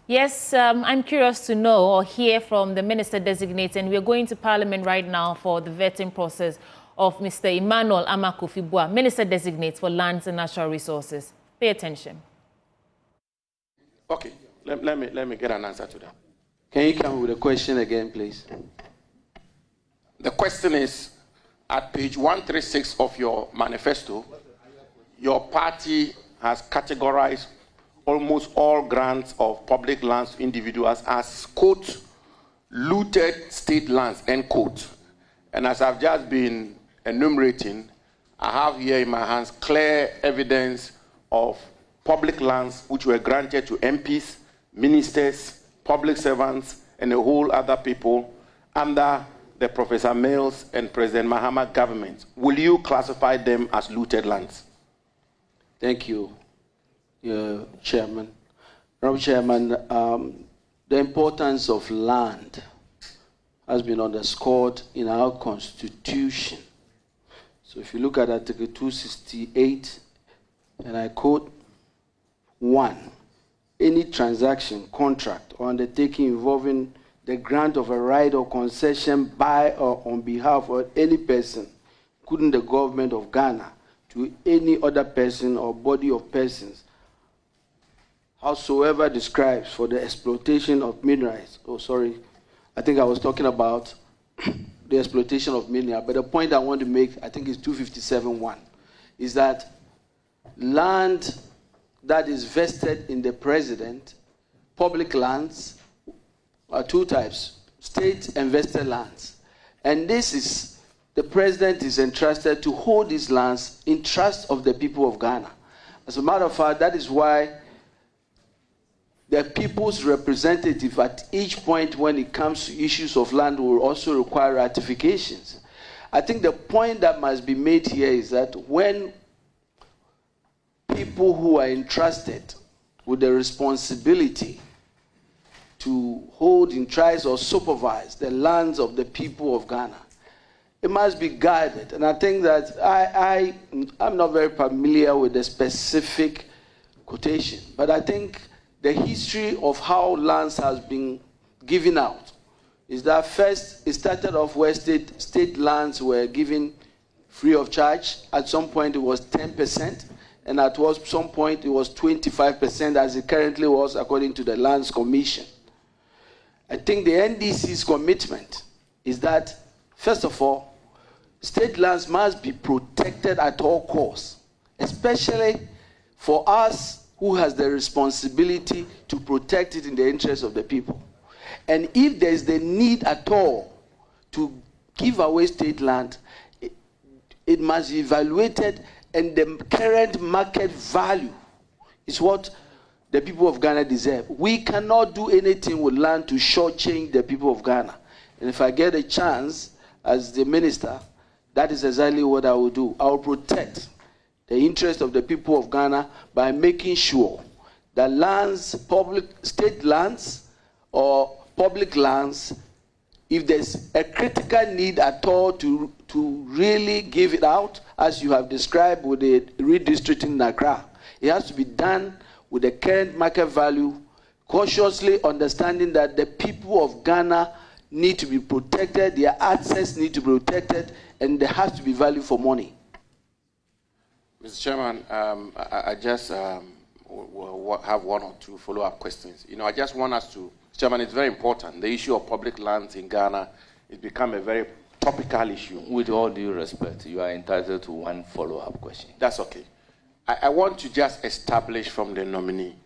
Yes, I'm curious to know or hear from the Minister-designate, and we're going to Parliament right now for the vetting process of Mr. Emmanuel Armah Kofi Buah, Minister-designate for Lands and Natural Resources. Pay attention. Okay, let me get an answer to that. Can you come with a question again, please? The question is, at page 136 of your manifesto, your party has categorized almost all grants of public lands to individuals as, quote, looted state lands, end quote. And as I've just been enumerating, I have here in my hands clear evidence of public lands which were granted to MPs, ministers, public servants, and a whole other people under the Professor Mills and President Mahama government. Will you classify them as looted lands? Thank you, Chairman. Honorable Chairman, the importance of land has been underscored in our Constitution. So if you look at Article 268, and I quote, 1, any transaction, contract, or undertaking involving the grant of a right or concession by or on behalf of any person, including the government of Ghana, to any other person or body of persons, howsoever describes for the exploitation of minerals. Oh, sorry, I think I was talking about the exploitation of minerals, but the point I want to make, I think is 257.1, is that land that is vested in the president, public lands, are two types, state and vested lands. And this is, the president is entrusted to hold these lands in trust of the people of Ghana. As a matter of fact, that is why the people's representative at each point when it comes to issues of land will also require ratifications. I think the point that must be made here is that when people who are entrusted with the responsibility to hold in trust or supervise the lands of the people of Ghana, it must be guided. And I think that I'm not very familiar with the specific quotation, but I think the history of how lands has been given out is that first it started off where state lands were given free of charge. At some point it was 10%, and at some point it was 25%, as it currently was according to the Lands Commission. I think the NDC's commitment is that, first of all, state lands must be protected at all costs, especially for us who has the responsibility to protect it in the interest of the people. And if there is the need at all to give away state land, it must be evaluated, and the current market value is what the people of Ghana deserve. We cannot do anything with land to shortchange the people of Ghana. And if I get a chance as the minister, that is exactly what I will do. I will protect the interest of the people of Ghana by making sure that lands, state lands or public lands, if there's a critical need at all to really give it out, as you have described with the redistricting in Accra, it has to be done with the current market value, cautiously understanding that the people of Ghana need to be protected, their assets need to be protected, and there has to be value for money. Mr. Chairman, I just will have one or two follow-up questions. I just want us to, Chairman, it's very important. The issue of public lands in Ghana has become a very topical issue. With all due respect, you are entitled to one follow-up question. That's okay. I want to just establish from the nominee,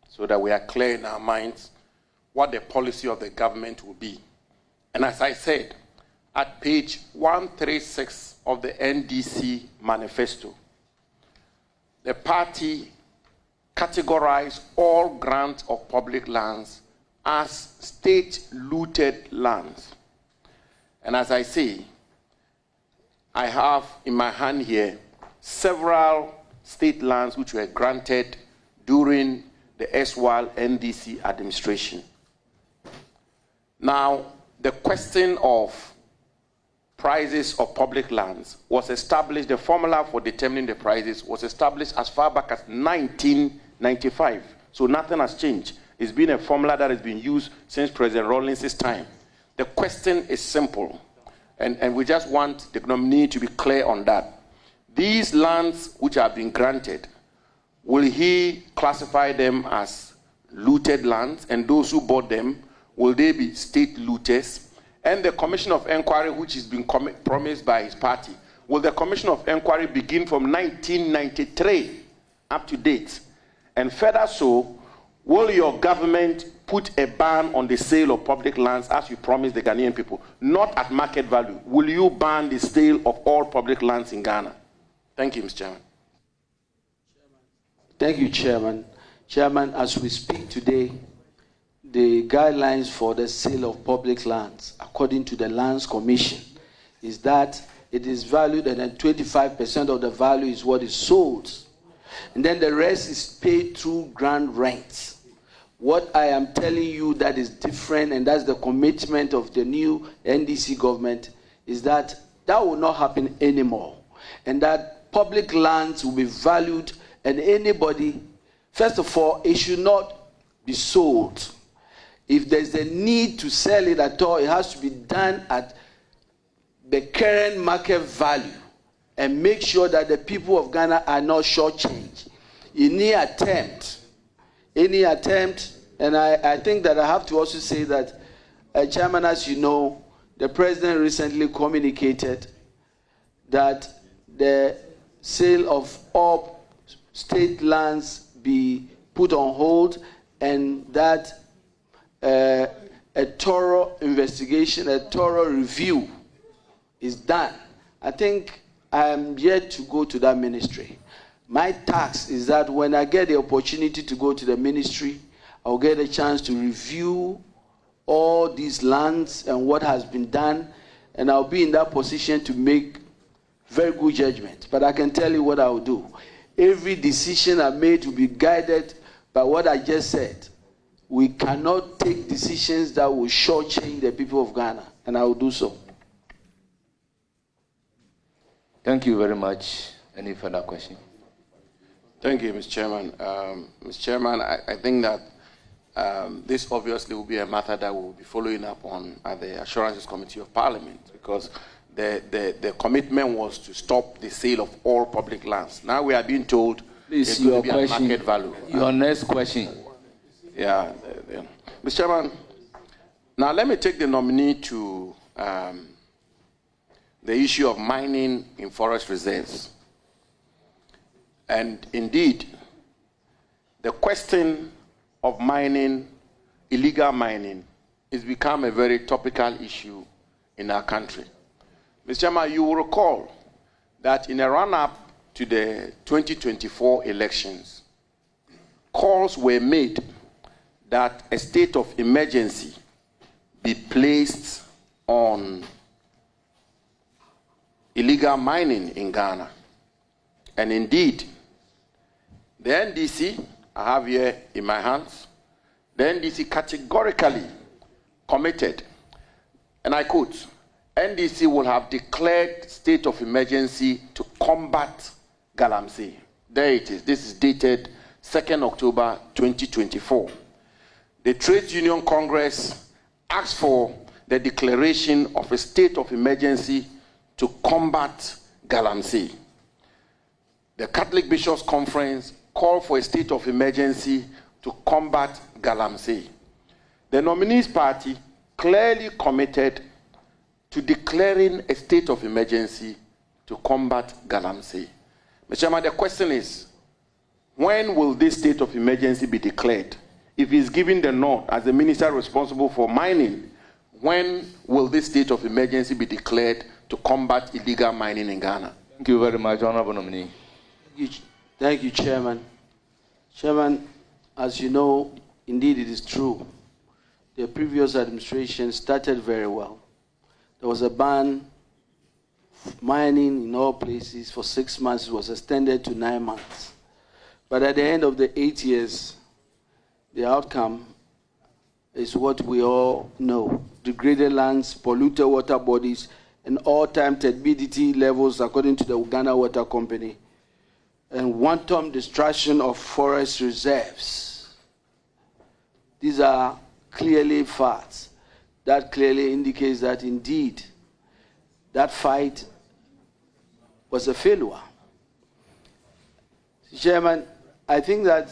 so that we are clear in our minds, what the policy of the government will be. And as I said, at page 136 of the NDC manifesto, the party categorized all grants of public lands as state-looted lands. And as I say, I have in my hand here several state lands which were granted during the erstwhile NDC administration. Now, the question of prices of public lands was established, the formula for determining the prices was established as far back as 1995. So nothing has changed. It's been a formula that has been used since President Rawlings' time. The question is simple, and we just want the nominee to be clear on that. These lands which have been granted, will he classify them as looted lands, and those who bought them, will they be state looters? And the Commission of Inquiry, which has been promised by his party, will the Commission of Inquiry begin from 1993 up to date? And further so, will your government put a ban on the sale of public lands as you promised the Ghanaian people, not at market value? Will you ban the sale of all public lands in Ghana? Thank you, Mr. Chairman. Thank you, Chairman. Chairman, as we speak today, the guidelines for the sale of public lands, according to the Lands Commission, is that it is valued and then 25% of the value is what is sold. And then the rest is paid through ground rents. What I am telling you that is different, and that's the commitment of the new NDC government, is that that will not happen anymore. And that public lands will be valued, and anybody, first of all, it should not be sold. If there's a need to sell it at all, it has to be done at the current market value and make sure that the people of Ghana are not shortchanged. Any attempt, and I think that I have to also say that, Chairman, as you know, the President recently communicated that the sale of all state lands be put on hold, and that a thorough investigation, a thorough review is done. I think I am yet to go to that ministry. My task is that when I get the opportunity to go to the ministry, I'll get a chance to review all these lands and what has been done, and I'll be in that position to make very good judgment. But I can tell you what I will do. Every decision I made will be guided by what I just said. We cannot take decisions that will shortchange the people of Ghana, and I will do so. Thank you very much. Any further question? Thank you, Mr. Chairman. Mr. Chairman, I think that this obviously will be a matter that we will be following up on at the Assurances Committee of Parliament, because the commitment was to stop the sale of all public lands. Now we are being told please, it's going to be a market value. Your next question. Yeah. Mr. Chairman, now let me take the nominee to the issue of mining in forest reserves. And indeed, the question of mining, illegal mining, has become a very topical issue in our country. Mr. Chairman, you will recall that in a run-up to the 2024 elections, calls were made that a state of emergency be placed on illegal mining in Ghana. And indeed, the NDC, I have here in my hands, the NDC categorically committed, and I quote, NDC will have declared state of emergency to combat galamsey. There it is. This is dated 2nd October 2024. The Trades Union Congress asked for the declaration of a state of emergency to combat galamsey. The Catholic Bishops' Conference called for a state of emergency to combat galamsey. The nominee's party clearly committed to declaring a state of emergency to combat galamsey. Mr. Chairman, the question is, when will this state of emergency be declared? If he's given the nod as the minister responsible for mining, when will this state of emergency be declared to combat illegal mining in Ghana? Thank you very much, Honorable Nominee. Thank you, Chairman. Chairman, as you know, indeed it is true. The previous administration started very well. There was a ban of mining in all places for 6 months. It was extended to 9 months. But at the end of the 8 years, the outcome is what we all know. Degraded lands, polluted water bodies, and all-time turbidity levels according to the Ghana Water Company, and wanton destruction of forest reserves. These are clearly facts. That clearly indicates that indeed that fight was a failure. Chairman, I think that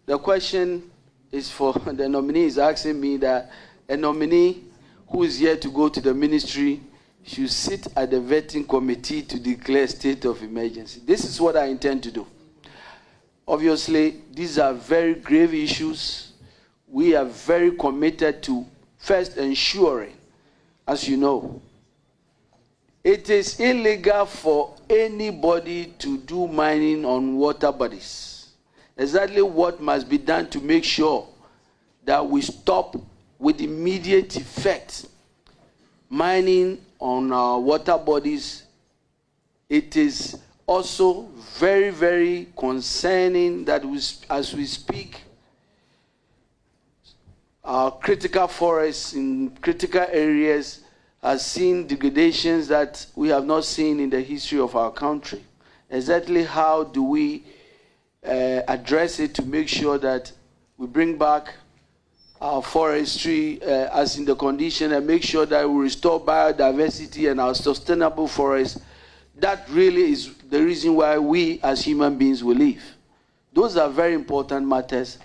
the question is for the nominee is asking me that a nominee who is here to go to the ministry should sit at the vetting committee to declare state of emergency. This is what I intend to do. Obviously, these are very grave issues. We are very committed to first ensuring, as you know, it is illegal for anybody to do mining on water bodies. Exactly what must be done to make sure that we stop with immediate effect mining on our water bodies. It is also very, very concerning that as we speak, our critical forests in critical areas has seen degradations that we have not seen in the history of our country. Exactly how do we address it to make sure that we bring back our forestry as in the condition and make sure that we restore biodiversity and our sustainable forests? That really is the reason why we as human beings will live. Those are very important matters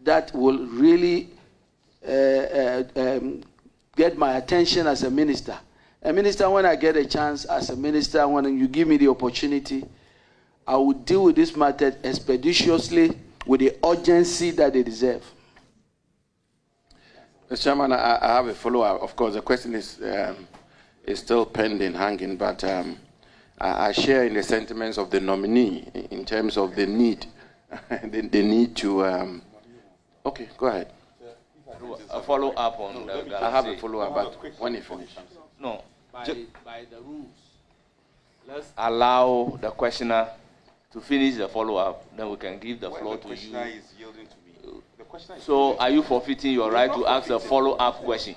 that will really get my attention as a minister. A minister, when I get a chance as a minister, when you give me the opportunity, I will deal with this matter expeditiously with the urgency that they deserve. Mr. Chairman, I have a follow-up. Of course, the question is still pending, hanging, but I share in the sentiments of the nominee in terms of the need, the need to. Okay, go ahead. A follow-up on the I have a follow-up, but when he finishes. No. By the rules. Let's allow the questioner to finish the follow-up, then we can give the floor to you. Is yielding to me. The questioner is So are you forfeiting your right to ask a follow-up question?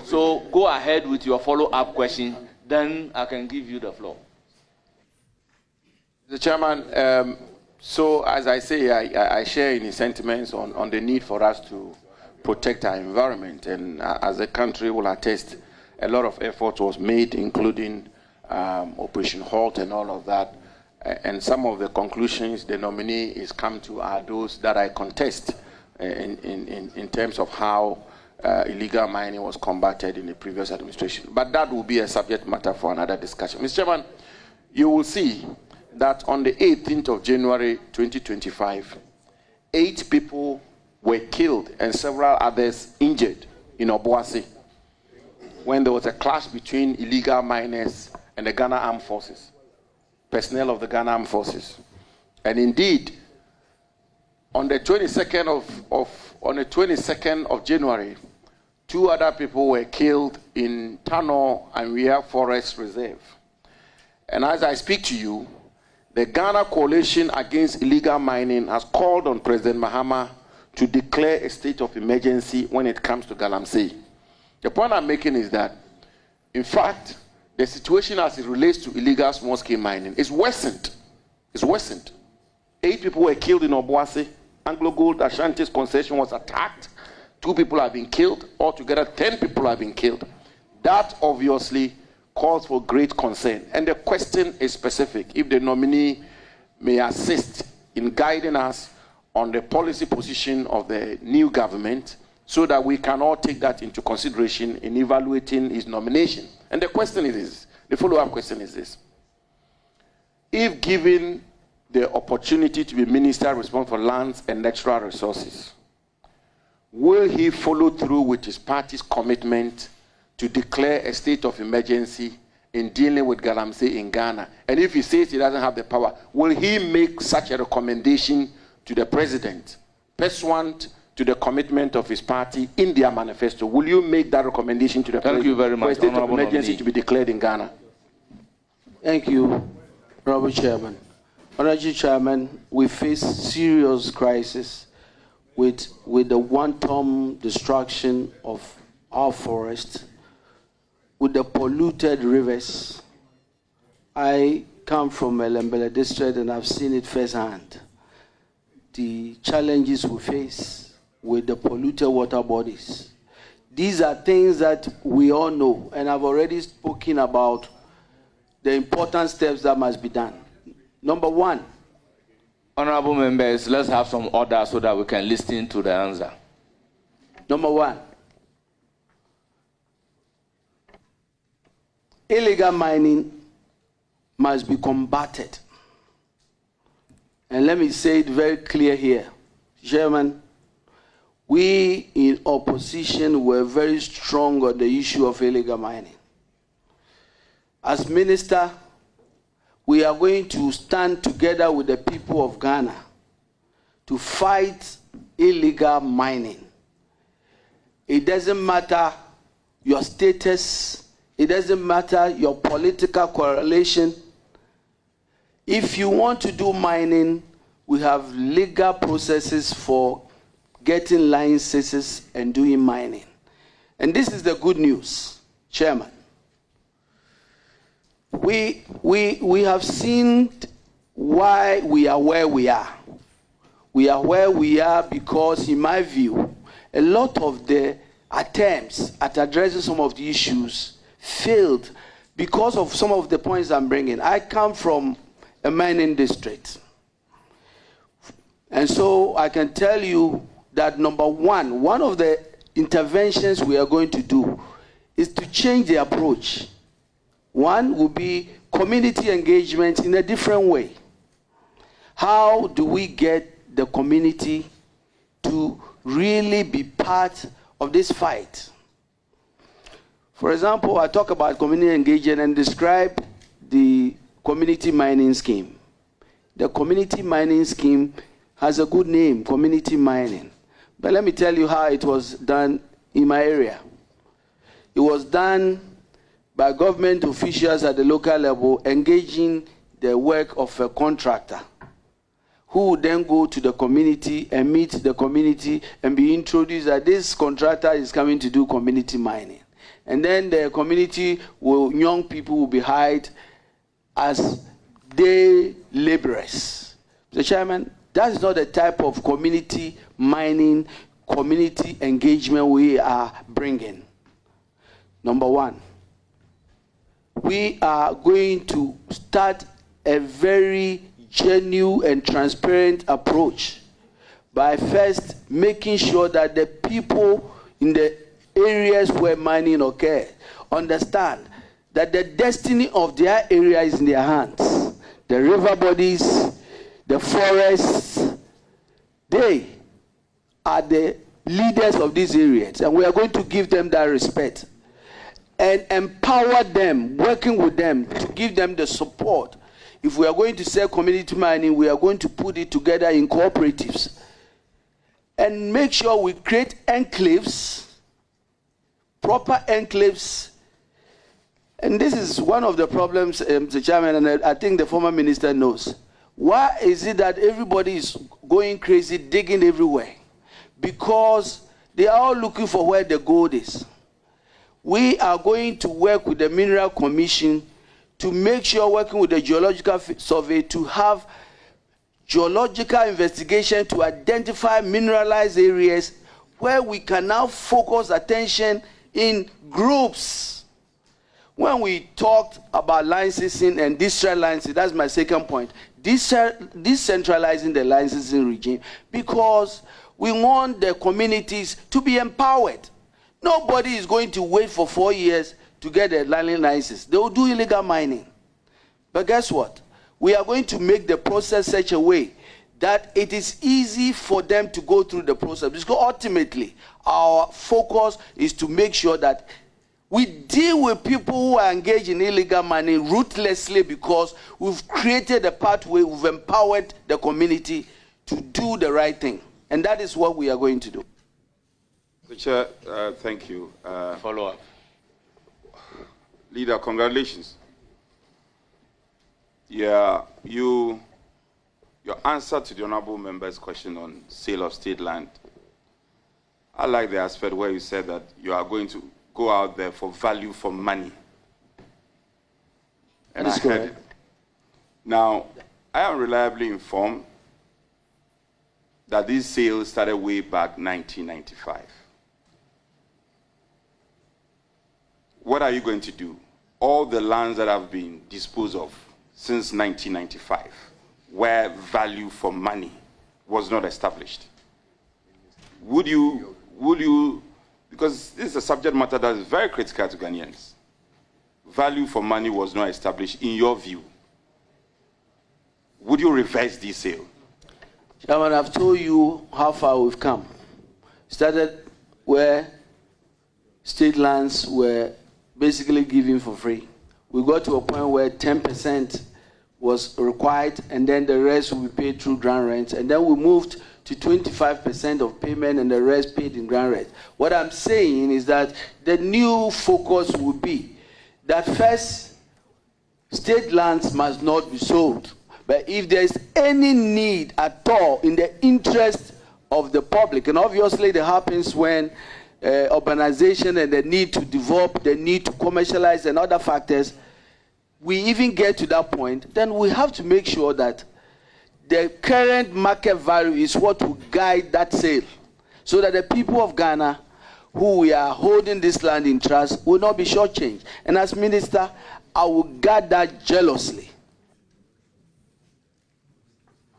So go ahead with your follow-up question, then I can give you the floor. The Chairman, so as I say, I share in his sentiments on the need for us to protect our environment, and as a country will attest, a lot of effort was made, including Operation Halt and all of that, and some of the conclusions the nominee is come to are those that I contest in terms of how illegal mining was combated in the previous administration. But that will be a subject matter for another discussion. Mr. Chairman, you will see that on the 18th of January 2025, 8 people were killed and several others injured in Obuasi when there was a clash between illegal miners and the Ghana Armed Forces, personnel of the Ghana Armed Forces. And indeed, on the 22nd of January, 2 other people were killed in Tano and Wea Forest Reserve. And as I speak to you, the Ghana Coalition Against Illegal Mining has called on President Mahama to declare a state of emergency when it comes to galamsey. The point I'm making is that, in fact, the situation as it relates to illegal small-scale mining is worsened. It's worsened. 8 people were killed in Obuasi. Anglo Gold Ashanti's concession was attacked. 2 people have been killed. Altogether, 10 people have been killed. That obviously calls for great concern. And the question is specific. If the nominee may assist in guiding us on the policy position of the new government so that we can all take that into consideration in evaluating his nomination. And the question is this, the follow-up question is this. If given the opportunity to be minister responsible for lands and natural resources, will he follow through with his party's commitment to declare a state of emergency in dealing with galamsey in Ghana? And if he says he doesn't have the power, will he make such a recommendation to the president, pursuant to the commitment of his party in their manifesto? Will you make that recommendation to the president? Thank you very much, for a state of Honorable emergency nominee. to be declared in Ghana? Thank you, Honorable Chairman. Honorable Chairman, we face serious crisis with the wanton destruction of our forest, with the polluted rivers. I come from Elembele district and I've seen it firsthand. The challenges we face with the polluted water bodies. These are things that we all know, and I've already spoken about the important steps that must be done. Number one. Honorable members, let's have some order so that we can listen to the answer. Number one. Illegal mining must be combated. And let me say it very clear here. Chairman, we in opposition were very strong on the issue of illegal mining. As minister, we are going to stand together with the people of Ghana to fight illegal mining. It doesn't matter your status, it doesn't matter your political correlation. If you want to do mining, we have legal processes for getting licenses and doing mining. And this is the good news, Chairman. We have seen why we are where we are. We are where we are because, in my view, a lot of the attempts at addressing some of the issues failed because of some of the points I'm bringing. I come from a mining district. And so I can tell you that number one of the interventions we are going to do is to change the approach. One will be community engagement in a different way. How do we get the community to really be part of this fight? For example, I talk about community engagement and describe the community mining scheme. The community mining scheme has a good name, community mining. But let me tell you how it was done in my area. It was done by government officials at the local level engaging the work of a contractor who would then go to the community and meet the community and be introduced that this contractor is coming to do community mining. And then the community, young people will be hired as day laborers. Mr. Chairman, that is not the type of community mining, community engagement we are bringing. Number one, we are going to start a very genuine and transparent approach by first making sure that the people in the areas where mining occurs understand that the destiny of their area is in their hands. The river bodies, the forests, they are the leaders of these areas, and we are going to give them that respect and empower them, working with them to give them the support. If we are going to sell community mining, we are going to put it together in cooperatives and make sure we create enclaves, proper enclaves. And this is one of the problems, Mr. Chairman, and I think the former minister knows. Why is it that everybody is going crazy, digging everywhere? Because they are all looking for where the gold is. We are going to work with the Mineral Commission to make sure, working with the Geological Survey, to have geological investigation to identify mineralized areas where we can now focus attention in groups. When we talked about licensing and decentralizing, that's my second point, decentralizing the licensing regime, because we want the communities to be empowered. Nobody is going to wait for 4 years to get a mining license. They will do illegal mining. But guess what? We are going to make the process such a way that it is easy for them to go through the process. Because ultimately, our focus is to make sure that we deal with people who are engaged in illegal mining ruthlessly, because we've created a pathway, we've empowered the community to do the right thing. And that is what we are going to do. Mr. Chair, thank you. Follow up. Leader, congratulations. Yeah, your answer to the honorable member's question on sale of state land, I like the aspect where you said that you are going to go out there for value for money. And I heard it. Now, I am reliably informed that these sales started way back 1995. What are you going to do? All the lands that have been disposed of since 1995, where value for money was not established. Would you, because this is a subject matter that is very critical to Ghanaians. Value for money was not established, in your view. Would you reverse this sale? Chairman, I've told you how far we've come. Started where state lands were basically given for free. We got to a point where 10% was required, and then the rest will be paid through ground rent. And then we moved to 25% of payment and the rest paid in ground rent. What I'm saying is that the new focus would be that first, state lands must not be sold. But if there's any need at all in the interest of the public, and obviously that happens when urbanization and the need to develop, the need to commercialize and other factors, we even get to that point, then we have to make sure that the current market value is what will guide that sale, so that the people of Ghana who we are holding this land in trust will not be shortchanged. And as minister, I will guard that jealously.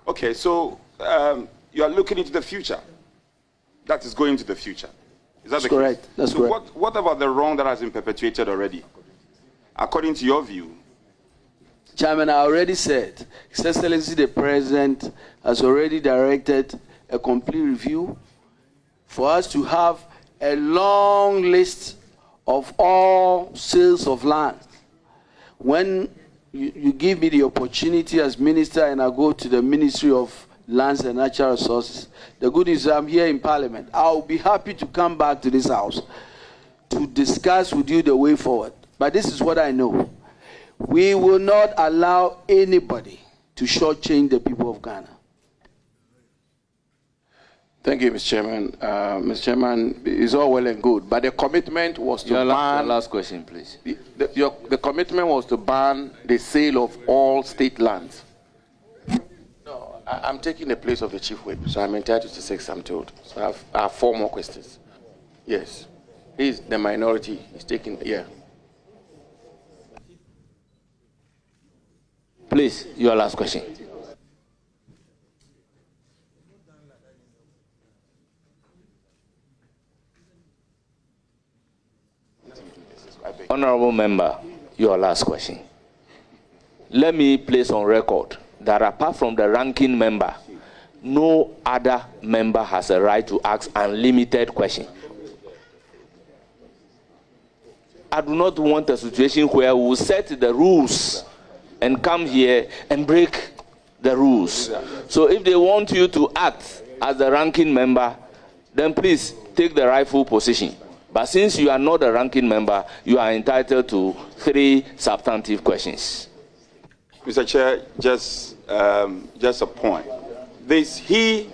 Okay, so you are looking into the future. That is going to the future. Is that the correct? Case? That's so correct. What about the wrong that has been perpetuated already? According to your view? Chairman, I already said, His Excellency the President has already directed a complete review for us to have a long list of all sales of land. When you give me the opportunity as minister and I go to the Ministry of Lands and Natural Resources, the good news is I'm here in Parliament. I'll be happy to come back to this house to discuss with you the way forward. But this is what I know. We will not allow anybody to shortchange the people of Ghana. Thank you, Mr. Chairman. Mr. Chairman, it's all well and good, but the commitment was to ban... Your last question, please. The commitment was to ban the sale of all state lands. No, I'm taking the place of the Chief Whip, so I'm entitled to say I'm told. So I have 4 more questions. Yes. He's the minority. He's taking... Yeah. Please, your last question. Honorable member, your last question. Let me place on record that apart from the ranking member, no other member has a right to ask unlimited questions. I do not want a situation where we set the rules and come here and break the rules. So if they want you to act as the ranking member, then please take the rightful position. But since you are not a ranking member, you are entitled to 3 substantive questions. Mr. Chair, just a point. He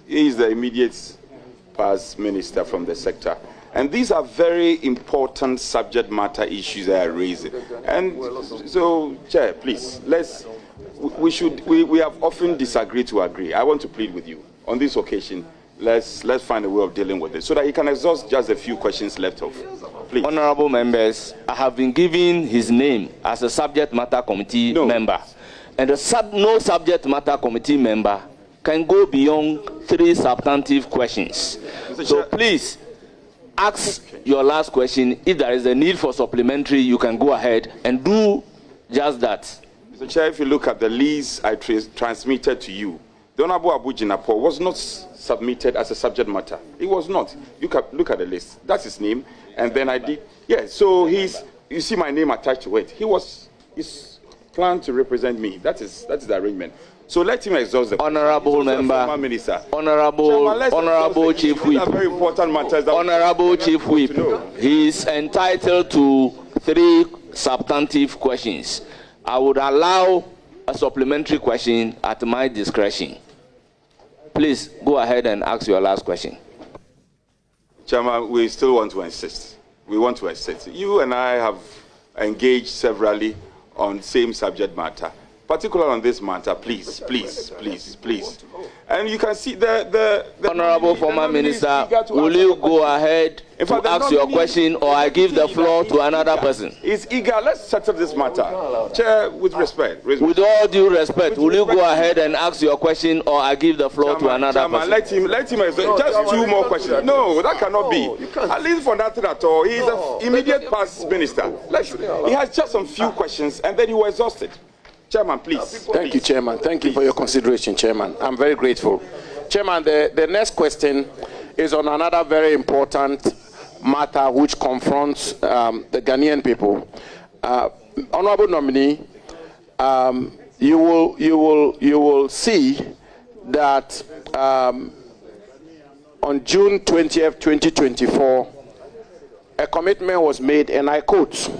is the immediate past minister from the sector. And these are very important subject matter issues that are raised. And so, Chair, please, we have often disagreed to agree. I want to plead with you on this occasion. Let's find a way of dealing with it so that he can exhaust just a few questions left off. Please. Honorable members, I have been given his name as a subject matter committee member. And no subject matter committee member can go beyond 3 substantive questions. So please, ask your last question. If there is a need for supplementary, you can go ahead and do just that. Mr. Chair, if you look at the list I transmitted to you, the Honorable Abu Jinapor was not submitted as a subject matter. It was not. Look at the list. That's his name. And then I did. Yeah, so you see my name attached to it. He's planned to represent me. That is the arrangement. So let him exhaust the Honorable member, minister. Honorable Chief Whip, very important matters. Honorable Chief Whip, he is entitled to 3 substantive questions. I would allow a supplementary question at my discretion. Please go ahead and ask your last question. Chairman, we still want to insist. We want to insist. You and I have engaged severally on same subject matter. Particularly on this matter, please. And you can see the Honorable former minister, will you go ahead to ask your question, or I give the floor to another person? He's eager. Let's settle this matter. Chair, with respect. With all due respect, will you go ahead and ask your question, or I give the floor to another person? Let him just two more questions. No, that cannot be. At least for nothing at all. He's an immediate past minister. He has just some few questions, and then he was exhausted. Chairman, please. Thank you, Chairman. Thank you for your consideration, Chairman. I'm very grateful. Chairman, the next question is on another very important matter which confronts the Ghanaian people. Honorable nominee, you will see that on June 20th, 2024, a commitment was made, and I quote,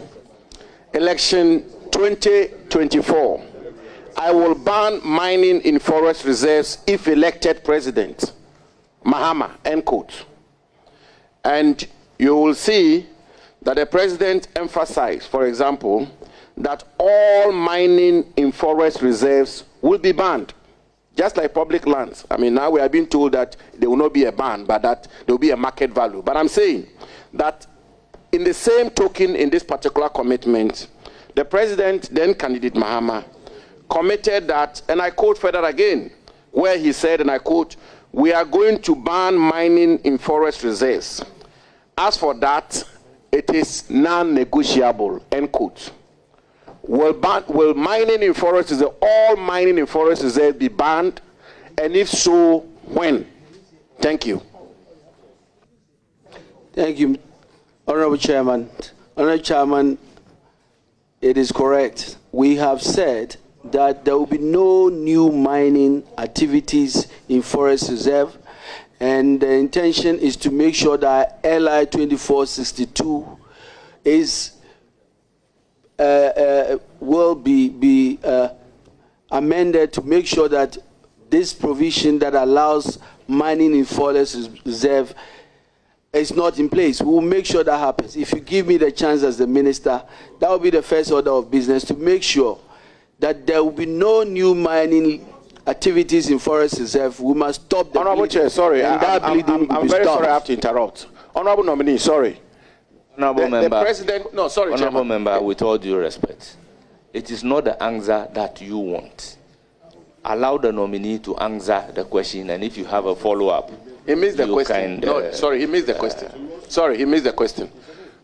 election 2024, I will ban mining in forest reserves if elected president. Mahama, end quote. And you will see that the president emphasized, for example, that all mining in forest reserves will be banned, just like public lands. I mean, now we are being told that there will not be a ban, but that there will be a market value. But I'm saying that in the same token, in this particular commitment, the president, then candidate Mahama, committed that, and I quote further again, where he said, and I quote, we are going to ban mining in forest reserves. As for that, it is non-negotiable, end quote. Will mining in forest reserves, all mining in forest reserves be banned? And if so, when? Thank you. Thank you, Honorable Chairman. Honorable Chairman, it is correct. We have said that there will be no new mining activities in forest reserve, and the intention is to make sure that LI 2462 will be amended to make sure that this provision that allows mining in forest reserve is not in place. We will make sure that happens. If you give me the chance as the minister, that will be the first order of business, to make sure that there will be no new mining activities in forest reserve. We must stop the Honorable Chair, sorry, I'm very sorry I have to interrupt. Honorable nominee, sorry. Honorable member, the president, no, sorry, Honorable Chairman. member, with all due respect, it is not the answer that you want. Allow the nominee to answer the question, and if you have a follow-up, he missed the question. No, sorry, he missed the question. Sorry, he missed the question.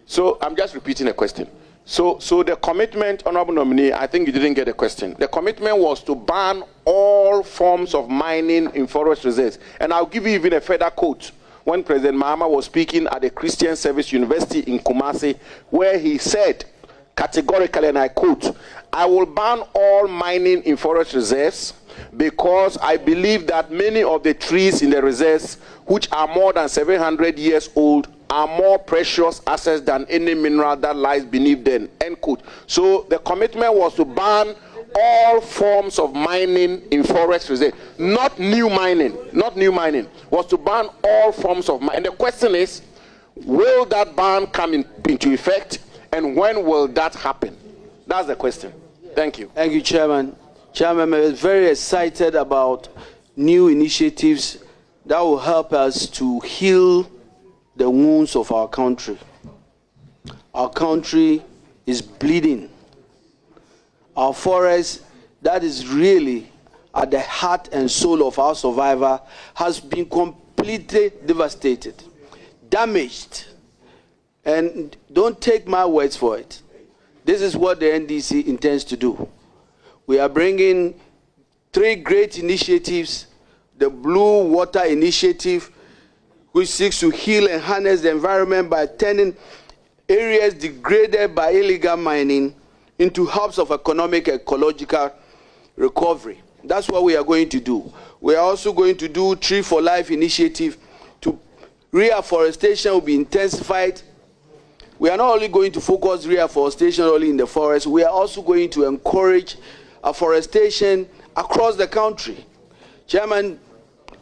So I'm just repeating the question. So the commitment, Honorable nominee, I think you didn't get the question. The commitment was to ban all forms of mining in forest reserves. And I'll give you even a further quote when President Mahama was speaking at the Christian Service University in Kumasi, where he said categorically, and I quote, I will ban all mining in forest reserves because I believe that many of the trees in the reserves, which are more than 700 years old, are more precious assets than any mineral that lies beneath them, end quote. So the commitment was to ban all forms of mining in forest reserve, not new mining, was to ban all forms of mining. And the question is, will that ban come into effect, and when will that happen? That's the question. Thank you. Thank you, Chairman. Chairman, I'm very excited about new initiatives that will help us to heal the wounds of our country. Our country is bleeding. Our forest, that is really at the heart and soul of our survivor, has been completely devastated, damaged. And don't take my words for it. This is what the NDC intends to do. We are bringing 3 great initiatives: the Blue Water Initiative, which seeks to heal and harness the environment by turning areas degraded by illegal mining into hubs of economic and ecological recovery. That's what we are going to do. We are also going to do Tree for Life initiative. Reforestation will be intensified. We are not only going to focus reforestation only in the forest, we are also going to encourage afforestation across the country. Chairman,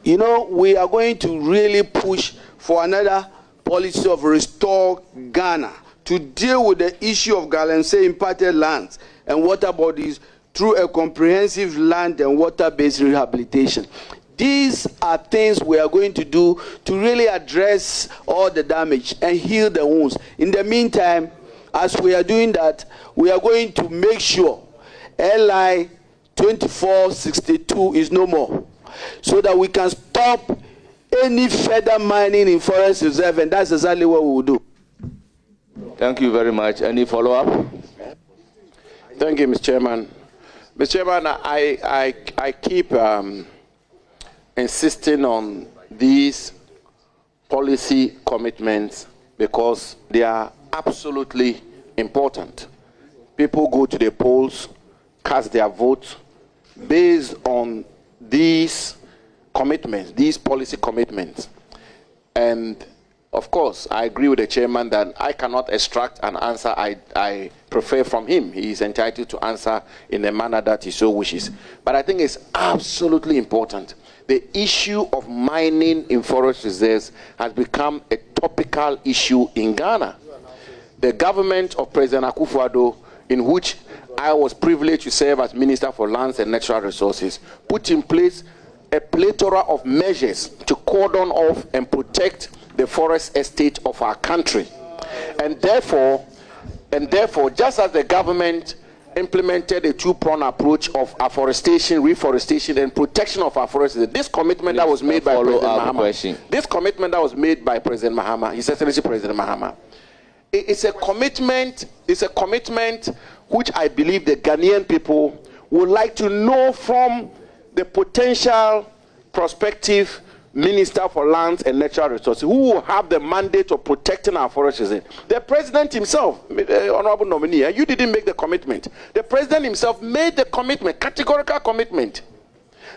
you know, we are going to really push for another policy of Restore Ghana to deal with the issue of galamsey impacted lands and water bodies through a comprehensive land and water-based rehabilitation. These are things we are going to do to really address all the damage and heal the wounds. In the meantime, as we are doing that, we are going to make sure LI 2462 is no more, so that we can stop any further mining in forest reserve, and that's exactly what we will do. Thank you very much. Any follow-up? Thank you, Mr. Chairman. Mr. Chairman, I keep insisting on these policy commitments because they are absolutely important. People go to the polls, cast their votes based on these commitments, these policy commitments. And of course, I agree with the chairman that I cannot extract an answer I prefer from him. He is entitled to answer in the manner that he so wishes. But I think it's absolutely important. The issue of mining in forest reserves has become a topical issue in Ghana. The government of President Akufo-Addo, in which I was privileged to serve as Minister for Lands and Natural Resources, put in place a plethora of measures to cordon off and protect the forest estate of our country. And therefore, just as the government implemented a two-pronged approach of afforestation, reforestation, and protection of our forests, this commitment that was made by President Mahama, this commitment that was made by President Mahama, His Excellency President Mahama, it's a commitment which I believe the Ghanaian people would like to know from the potential prospective Minister for Lands and Natural Resources, who will have the mandate of protecting our forests. The president himself, honorable nominee, you didn't make the commitment. The president himself made the commitment, categorical commitment,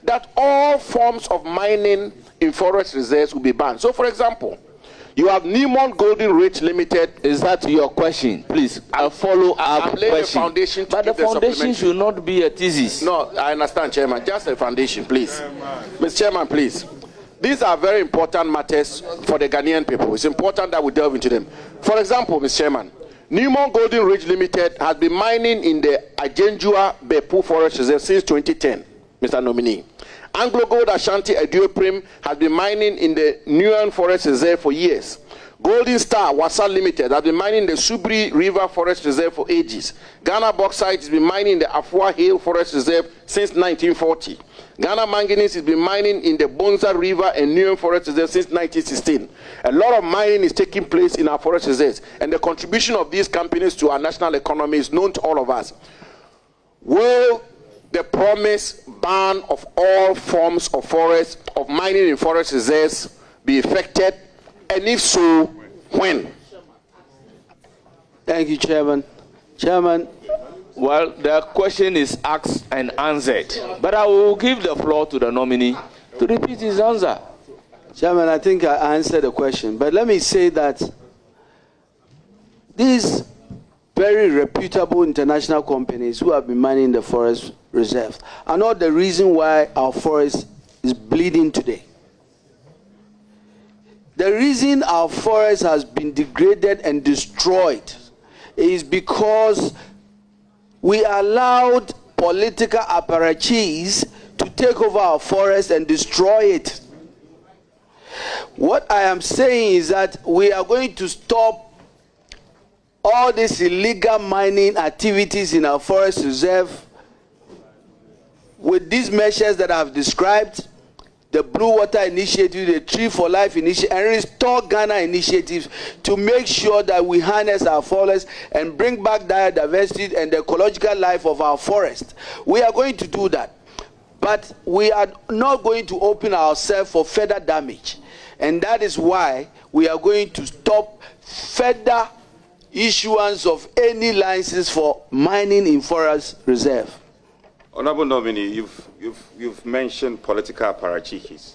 that all forms of mining in forest reserves will be banned. So, for example, you have Newmont Golden Ridge Limited. Is that your question? Please, a follow-up question. Foundation but the foundation should not be a thesis. No, I understand, Chairman. Just a foundation, please. Mr. Chairman, please. These are very important matters for the Ghanaian people. It's important that we delve into them. For example, Mr. Chairman, Newmont Golden Ridge Limited has been mining in the Ajenjua Bepu Forest Reserve since 2010, Mr. Nominee. Anglo Gold Ashanti Aduoprim has been mining in the Nguyen Forest Reserve for years. Golden Star Wasa Limited has been mining the Subri River Forest Reserve for ages. Ghana Bauxite has been mining in the Afua Hill Forest Reserve since 1940. Ghana Manganese has been mining in the Bonza River and Nguyen Forest Reserve since 1916. A lot of mining is taking place in our forest reserves, and the contribution of these companies to our national economy is known to all of us. Will the promised ban of all forms of forest, of mining in forest reserves be effected? And if so, when? Thank you, Chairman. Chairman. Well, the question is asked and answered, but I will give the floor to the nominee to repeat his answer. Chairman, I think I answered the question, but let me say that these very reputable international companies who have been mining the forest reserve are not the reason why our forest is bleeding today. The reason our forest has been degraded and destroyed is because we allowed political apparatchiks to take over our forest and destroy it. What I am saying is that we are going to stop all these illegal mining activities in our forest reserve with these measures that I have described, the Blue Water Initiative, the Tree for Life Initiative, and Restore Ghana initiatives, to make sure that we harness our forests and bring back biodiversity and the ecological life of our forest. We are going to do that. But we are not going to open ourselves for further damage. And that is why we are going to stop further issuance of any license for mining in forest reserve. Honorable nominee, you've mentioned political apparatchiks.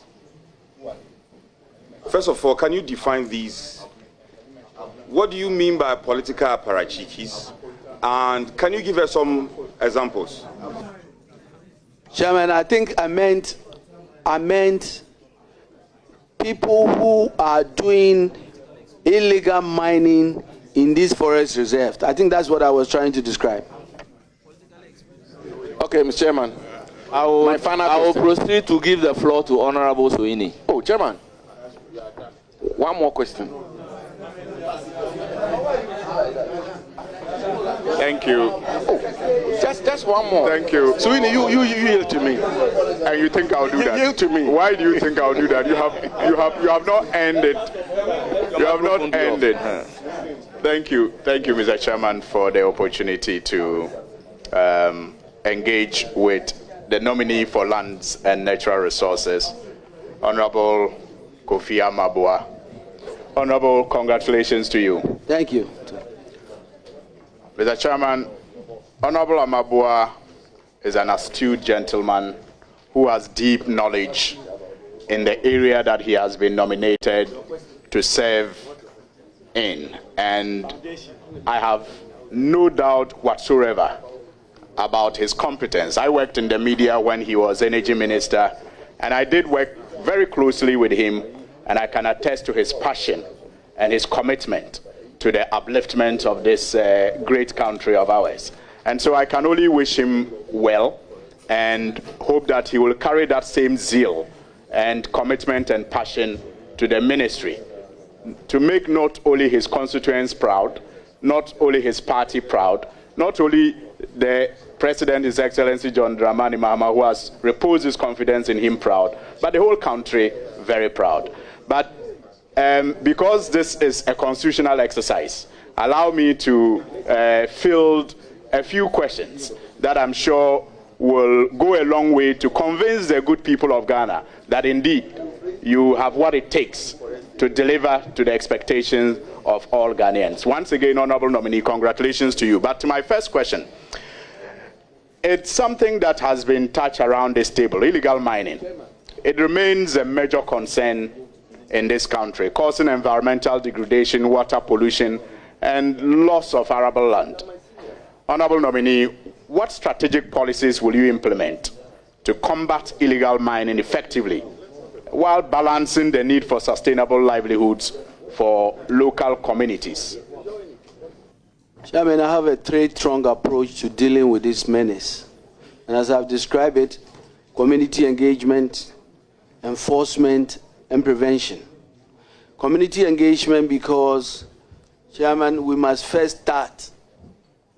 First of all, can you define these? What do you mean by political apparatchiks? And can you give us some examples? Chairman, I think I meant people who are doing illegal mining in this forest reserve. I think that's what I was trying to describe. Okay, Mr. Chairman. I will proceed to give the floor to Honorable Soini. Oh, Chairman. One more question. Thank you. Oh, just one more. Thank you. So you yield to me. And you think I'll do that? Yield to me. Why do you think I'll do that? You have not ended. You have not ended. Thank you, Mr. Chairman, for the opportunity to engage with the nominee for Lands and Natural Resources, Honorable Kofi Buah. Honorable, congratulations to you. Thank you. Mr. Chairman, Honorable Armah Buah is an astute gentleman who has deep knowledge in the area that he has been nominated to serve in. And I have no doubt whatsoever about his competence. I worked in the media when he was Energy Minister, and I did work very closely with him, and I can attest to his passion and his commitment to the upliftment of this great country of ours. And so I can only wish him well and hope that he will carry that same zeal and commitment and passion to the ministry to make not only his constituents proud, not only his party proud, not only the President, His Excellency John Dramani Mahama, who has reposed his confidence in him, proud, but the whole country very proud. But because this is a constitutional exercise, allow me to field a few questions that I'm sure will go a long way to convince the good people of Ghana that indeed you have what it takes to deliver to the expectations of all Ghanaians. Once again, Honorable Nominee, congratulations to you. But to my first question, it's something that has been touched around this table, illegal mining. It remains a major concern in this country, causing environmental degradation, water pollution, and loss of arable land. Honorable Nominee, what strategic policies will you implement to combat illegal mining effectively while balancing the need for sustainable livelihoods for local communities? Chairman, I have a three-pronged approach to dealing with this menace. And as I've described it, community engagement, enforcement, and prevention. Community engagement because, Chairman, we must first start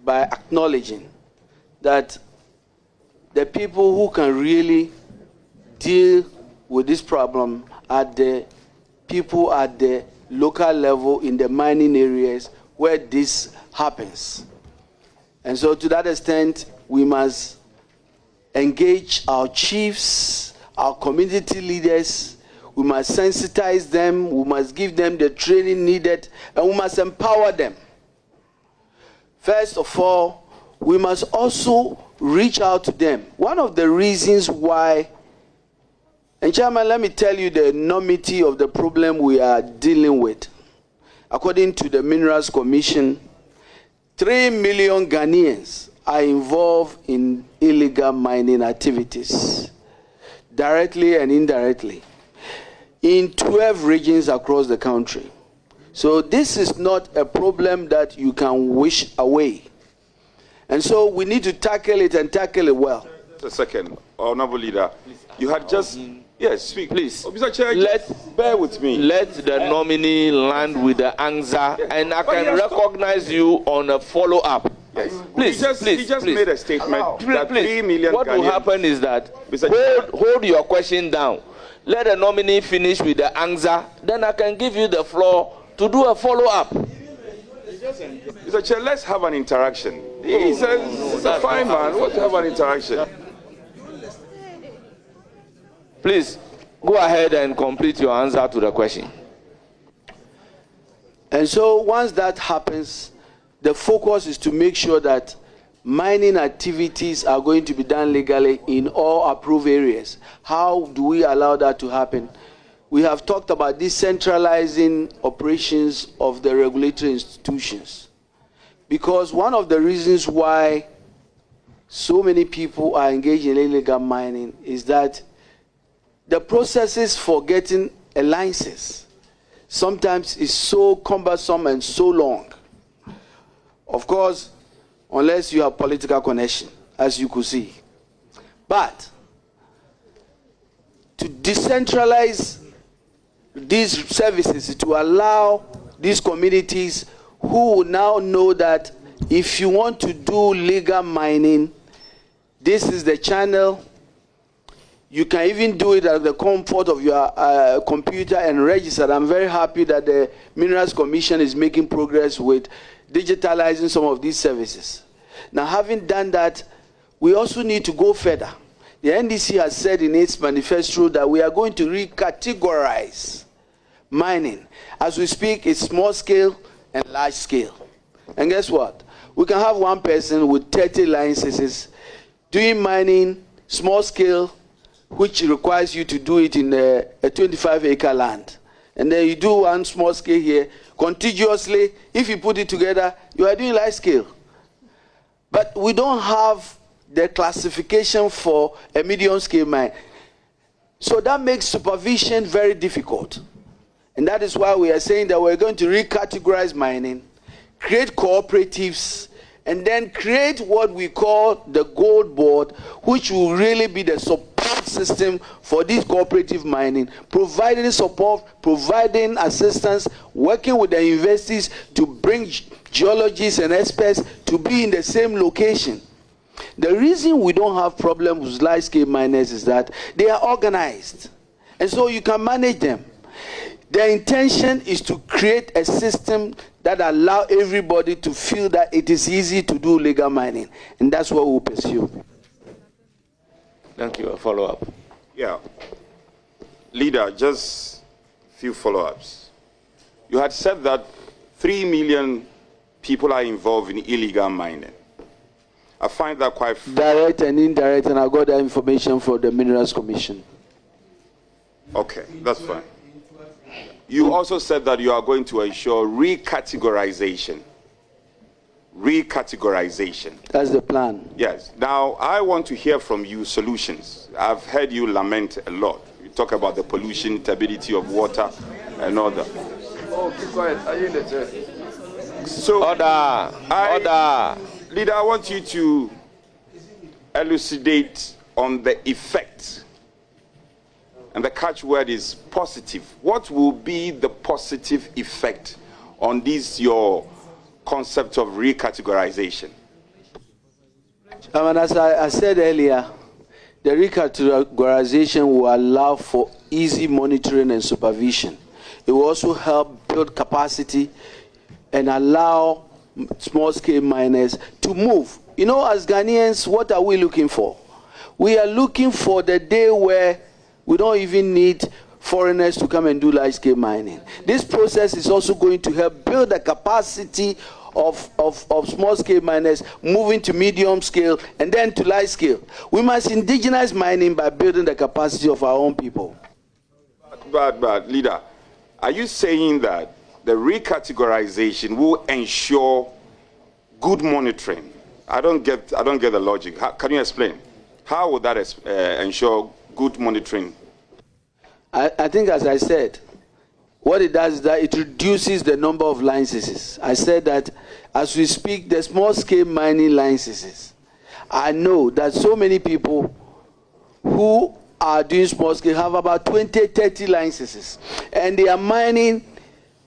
by acknowledging that the people who can really deal with this problem are the people at the local level in the mining areas where this happens. And so to that extent, we must engage our chiefs, our community leaders. We must sensitize them, we must give them the training needed, and we must empower them. First of all, we must also reach out to them. One of the reasons why, and Chairman, let me tell you the enormity of the problem we are dealing with. According to the Minerals Commission, 3 million Ghanaians are involved in illegal mining activities, directly and indirectly, in 12 regions across the country. So this is not a problem that you can wish away. And so we need to tackle it and tackle it well. A second, Honorable Leader, you had just... Yes, speak. Please. Mr. Chair, bear with me. Let the nominee land with the answer, and I can recognize you on a follow-up. Yes. Please, he just made a statement that 3 million What will happen is that hold your question down. Let the nominee finish with the answer, then I can give you the floor to do a follow-up. Mr. Chair, let's have an interaction. He's a fine man. Let's have an interaction. Please, go ahead and complete your answer to the question. And so once that happens, the focus is to make sure that mining activities are going to be done legally in all approved areas. How do we allow that to happen? We have talked about decentralizing operations of the regulatory institutions. Because one of the reasons why so many people are engaged in illegal mining is that the processes for getting a license sometimes is so cumbersome and so long. Of course, unless you have political connection, as you could see. But to decentralize these services, to allow these communities who now know that if you want to do legal mining, this is the channel. You can even do it at the comfort of your computer and register. I'm very happy that the Minerals Commission is making progress with digitalizing some of these services. Now, having done that, we also need to go further. The NDC has said in its manifesto that we are going to recategorize mining. As we speak, it's small scale and large scale. And guess what? We can have one person with 30 licenses doing mining, small scale, which requires you to do it in a 25-acre land. And then you do one small scale here, contiguously. If you put it together, you are doing large scale. But we don't have the classification for a medium scale mine. So that makes supervision very difficult. And that is why we are saying that we're going to recategorize mining, create cooperatives, and then create what we call the gold board, which will really be the support system for this cooperative mining, providing support, providing assistance, working with the universities to bring geologists and experts to be in the same location. The reason we don't have problems with large-scale miners is that they are organized, and so you can manage them. The intention is to create a system that allows everybody to feel that it is easy to do legal mining, and that's what we'll pursue. Thank you. A follow-up. Yeah. Leader, just a few follow-ups. You had said that 3 million people are involved in illegal mining. I find that quite... Direct and indirect, and I got that information from the Minerals Commission. Okay, that's fine. You also said that you are going to ensure recategorization. Recategorization. That's the plan. Yes. Now, I want to hear from you solutions. I've heard you lament a lot. You talk about the pollution, turbidity of water, and all that. Oh, keep quiet. Are you in the chair? So, Order. Leader, I want you to elucidate on the effect. And the catchword is positive. What will be the positive effect on this, your concept of recategorization? As I said earlier, the recategorization will allow for easy monitoring and supervision. It will also help build capacity and allow small-scale miners to move. You know, as Ghanaians, what are we looking for? We are looking for the day where we don't even need foreigners to come and do large-scale mining. This process is also going to help build the capacity of small-scale miners, moving to medium-scale and then to large-scale. We must indigenize mining by building the capacity of our own people. But Leader, are you saying that the recategorization will ensure good monitoring? I don't get the logic. Can you explain? How would that ensure good monitoring? I think, as I said, what it does is that it reduces the number of licenses. I said that as we speak, the small-scale mining licenses, I know that so many people who are doing small-scale have about 20, 30 licenses, and they are mining.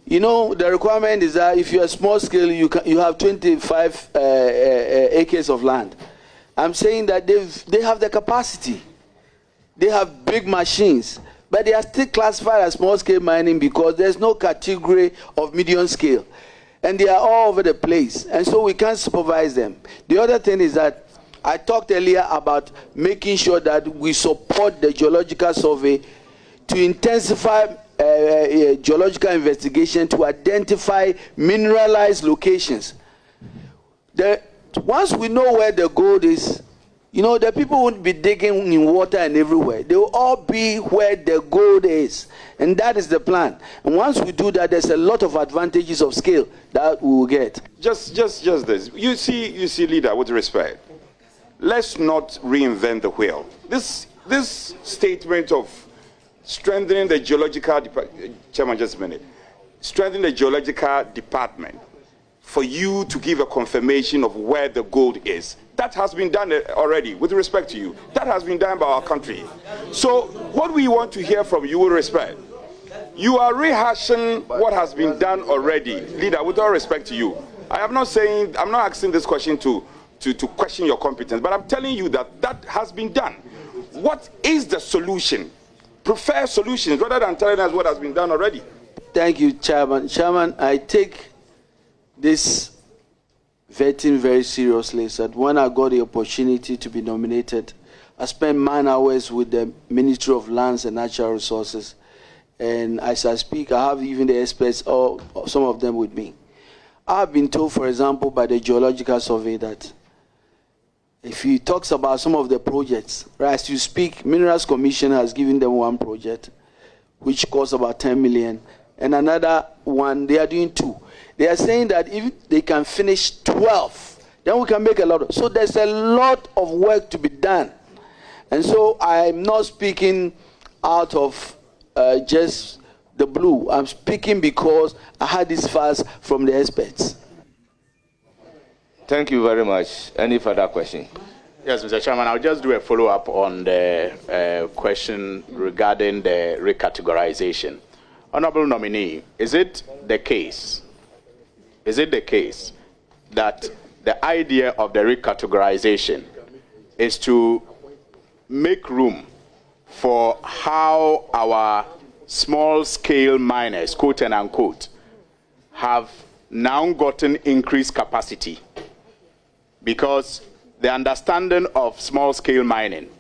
You know, the requirement is that if you are small-scale, you have 25 acres of land. I'm saying that they have the capacity. They have big machines, but they are still classified as small-scale mining because there's no category of medium scale. And they are all over the place, and so we can't supervise them. The other thing is that I talked earlier about making sure that we support the geological survey to intensify geological investigation to identify mineralized locations. Once we know where the gold is, you know, the people won't be digging in water and everywhere. They will all be where the gold is. And that is the plan. And once we do that, there's a lot of advantages of scale that we will get. Just this. You see, Leader, with respect, let's not reinvent the wheel. This statement of strengthening the geological department, Chairman, just a minute. Strengthening the geological department for you to give a confirmation of where the gold is. That has been done already, with respect to you. That has been done by our country. So what we want to hear from you with respect, you are rehashing what has been done already. Leader, with all respect to you, I'm not asking this question to question your competence, but I'm telling you that that has been done. What is the solution? Prefer solutions rather than telling us what has been done already. Thank you, Chairman. Chairman, I take this vetting very seriously. So that when I got the opportunity to be nominated, I spent 9 hours with the Ministry of Lands and Natural Resources. And as I speak, I have even the experts, or some of them with me. I have been told, for example, by the Geological Survey that if he talks about some of the projects, right, as you speak, Minerals Commission has given them one project, which costs about 10 million, and another one, they are doing 2. They are saying that if they can finish 12, then we can make a lot of, so there's a lot of work to be done. And so I'm not speaking out of just the blue. I'm speaking because I had this fast from the experts. Thank you very much. Any further question? Yes, Mr. Chairman, I'll just do a follow-up on the question regarding the recategorization. Honorable nominee, is it the case that the idea of the recategorization is to make room for how our small-scale miners, quote and unquote, have now gotten increased capacity? Because the understanding of small-scale mining,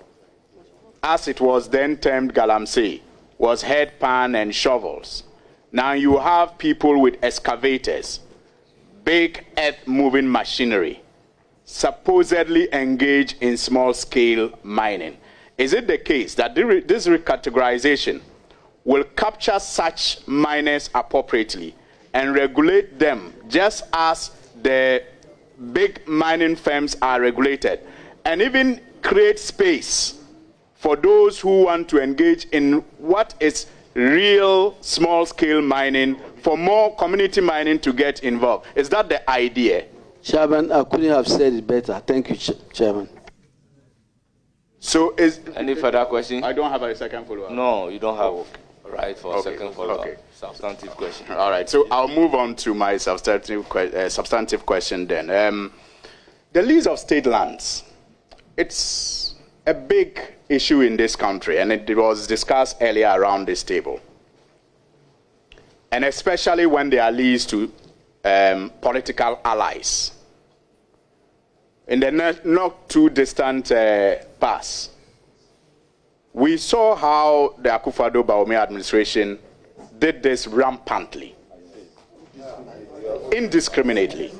as it was then termed galamsey, was head pan and shovels. Now you have people with excavators, big earth-moving machinery, supposedly engaged in small-scale mining. Is it the case that this recategorization will capture such miners appropriately and regulate them just as the big mining firms are regulated, and even create space for those who want to engage in what is real small-scale mining, for more community mining to get involved? Is that the idea? Chairman, I couldn't have said it better. Thank you, Chairman. So is... Any further question? I don't have a second follow-up. No, you don't have right for a second follow-up. Okay. Substantive question. All right, so I'll move on to my substantive question then. The lease of state lands, it's a big issue in this country, and it was discussed earlier around this table. And especially when they are leased to political allies. In the not too distant past, we saw how the Akufo-Addo administration did this rampantly, indiscriminately.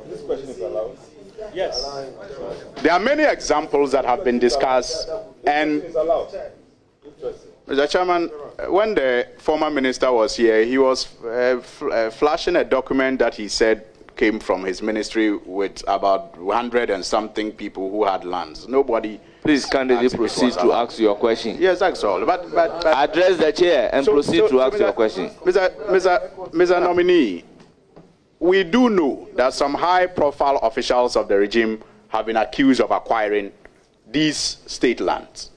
This question is allowed? Yes. There are many examples that have been discussed, and Mr. Chairman, when the former minister was here, he was flashing a document that he said came from his ministry with about 100 and something people who had lands. Nobody. Please, candidate, proceed to ask your question. Yes, that's all. But address the chair and proceed to ask your question. Mr. Nominee, we do know that some high-profile officials of the regime have been accused of acquiring these state lands.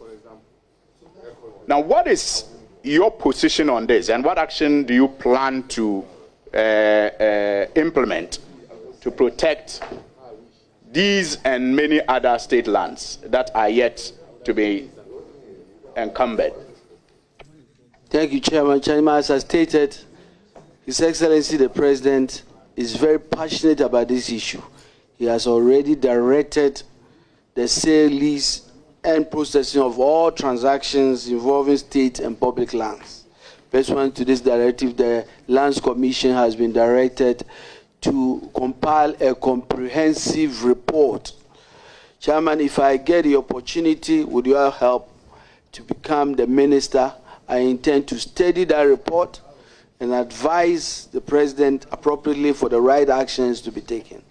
Now, what is your position on this, and what action do you plan to implement to protect these and many other state lands that are yet to be encumbered? Thank you, Chairman. Chairman, as I stated, His Excellency the President is very passionate about this issue. He has already directed the sale, lease, and processing of all transactions involving state and public lands. Pursuant to this directive, the Lands Commission has been directed to compile a comprehensive report. Chairman, if I get the opportunity, with your help, to become the minister, I intend to study that report and advise the President appropriately for the right actions to be taken.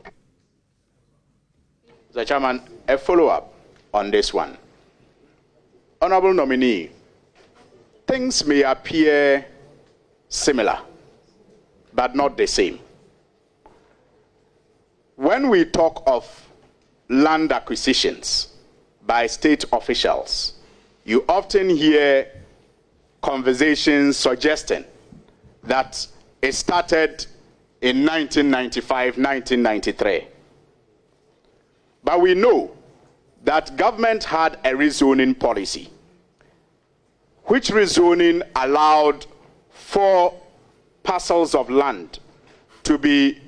Mr. Chairman, a follow-up on this one. Honorable nominee, things may appear similar, but not the same. when we talk of land acquisitions by state officials, you often hear conversations suggesting that it started in 1995, 1993. But we know that government had a rezoning policy, which rezoning allowed 4 parcels of land to be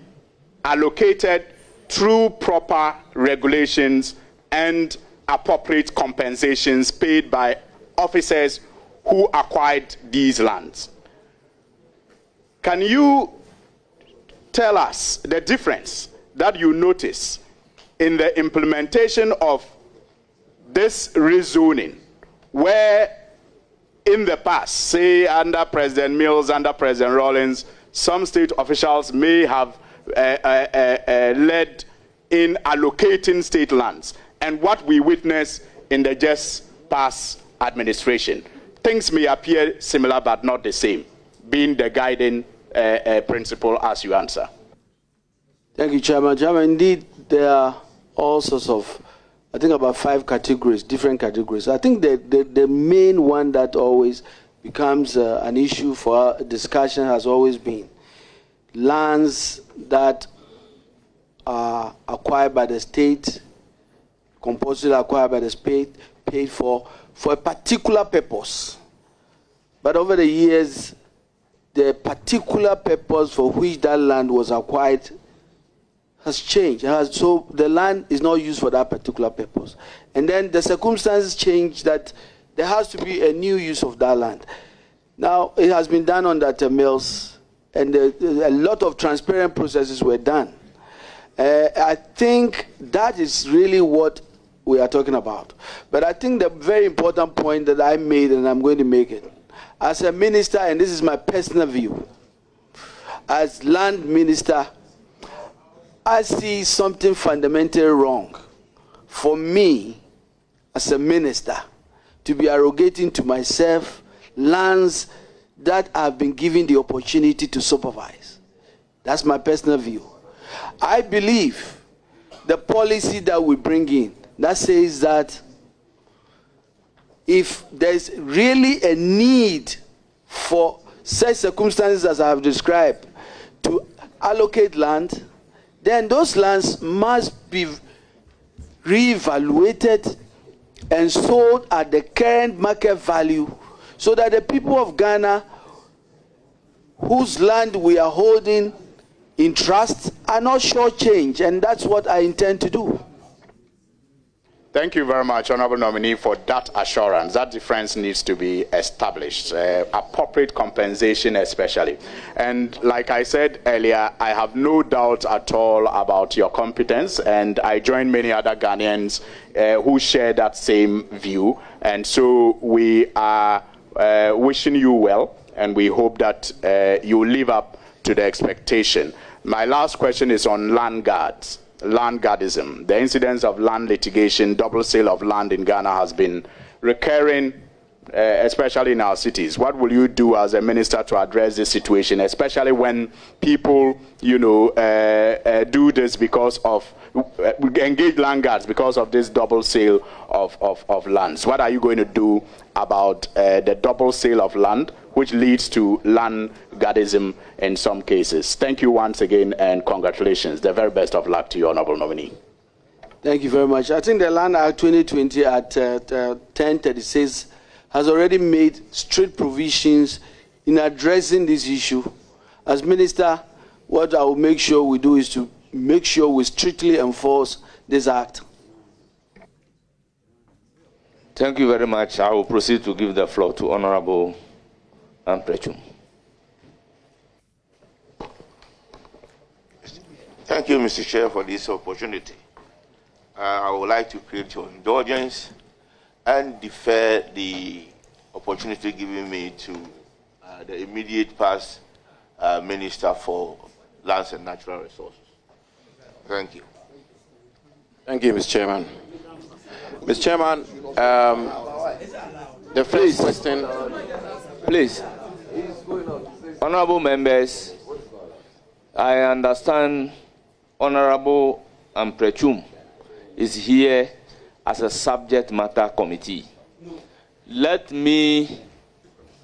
allocated through proper regulations and appropriate compensations paid by officers who acquired these lands. Can you tell us the difference that you notice in the implementation of this rezoning, where in the past, say under President Mills, under President Rawlings, some state officials may have led in allocating state lands, and what we witness in the just past administration? Things may appear similar but not the same, being the guiding principle as you answer. Thank you, Chairman. Chairman, indeed, there are all sorts of, I think about 5 categories, different categories. I think the main one that always becomes an issue for discussion has always been lands that are acquired by the state, compulsory acquired by the state, paid for a particular purpose. But over the years, the particular purpose for which that land was acquired has changed. So the land is not used for that particular purpose. And then the circumstances change that there has to be a new use of that land. Now, it has been done under the Mills, and a lot of transparent processes were done. I think that is really what we are talking about. But I think the very important point that I made, and I'm going to make it, as a minister, and this is my personal view, as land minister, I see something fundamentally wrong for me as a minister to be arrogating to myself lands that I've been given the opportunity to supervise. That's my personal view. I believe the policy that we bring in that says that if there's really a need for such circumstances as I have described to allocate land, then those lands must be reevaluated and sold at the current market value so that the people of Ghana whose land we are holding in trust are not shortchanged, and that's what I intend to do. Thank you very much, Honorable Nominee, for that assurance. That difference needs to be established, appropriate compensation especially. And like I said earlier, I have no doubt at all about your competence, and I join many other Ghanaians who share that same view. And so we are wishing you well, and we hope that you live up to the expectation. My last question is on land guards. Land guardism. The incidence of land litigation, double sale of land in Ghana has been recurring, especially in our cities. What will you do as a minister to address this situation, especially when people, you know, do this because of, engage land guards because of this double sale of lands? What are you going to do about the double sale of land, which leads to land guardism in some cases? Thank you once again, and congratulations. The very best of luck to you, Honorable Nominee. Thank you very much. I think the Land Act 2020 at 1036 has already made strict provisions in addressing this issue. As Minister, what I will make sure we do is to make sure we strictly enforce this act. Thank you very much. I will proceed to give the floor to Honorable Amprechum. Thank you, Mr. Chair, for this opportunity. I would like to create your indulgence and defer the opportunity given me to the immediate past Minister for Lands and Natural Resources. Thank you. Thank you, Mr. Chairman. Mr. Chairman, the first question. Please. Honorable members, I understand Honorable Amprechum is here as a subject matter committee. Let me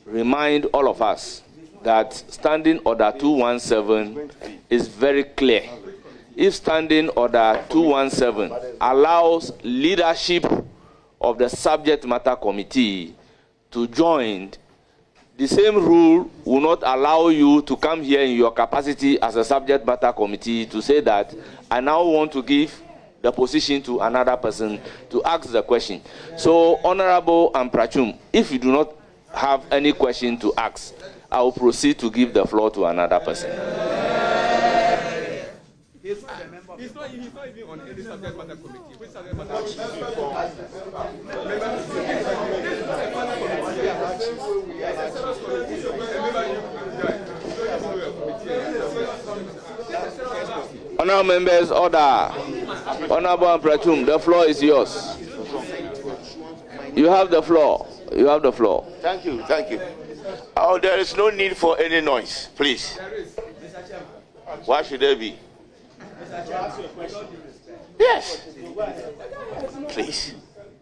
remind all of us that Standing Order 217 is very clear. If Standing Order 217 allows leadership of the subject matter committee to join, the same rule will not allow you to come here in your capacity as a subject matter committee to say that I now want to give the position to another person to ask the question. So, Honorable Amprechum, if you do not have any question to ask, I will proceed to give the floor to another person. He's not even on any subject matter committee. Which subject matter Honorable members, order. Honorable Amprechum, the floor is yours. You have the floor. You have the floor. Thank you, thank you. Oh, there is no need for any noise, please. Why should there be? Yes. Please.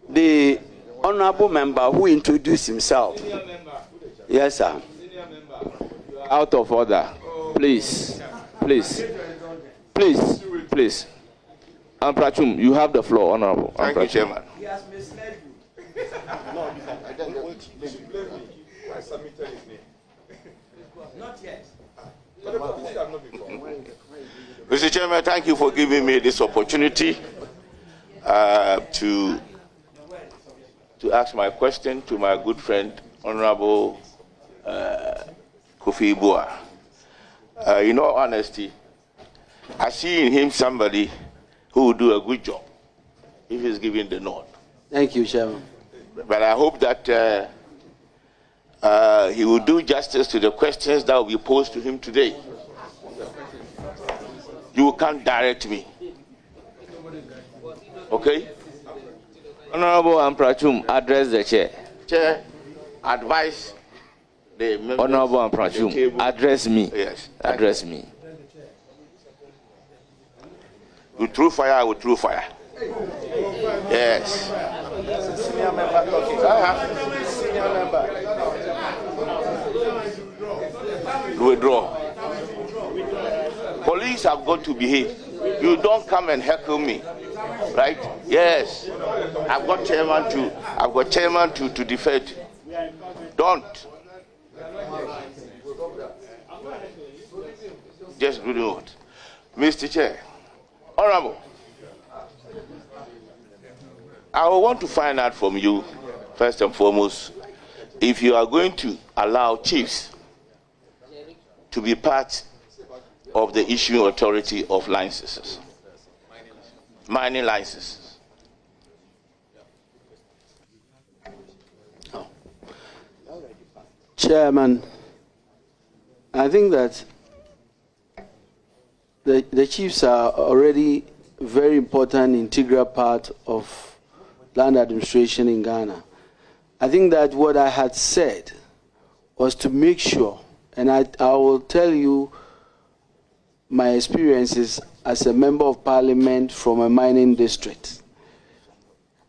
The honorable member who introduced himself. Yes, sir. Out of order. Please. Please. Please. Please. Amprechum, you have the floor, Honorable. Thank you, Chairman. He has misled you. I submitted his name. Not yet. Mr. Chairman, thank you for giving me this opportunity to ask my question to my good friend, Honorable Kofi Buah. In all honesty, I see in him somebody who will do a good job if he's given the nod. Thank you, Chairman. But I hope that he will do justice to the questions that will be posed to him today. You can't direct me. Okay? Honorable Amprechum, address the chair. Chair, advise the members. Honorable Amprechum, address me. Yes. Address me. With true fire, I will throw fire. Yes. Senior member talking. Senior member. Withdraw. Police have got to behave. You don't come and heckle me, right? Yes. I've got chairman to defend. Don't. Just do note. Mr. Chair, Honorable, I want to find out from you, first and foremost, if you are going to allow chiefs to be part of the issuing authority of licenses, mining licenses. Chairman, I think that the chiefs are already a very important, integral part of land administration in Ghana. I think that what I had said was to make sure, and I will tell you my experiences as a member of parliament from a mining district.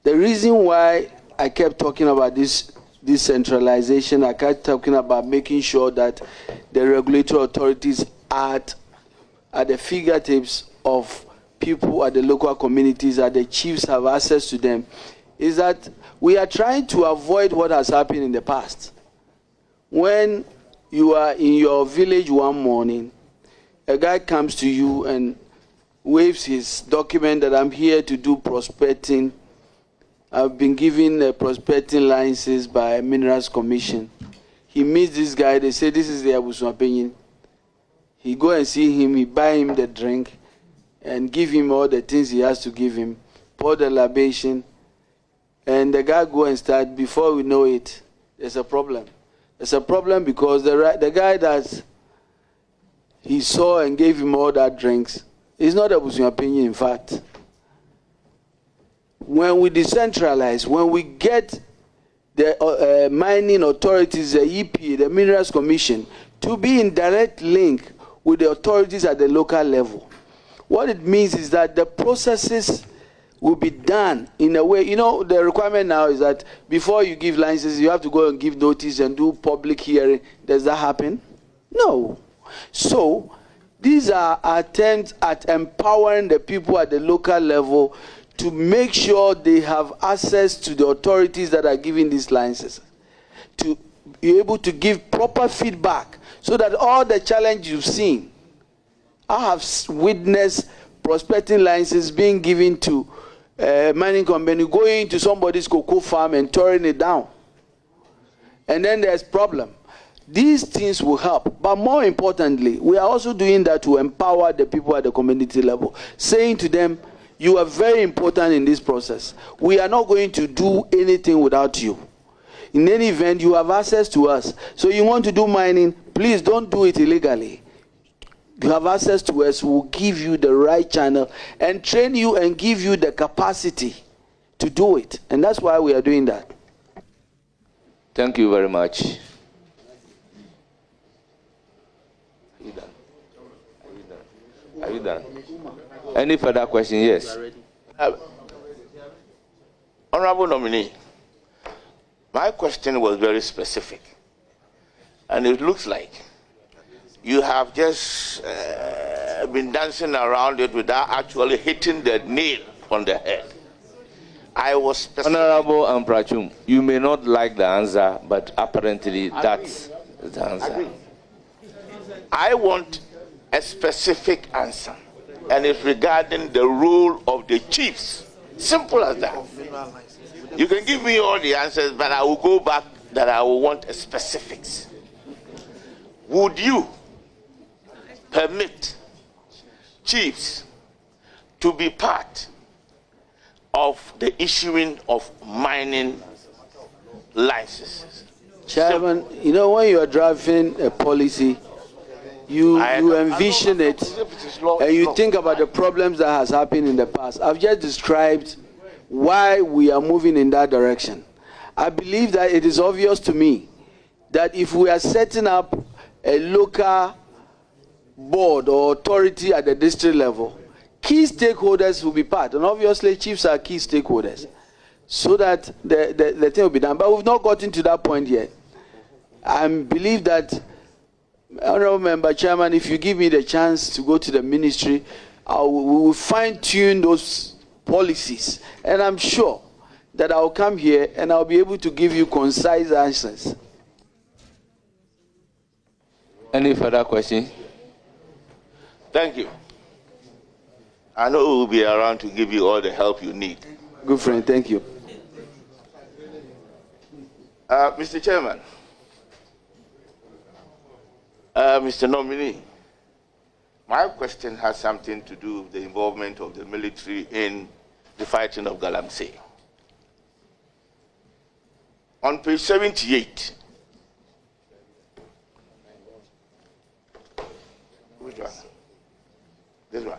The reason why I kept talking about this decentralization, I kept talking about making sure that the regulatory authorities are at the fingertips of people at the local communities, that the chiefs have access to them, is that we are trying to avoid what has happened in the past. When you are in your village one morning, a guy comes to you and waves his document that I'm here to do prospecting. I've been given a prospecting license by Minerals Commission. He meets this guy, they say this is the Abusu opinion. He go and see him, he buy him the drink and give him all the things he has to give him, pour the libation, and the guy go and start. Before we know it, there's a problem. There's a problem because the guy that he saw and gave him all that drinks is not Abusu opinion, in fact. When we decentralize, when we get the mining authorities, the EPA, the Minerals Commission, to be in direct link with the authorities at the local level, What it means is that the processes will be done in a way. You know, the requirement now is that before you give licenses, you have to go and give notice and do public hearing. Does that happen? No. So these are attempts at empowering the people at the local level to make sure they have access to the authorities that are giving these licenses, to be able to give proper feedback so that all the challenge you've seen, I have witnessed prospecting licenses being given to a mining company going to somebody's cocoa farm and tearing it down. And then there's problem. These things will help. But more importantly, we are also doing that to empower the people at the community level, saying to them, you are very important in this process. We are not going to do anything without you. In any event, you have access to us. So you want to do mining, please don't do it illegally. You have access to us. We'll give you the right channel and train you and give you the capacity to do it. And that's why we are doing that. Thank you very much. Are you done? Are you done? Any further question? Yes. Honorable nominee, my question was very specific. And it looks like you have just been dancing around it without actually hitting the nail on the head. I was specific. Honorable Amprachum, you may not like the answer, but apparently that's the answer. I want a specific answer, and it's regarding the role of the chiefs. Simple as that. You can give me all the answers, but I will go back that I will want specifics. Would you permit chiefs to be part of the issuing of mining licenses? Chairman, you know, when you are drafting a policy, you envision it and you think about the problems that has happened in the past. I've just described why we are moving in that direction. I believe that it is obvious to me that if we are setting up a local board or authority at the district level, key stakeholders will be part, and obviously chiefs are key stakeholders, so that the thing will be done. But we've not gotten to that point yet. I believe that, Honorable Member Chairman, if you give me the chance to go to the ministry, we will fine-tune those policies, and I'm sure that I'll come here and I'll be able to give you concise answers. Any further questions? Thank you. I know we will be around to give you all the help you need. Good friend, thank you. Mr. Chairman, Mr. Nominee, my question has something to do with the involvement of the military in the fighting of Galamsey. On page 78, which one? This one.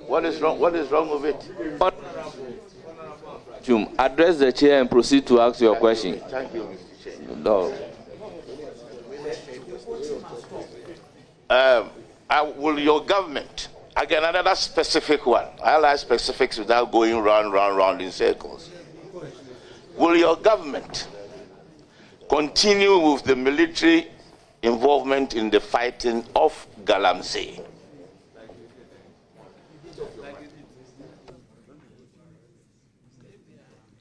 What is wrong? What is wrong with it? Address the chair and proceed to ask your question. Thank you, Mr. Chair. No. Will your government, again, another specific one, I like specifics without going round in circles. Will your government continue with the military involvement in the fighting of Galamsey?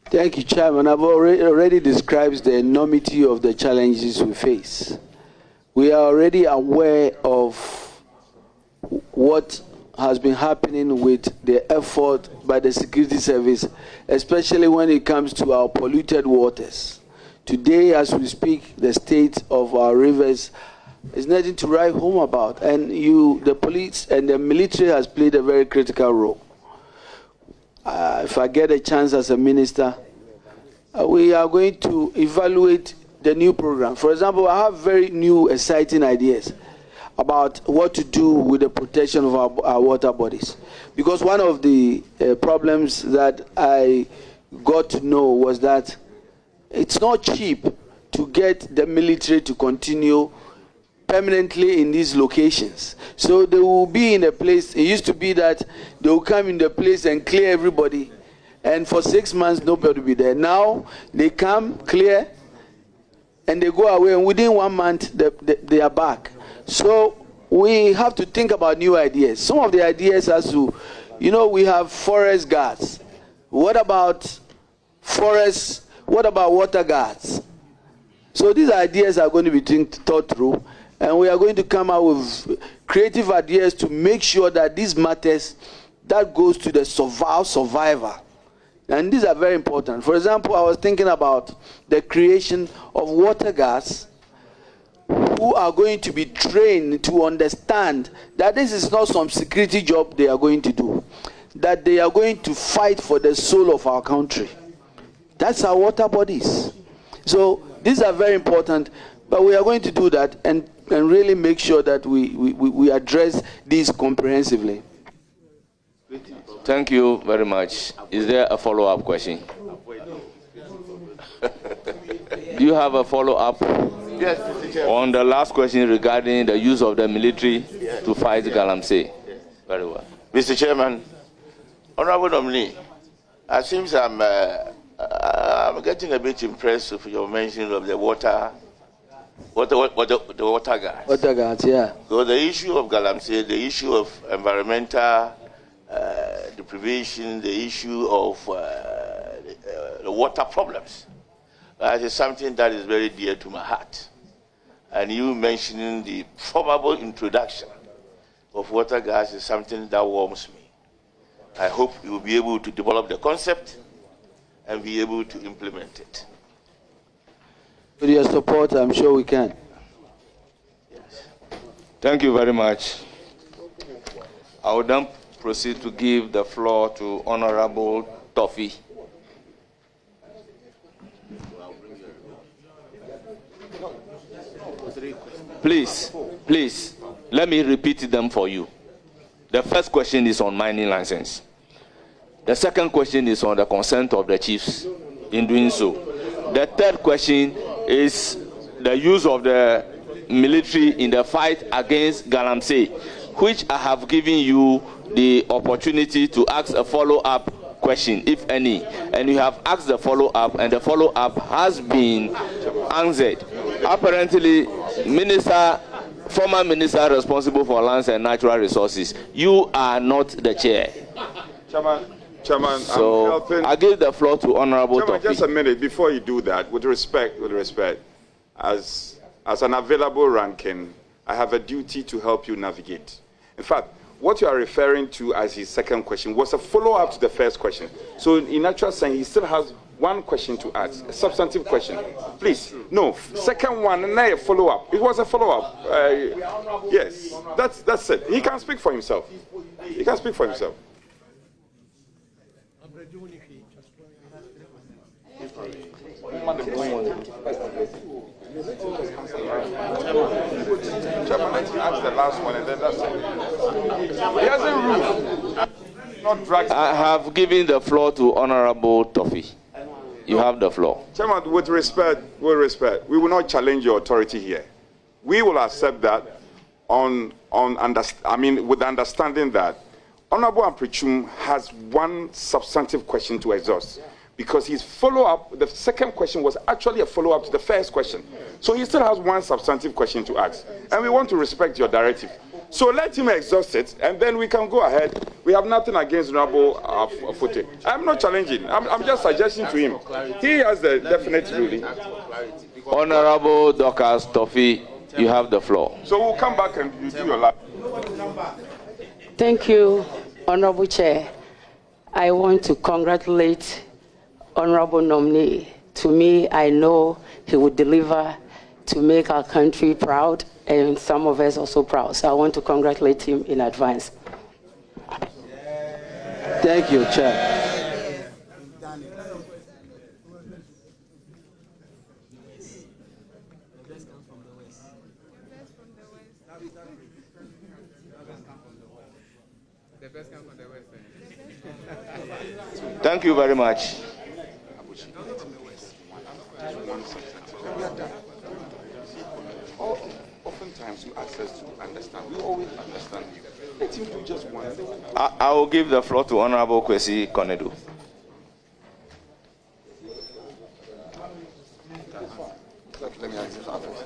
Thank you, Chairman. I've already described the enormity of the challenges we face. We are already aware of what has been happening with the effort by the security service, especially when it comes to our polluted waters. Today, as we speak, the state of our rivers is nothing to write home about, and the police and the military has played a very critical role. If I get a chance as a minister, we are going to evaluate the new program. For example, I have very new, exciting ideas about what to do with the protection of our water bodies. Because one of the problems that I got to know was that it's not cheap to get the military to continue permanently in these locations. So they will be in a place. It used to be that they will come in the place and clear everybody, and for 6 months nobody will be there. Now they come, clear, and they go away, and within 1 month they are back. So we have to think about new ideas. Some of the ideas as to, we have forest guards. What about forests? What about water guards? So these ideas are going to be thought through, and we are going to come out with creative ideas to make sure that these matters, that goes to the survivor. And these are very important. For example, I was thinking about the creation of water guards who are going to be trained to understand that this is not some security job they are going to do, that they are going to fight for the soul of our country. That's our water bodies. So these are very important, but we are going to do that and really make sure that we address these comprehensively. Thank you very much. Is there a follow-up question? Do you have a follow-up? Yes, Mr. Chairman. On the last question regarding the use of the military to fight galamsey? Very well. Mr. Chairman, Honorable Nominee, it seems I'm getting a bit impressed with your mention of the water guards. Water guards, yeah. So the issue of galamsey, the issue of environmental deprivation, the issue of the water problems, that is something that is very dear to my heart. And you mentioning the probable introduction of water gas is something that warms me. I hope you will be able to develop the concept and be able to implement it. With your support, I'm sure we can. Yes. Thank you very much. I will then proceed to give the floor to Honorable Toffee. Please, let me repeat them for you. The first question is on mining license. The second question is on the consent of the chiefs in doing so. The third question is the use of the military in the fight against galamsey, which I have given you the opportunity to ask a follow-up question, if any, and you have asked the follow-up, and the follow-up has been answered. Apparently, former minister responsible for lands and natural resources, you are not the chair. Chairman, so I'm helping. I give the floor to Honorable Toffee. Just a minute before you do that. With respect, as an available ranking, I have a duty to help you navigate. In fact, what you are referring to as his second question was a follow-up to the first question. So in actual sense, he still has one question to ask, a substantive question. Please, no, second one, and then a follow-up. It was a follow-up. Yes, that's it. He can speak for himself. He can speak for himself. Chairman, let me ask the last one, and then that's it. He hasn't ruled. Not dragged. I have given the floor to Honorable Toffee. You have the floor. Chairman, with respect, we will not challenge your authority here. We will accept that with the understanding that Honorable Amprichum has one substantive question to exhaust, because his follow-up, the second question was actually a follow-up to the first question. So he still has one substantive question to ask, and we want to respect your directive. So let him exhaust it, and then we can go ahead. We have nothing against Honorable Foote. I'm not challenging. I'm just suggesting to him. He has the definite ruling. Honorable Dorcas Toffee, you have the floor. So we'll come back and you do your last. Thank you, Honorable Chair. I want to congratulate Honorable Nominee. To me, I know he would deliver to make our country proud, and some of us also proud. So I want to congratulate him in advance. Thank you, Chair. Thank you very much. Oftentimes gives you access to understand. We always understand you. Let him do just one thing. I will give the floor to Honorable Kwesi Konedu. Let me ask this one first.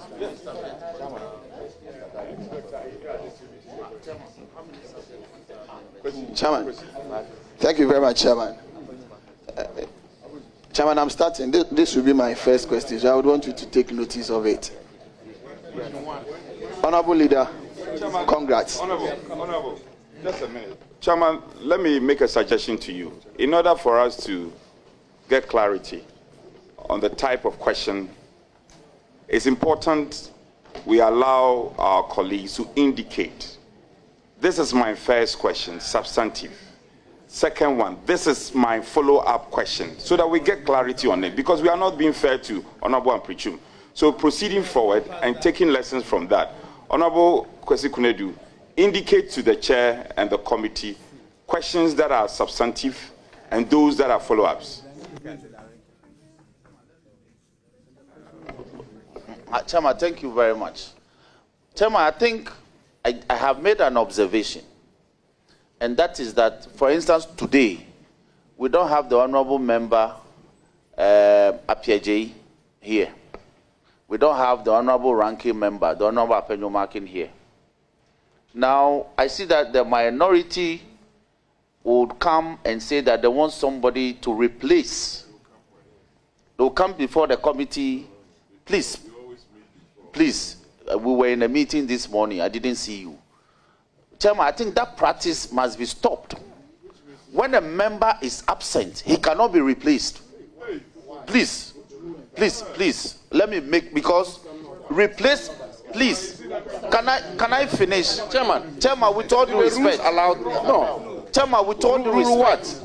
Chairman, thank you very much, Chairman. Chairman, I'm starting. This will be my first question, so I would want you to take notice of it. Honorable Leader, congrats. Honorable, just a minute. Chairman, let me make a suggestion to you. In order for us to get clarity on the type of question, it's important we allow our colleagues to indicate. This is my first question, substantive. Second one, this is my follow-up question, so that we get clarity on it, because we are not being fair to Honorable Amprichum. So proceeding forward and taking lessons from that, Honorable Kwesi Konedu, indicate to the chair and the committee questions that are substantive and those that are follow-ups. Chairman, thank you very much. Chairman, I think I have made an observation, and that is that, for instance, today, we don't have the Honorable Member Appiah here. We don't have the Honorable Ranking Member, the Honorable Apenyomakin here. Now, I see that the minority would come and say that they want somebody to replace. They will come before the committee. Please, we were in a meeting this morning. I didn't see you. Chairman, I think that practice must be stopped. When a member is absent, he cannot be replaced. Please, let me make, because replace, please. Can I finish? Chairman, with all due respect. No. Chairman, with all due respect.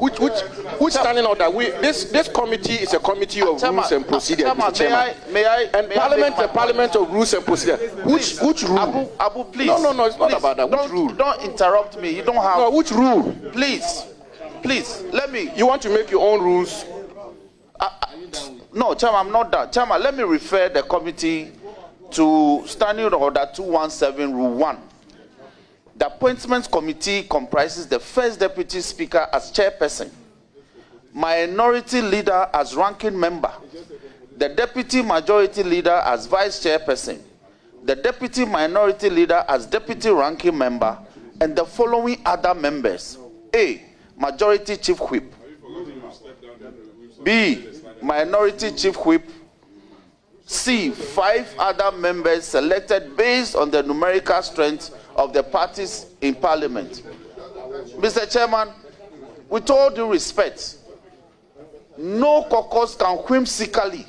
Which standing order? This committee is a committee of rules and procedures. Chairman, may I Parliament of rules and procedures. Which rule? Abu, please. No, it's not about that. Which rule? Don't interrupt me. You don't have. No, which rule? Please, let me. You want to make your own rules? No, Chairman, I'm not done. Chairman, let me refer the committee to Standing Order 217, Rule 1. The Appointments Committee comprises the First Deputy Speaker as chairperson, Minority Leader as ranking member, the Deputy Majority Leader as vice chairperson, the Deputy Minority Leader as deputy ranking member, and the following other members: A. Majority Chief Whip, B. Minority Chief Whip, C. 5 other members selected based on the numerical strength of the parties in Parliament. Mr. Chairman, with all due respect, no caucus can whimsically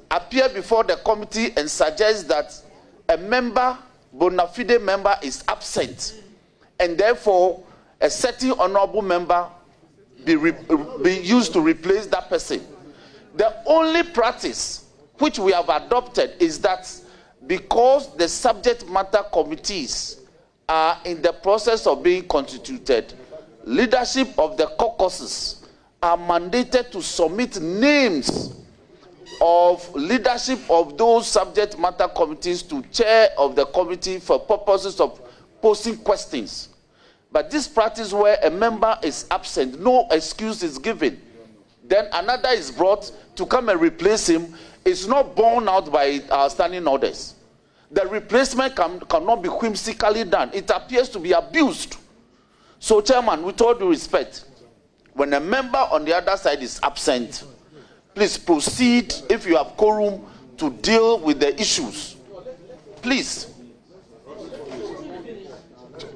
appear before the committee and suggest that a member, bona fide member, is absent, and therefore a certain honorable member be used to replace that person. The only practice which we have adopted is that because the subject matter committees are in the process of being constituted, leadership of the caucuses are mandated to submit names of leadership of those subject matter committees to chair of the committee for purposes of posing questions. But this practice where a member is absent, no excuse is given, then another is brought to come and replace him, is not borne out by our standing orders. The replacement cannot be whimsically done. It appears to be abused. So, Chairman, with all due respect, when a member on the other side is absent, please proceed, if you have quorum, to deal with the issues. Please.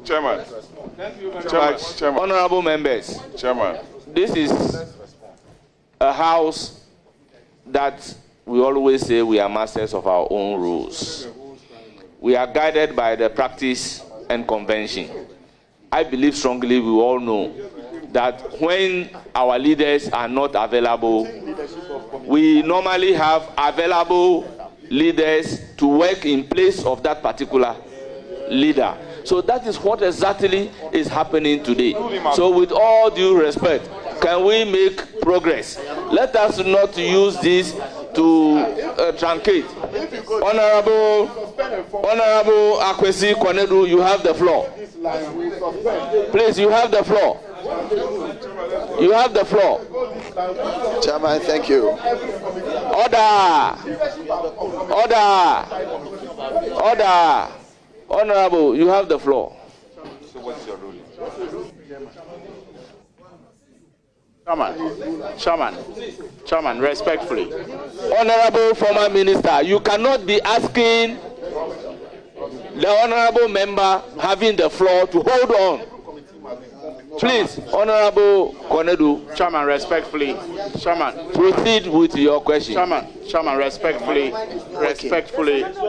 Chairman. Chairman. Honorable members. Chairman. This is a house that we always say we are masters of our own rules. We are guided by the practice and convention. I believe strongly, we all know that when our leaders are not available, we normally have available leaders to work in place of that particular leader. So that is what exactly is happening today. So with all due respect, can we make progress? Let us not use this to truncate. Honorable Akwesi Kwanedu, you have the floor. Please, you have the floor. You have the floor. Chairman, thank you. Order. Order. Order. Honorable, you have the floor. So what's your ruling? Chairman, respectfully. Honorable former minister, you cannot be asking the honorable member having the floor to hold on. Please, Honorable Kwanedu. Chairman, respectfully. Chairman. Proceed with your question. Chairman, respectfully.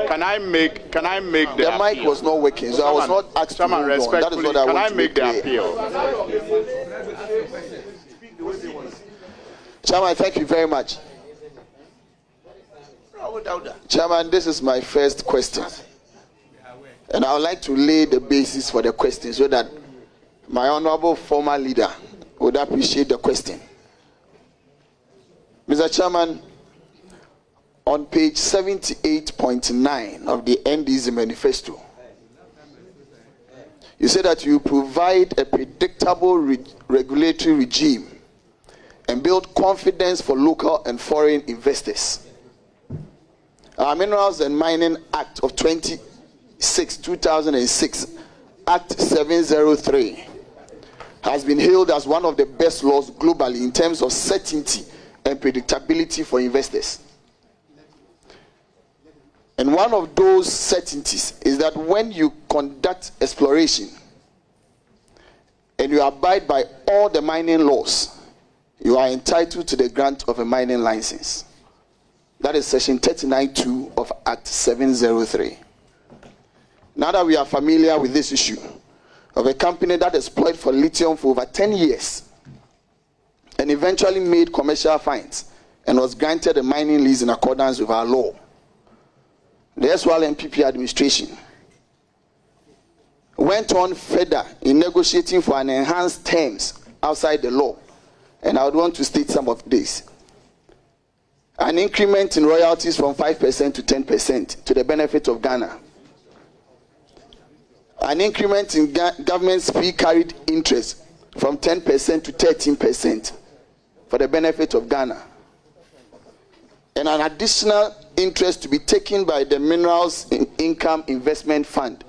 Can I make the appeal? The mic was not working, so I was not asked to hold on. That is what I want to make the appeal? Chairman, thank you very much. Chairman, this is my first question. And I would like to lay the basis for the question so that my honorable former leader would appreciate the question. Mr. Chairman, on page 78.9 of the NDC manifesto, you say that you provide a predictable regulatory regime and build confidence for local and foreign investors. Our Minerals and Mining Act of 2006, Act 703, has been hailed as one of the best laws globally in terms of certainty and predictability for investors. And one of those certainties is that when you conduct exploration and you abide by all the mining laws, you are entitled to the grant of a mining license. That is section 39(2) of Act 703. Now that we are familiar with this issue of a company that exploited for lithium for over 10 years and eventually made commercial finds and was granted a mining lease in accordance with our law, the SWAL MPP administration went on further in negotiating for an enhanced terms outside the law. And I would want to state some of this. An increment in royalties from 5% to 10% to the benefit of Ghana. An increment in government's fee carried interest from 10% to 13% for the benefit of Ghana. And an additional interest to be taken by the Minerals Income Investment Fund.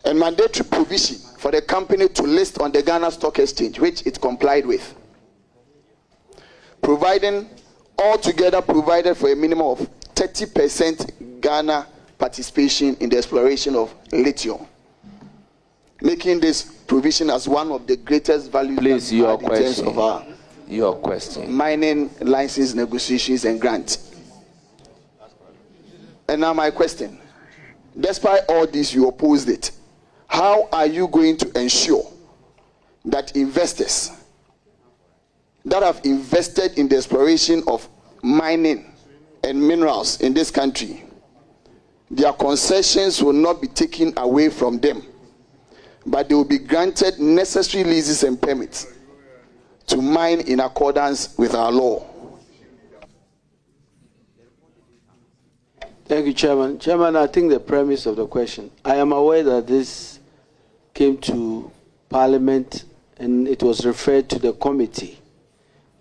And mandatory provision for the company to list on the Ghana Stock Exchange, which it complied with. Altogether provided for a minimum of 30% Ghana participation in the exploration of lithium, making this provision as one of the greatest values. Please, your in terms of our mining license negotiations and grants. And now my question: despite all this, you opposed it. How are you going to ensure that investors that have invested in the exploration of mining and minerals in this country, their concessions will not be taken away from them, but they will be granted necessary leases and permits to mine in accordance with our law? Thank you, Chairman. Chairman, I think the premise of the question, I am aware that this came to Parliament and it was referred to the committee.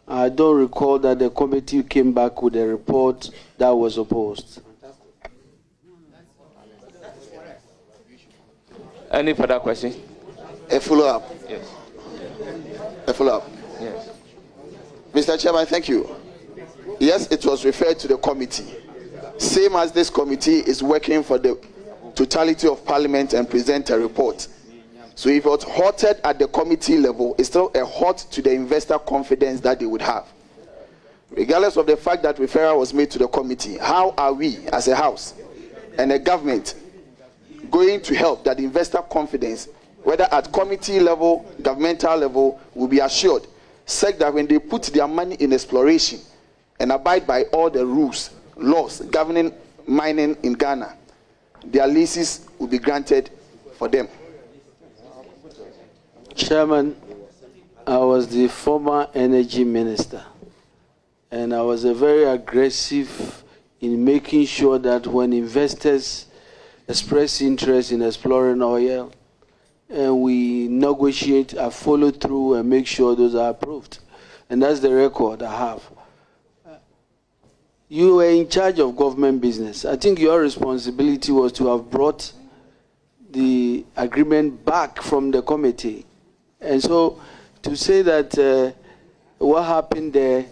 I don't recall that the committee came back with a report that was opposed. Any further question? A follow-up. Yes. A follow-up. Yes. Mr. Chairman, thank you. Yes, it was referred to the committee. Same as this committee is working for the totality of Parliament and present a report. So if it was halted at the committee level, it's still a halt to the investor confidence that they would have. Regardless of the fact that referral was made to the committee, how are we as a house and a government going to help that investor confidence, whether at committee level, governmental level, will be assured, such that when they put their money in exploration and abide by all the rules, laws governing mining in Ghana, their leases will be granted for them? Chairman, I was the former energy minister, and I was very aggressive in making sure that when investors express interest in exploring oil, and we negotiate, I follow through and make sure those are approved. And that's the record I have. You were in charge of government business. I think your responsibility was to have brought the agreement back from the committee. And so to say that what happened there,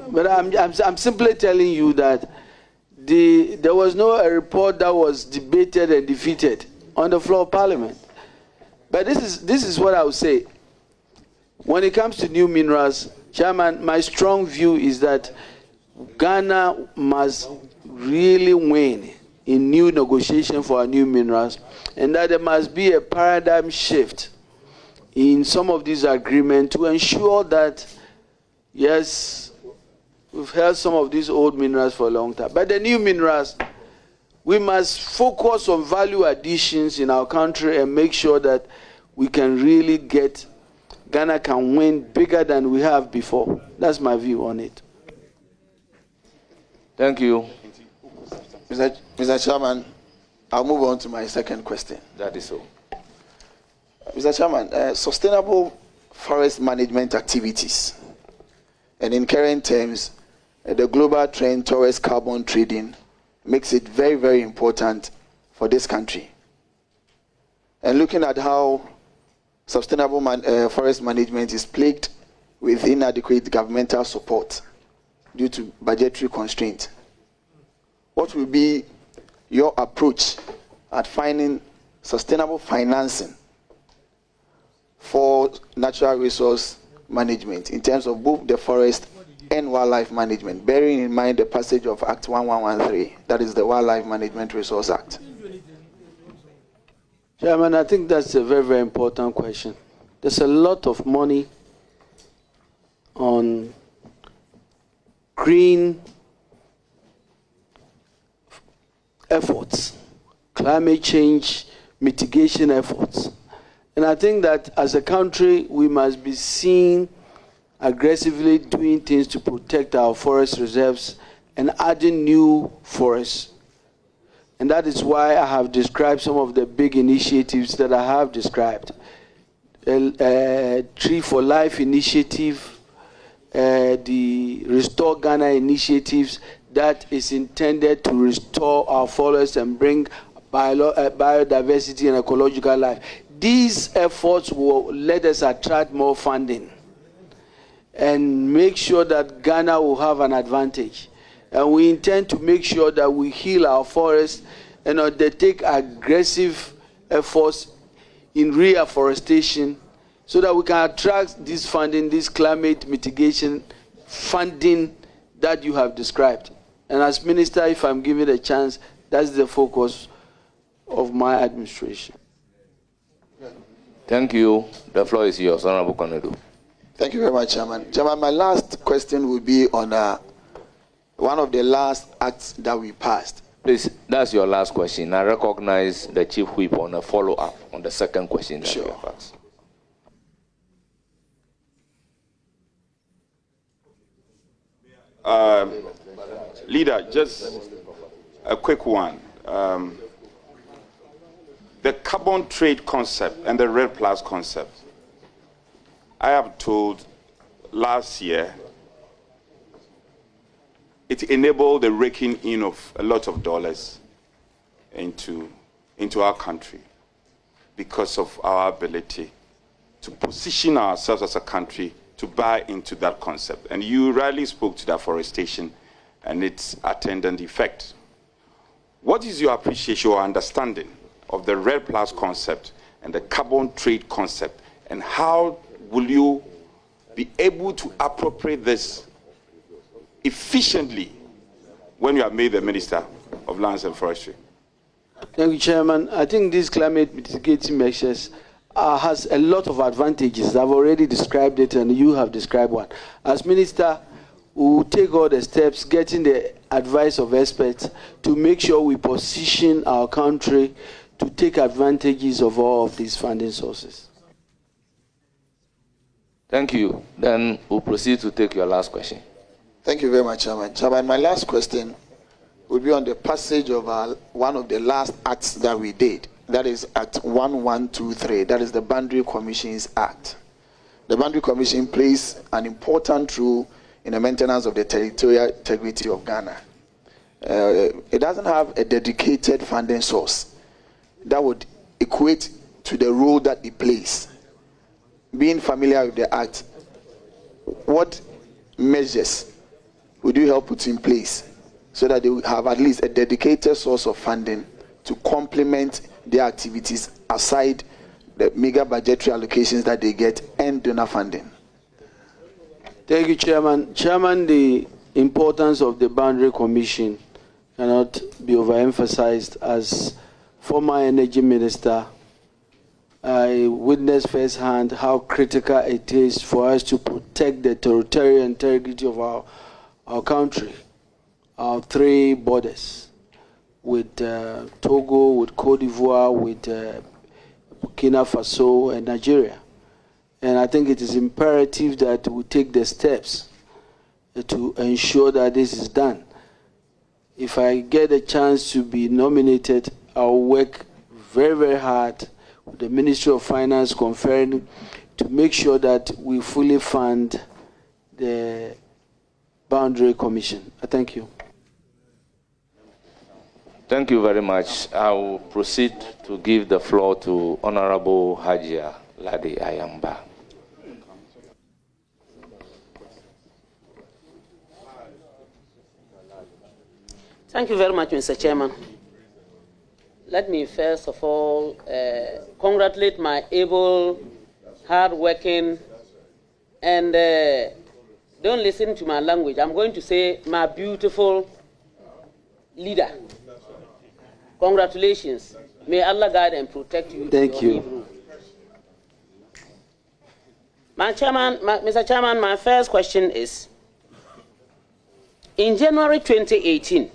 but I'm simply telling you that there was no report that was debated and defeated on the floor of Parliament. But this is what I would say. When it comes to new minerals, Chairman, my strong view is that Ghana must really win in new negotiation for our new minerals, and that there must be a paradigm shift in some of these agreements to ensure that, yes, we've held some of these old minerals for a long time, but the new minerals, we must focus on value additions in our country and make sure that we can really get, Ghana can win bigger than we have before. That's my view on it. Thank you. Mr. Chairman, I'll move on to my second question. That is so. Mr. Chairman, sustainable forest management activities, and in current terms, the global trend towards carbon trading makes it very, very important for this country. And looking at how sustainable forest management is plagued with inadequate governmental support due to budgetary constraints, what will be your approach at finding sustainable financing for natural resource management in terms of both the forest and wildlife management, bearing in mind the passage of Act 1113, that is the Wildlife Management Resource Act? Chairman, I think that's a very, very important question. There's a lot of money on green efforts, climate change mitigation efforts. And I think that as a country, we must be seen aggressively doing things to protect our forest reserves and adding new forests. And that is why I have described some of the big initiatives that I have described. Tree for Life initiative, the Restore Ghana initiatives that is intended to restore our forests and bring biodiversity and ecological life. These efforts will let us attract more funding and make sure that Ghana will have an advantage. And we intend to make sure that we heal our forests and undertake aggressive efforts in reforestation so that we can attract this funding, this climate mitigation funding that you have described. And as Minister, if I'm given a chance, that's the focus of my administration. Thank you. The floor is yours, Honorable Konedu. Thank you very much, Chairman. Chairman, my last question will be on one of the last acts that we passed. Please, that's your last question. I recognize the Chief Whip on a follow-up on the second question that you have asked. Leader, just a quick one. The carbon trade concept and the Red Plus concept, I have told last year, it enabled the raking in of a lot of dollars into our country because of our ability to position ourselves as a country to buy into that concept. And you rightly spoke to deforestation and its attendant effect. What is your appreciation or understanding of the Red Plus concept and the carbon trade concept, and how will you be able to appropriate this efficiently when you are made the Minister of Lands and Forestry? Thank you, Chairman. I think these climate mitigating measures has a lot of advantages. I've already described it, and you have described one. As Minister, we will take all the steps, getting the advice of experts to make sure we position our country to take advantages of all of these funding sources. Thank you. Then we'll proceed to take your last question. Thank you very much, Chairman. Chairman, my last question would be on the passage of one of the last acts that we did. That is Act 1123. That is the Boundary Commissions Act. The Boundary Commission plays an important role in the maintenance of the territorial integrity of Ghana. It doesn't have a dedicated funding source that would equate to the role that it plays. Being familiar with the Act, what measures would you help put in place so that they will have at least a dedicated source of funding to complement their activities aside the mega budgetary allocations that they get and donor funding? Thank you, Chairman. Chairman, the importance of the Boundary Commission cannot be overemphasized. As former energy minister, I witnessed firsthand how critical it is for us to protect the territorial integrity of our country, our three borders, with Togo, with Cote d'Ivoire, with Burkina Faso, and Nigeria. And I think it is imperative that we take the steps to ensure that this is done. If I get a chance to be nominated, I'll work very, very hard with the Ministry of Finance conferring to make sure that we fully fund the Boundary Commission. I thank you. Thank you very much. I will proceed to give the floor to Honorable Hajia Ladi Ayamba. Thank you very much, Mr. Chairman. Let me first of all congratulate my able, hard-working, and don't listen to my language. I'm going to say my beautiful leader. Congratulations. May Allah guide and protect you. Thank you. Mr. Chairman, my first question is, in January 2018,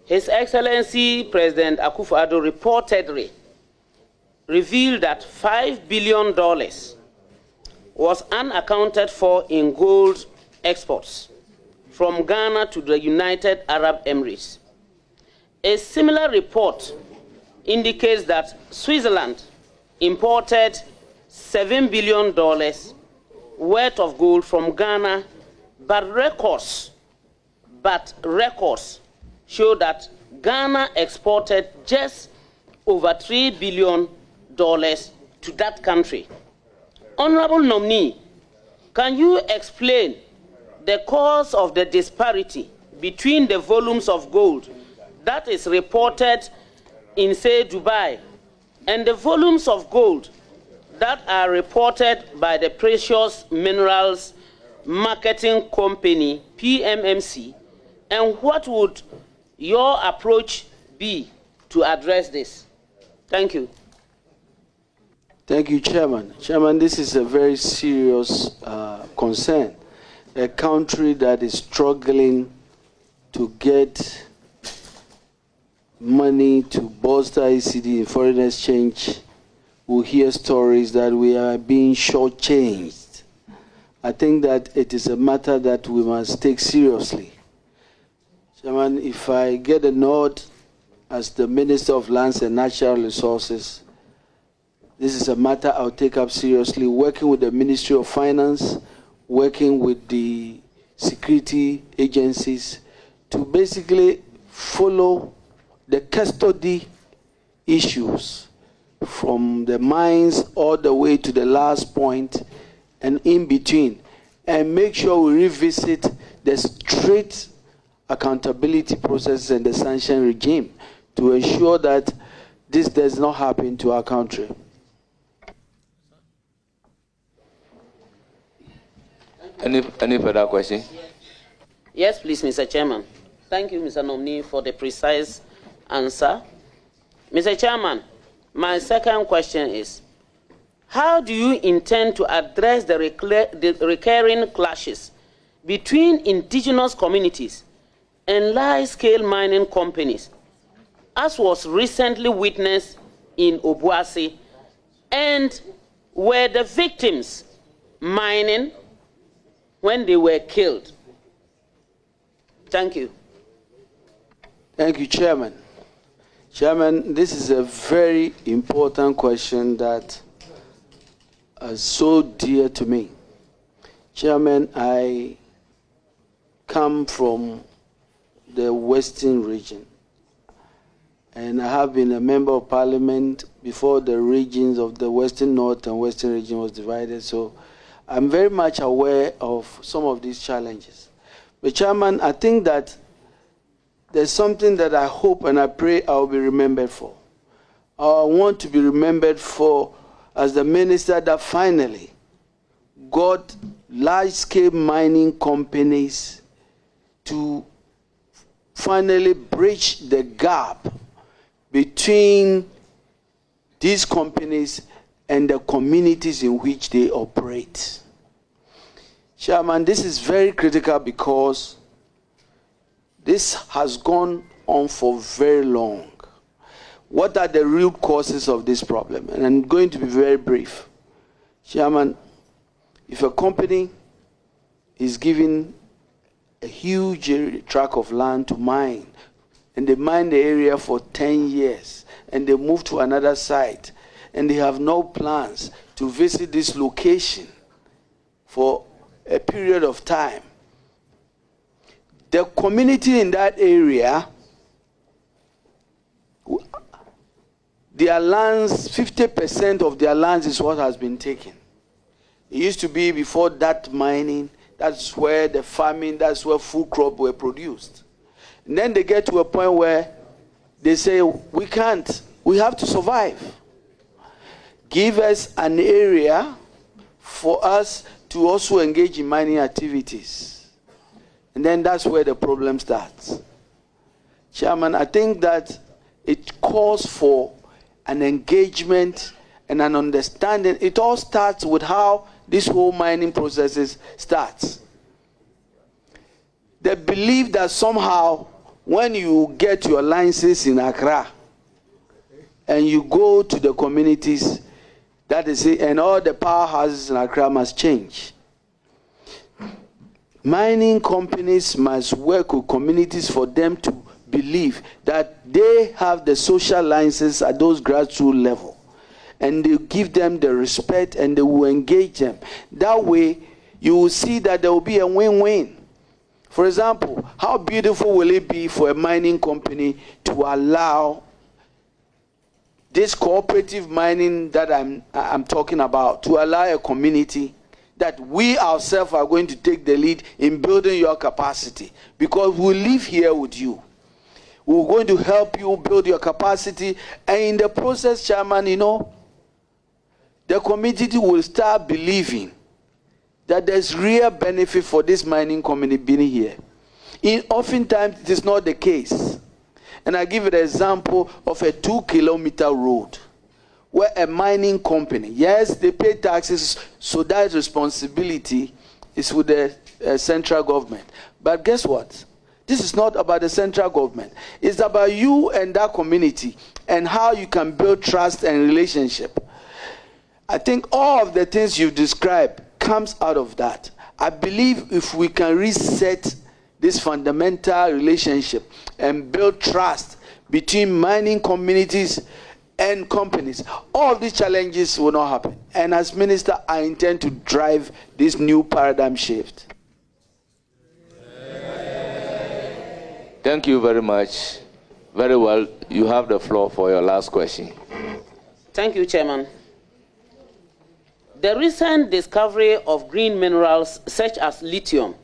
His Excellency President Akufo-Addo reportedly revealed that $5 billion was unaccounted for in gold exports from Ghana to the United Arab Emirates. A similar report indicates that Switzerland imported $7 billion worth of gold from Ghana, but records show that Ghana exported just over $3 billion to that country. Honorable nominee, can you explain the cause of the disparity between the volumes of gold that is reported in, say, Dubai, and the volumes of gold that are reported by the Precious Minerals Marketing Company, PMMC, and what would your approach be to address this? Thank you. Thank you, Chairman. Chairman, this is a very serious concern. A country that is struggling to get money to bolster ECD in foreign exchange will hear stories that we are being shortchanged. I think that it is a matter that we must take seriously. Chairman, if I get a nod as the Minister of Lands and Natural Resources, this is a matter I'll take up seriously, working with the Ministry of Finance, working with the security agencies to basically follow the custody issues from the mines all the way to the last point and in between, and make sure we revisit the strict accountability process and the sanction regime to ensure that this does not happen to our country. Any further question? Yes, please, Mr. Chairman. Thank you, Mr. Nominee, for the precise answer. Mr. Chairman, my second question is, how do you intend to address the recurring clashes between indigenous communities and large-scale mining companies, as was recently witnessed in Obuasi, and where the victims mining when they were killed? Thank you. Thank you, Chairman. Chairman, this is a very important question that is so dear to me. Chairman, I come from the Western region, and I have been a member of Parliament before the regions of the Western North and Western region was divided, so I'm very much aware of some of these challenges. But Chairman, I think that there's something that I hope and I pray I'll be remembered for. I want to be remembered for as the minister that finally got large-scale mining companies to finally bridge the gap between these companies and the communities in which they operate. Chairman, this is very critical because this has gone on for very long. What are the root causes of this problem? And I'm going to be very brief. Chairman, if a company is given a huge tract of land to mine, and they mine the area for 10 years, and they move to another site, and they have no plans to visit this location for a period of time, the community in that area, their lands, 50% of their lands is what has been taken. It used to be before that mining, that's where the farming, that's where food crops were produced. And then they get to a point where they say, we can't, we have to survive. Give us an area for us to also engage in mining activities. And then that's where the problem starts. Chairman, I think that it calls for an engagement and an understanding. It all starts with how this whole mining process starts. The belief that somehow when you get your licenses in Accra and you go to the communities, that is it, and all the powerhouses in Accra must change. Mining companies must work with communities for them to believe that they have the social licenses at those grassroots level, and they give them the respect and they will engage them. That way, you will see that there will be a win-win. For example, how beautiful will it be for a mining company to allow this cooperative mining that I'm talking about, to allow a community that we ourselves are going to take the lead in building your capacity, because we live here with you. We're going to help you build your capacity, and in the process, Chairman, you know, the community will start believing that there's real benefit for this mining community being here. Oftentimes, it is not the case. And I give you the example of a 2-kilometer road where a mining company, yes, they pay taxes, so that responsibility is with the central government. But guess what? This is not about the central government. It's about you and that community and how you can build trust and relationship. I think all of the things you've described comes out of that. I believe if we can reset this fundamental relationship and build trust between mining communities and companies, all of these challenges will not happen. And as minister, I intend to drive this new paradigm shift. Thank you very much. Very well. You have the floor for your last question. Thank you, Chairman. The recent discovery of green minerals such as lithium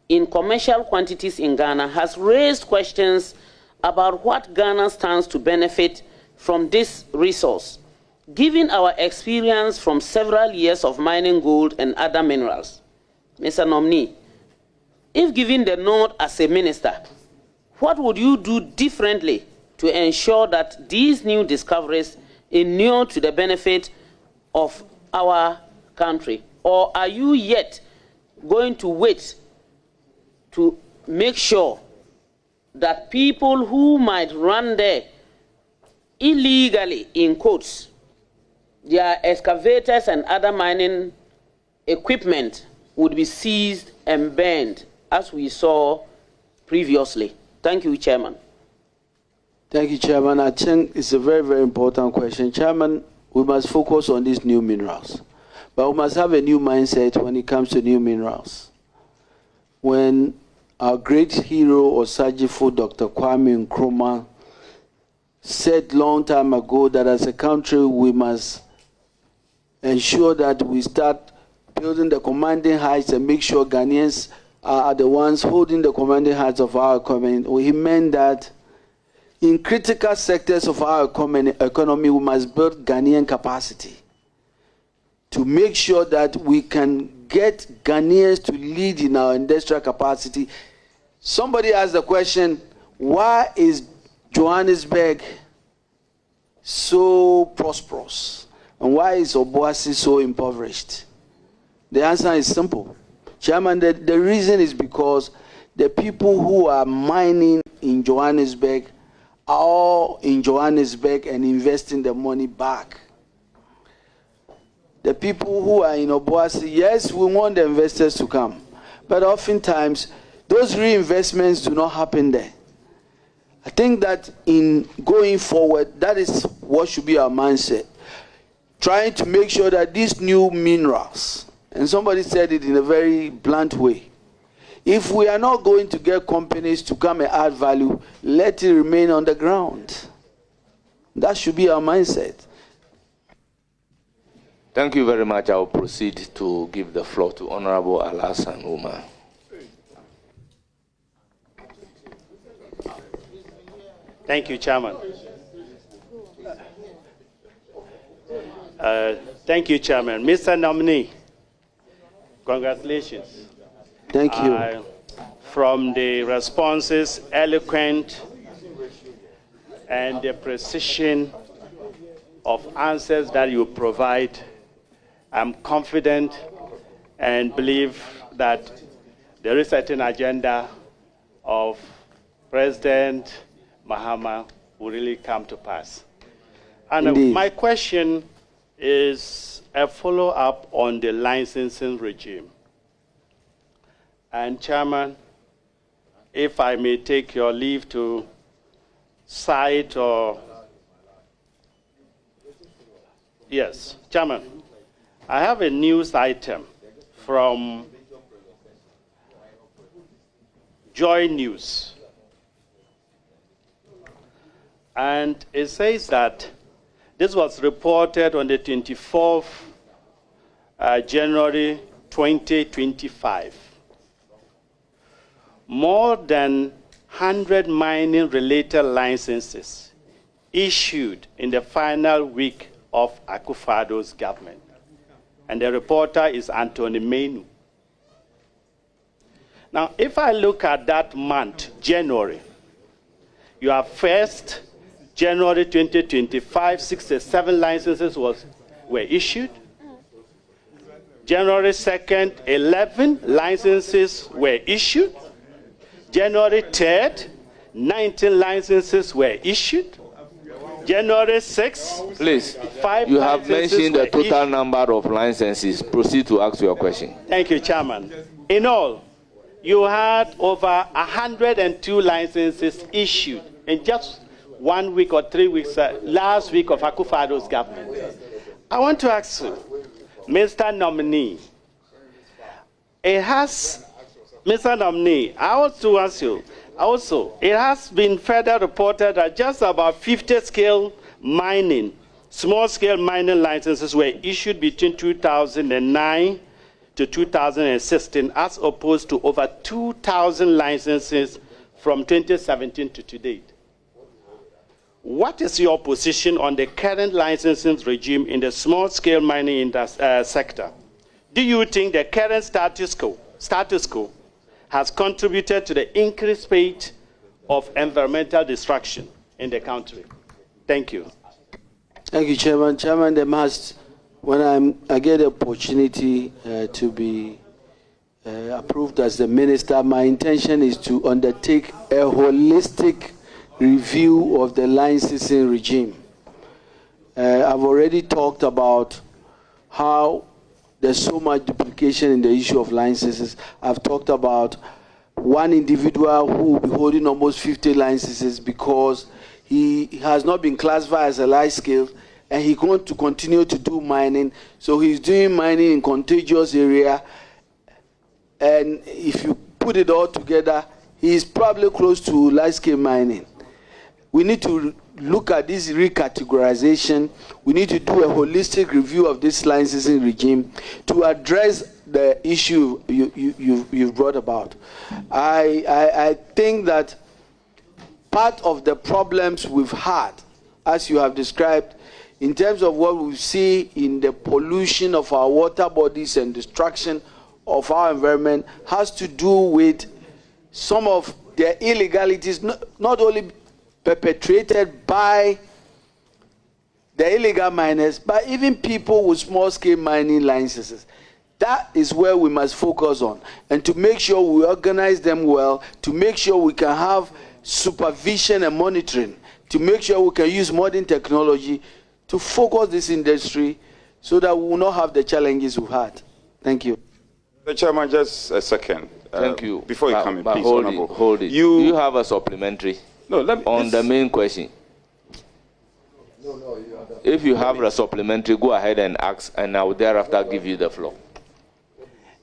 in commercial quantities in Ghana has raised questions about what Ghana stands to benefit from this resource, given our experience from several years of mining gold and other minerals. Mr. Nominee, if given the nod as a minister, what would you do differently to ensure that these new discoveries inure to the benefit of our country? Or are you yet going to wait to make sure that people who might run there illegally, in quotes, their excavators and other mining equipment would be seized and burned, as we saw previously? Thank you, Chairman. Thank you, Chairman. I think it's a very, very important question. Chairman, we must focus on these new minerals. But we must have a new mindset when it comes to new minerals. When our great hero, Osajifo, Dr. Kwame Nkrumah, said long time ago that as a country we must ensure that we start building the commanding heights and make sure Ghanaians are the ones holding the commanding heights of our economy. He meant that in critical sectors of our economy, we must build Ghanaian capacity to make sure that we can get Ghanaians to lead in our industrial capacity. Somebody asked the question, why is Johannesburg so prosperous? And why is Obuasi so impoverished? The answer is simple. Chairman, the reason is because the people who are mining in Johannesburg are all in Johannesburg and investing the money back. The people who are in Obuasi, yes, we want the investors to come, but oftentimes those reinvestments do not happen there. I think that in going forward, that is what should be our mindset. Trying to make sure that these new minerals, and somebody said it in a very blunt way, if we are not going to get companies to come and add value, let it remain on the ground. That should be our mindset. Thank you very much. I will proceed to give the floor to Honorable Alassane Umar. Thank you, Chairman. Thank you, Chairman. Mr. Nominee, congratulations. Thank you. From the responses, eloquent, and the precision of answers that you provide, I'm confident and believe that there is a certain agenda of President Mahama will really come to pass. And my question is a follow-up on the licensing regime. And Chairman, if I may take your leave to cite or... Yes, Chairman, I have a news item from Joy News. And it says that this was reported on the 24th January 2025. More than 100 mining-related licenses issued in the final week of Akufo-Addo's government. And the reporter is Anthony Menu. Now, if I look at that month, January, you have first, January 2025, 67 licenses were issued. January 2nd, 11 licenses were issued. January 3rd, 19 licenses were issued. January 6th, please, 5 you have mentioned the total number of licenses. Proceed to ask your question. Thank you, Chairman. In all, you had over 102 licenses issued in just 1 week or 3 weeks, last week of Akufo-Addo's government. I want to ask you, Mr. Nominee, Mr. Nominee, I want to ask you, also, it has been further reported that just about 50 small-scale mining licenses were issued between 2009 to 2016, as opposed to over 2,000 licenses from 2017 to today. What is your position on the current licensing regime in the small-scale mining sector? Do you think the current status quo has contributed to the increased rate of environmental destruction in the country? Thank you. Thank you, Chairman. Chairman, when I get the opportunity to be approved as the minister, my intention is to undertake a holistic review of the licensing regime. I've already talked about how there's so much duplication in the issue of licenses. I've talked about one individual who will be holding almost 50 licenses because he has not been classified as a light skill, and he wants to continue to do mining. So he's doing mining in contiguous area, and if you put it all together, he's probably close to light scale mining. We need to look at this recategorization. We need to do a holistic review of this licensing regime to address the issue you've brought about. I think that part of the problems we've had, as you have described, in terms of what we see in the pollution of our water bodies and destruction of our environment, has to do with some of the illegalities, not only perpetrated by the illegal miners, but even people with small-scale mining licenses. That is where we must focus on, and to make sure we organize them well, to make sure we can have supervision and monitoring, to make sure we can use modern technology to focus this industry so that we will not have the challenges we've had. Thank you. The Chairman, just a second. Thank you. Before you come in, please, hold it. You have a supplementary on the main question. If you have a supplementary, go ahead and ask, and I will thereafter give you the floor.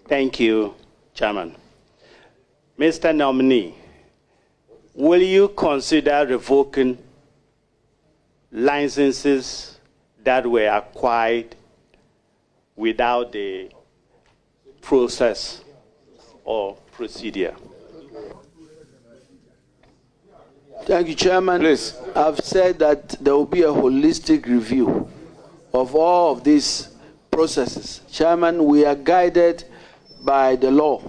Thank you, Chairman. Mr. Nominee, will you consider revoking licenses that were acquired without the process or procedure? Thank you, Chairman. Please. I've said that there will be a holistic review of all of these processes. Chairman, we are guided by the law.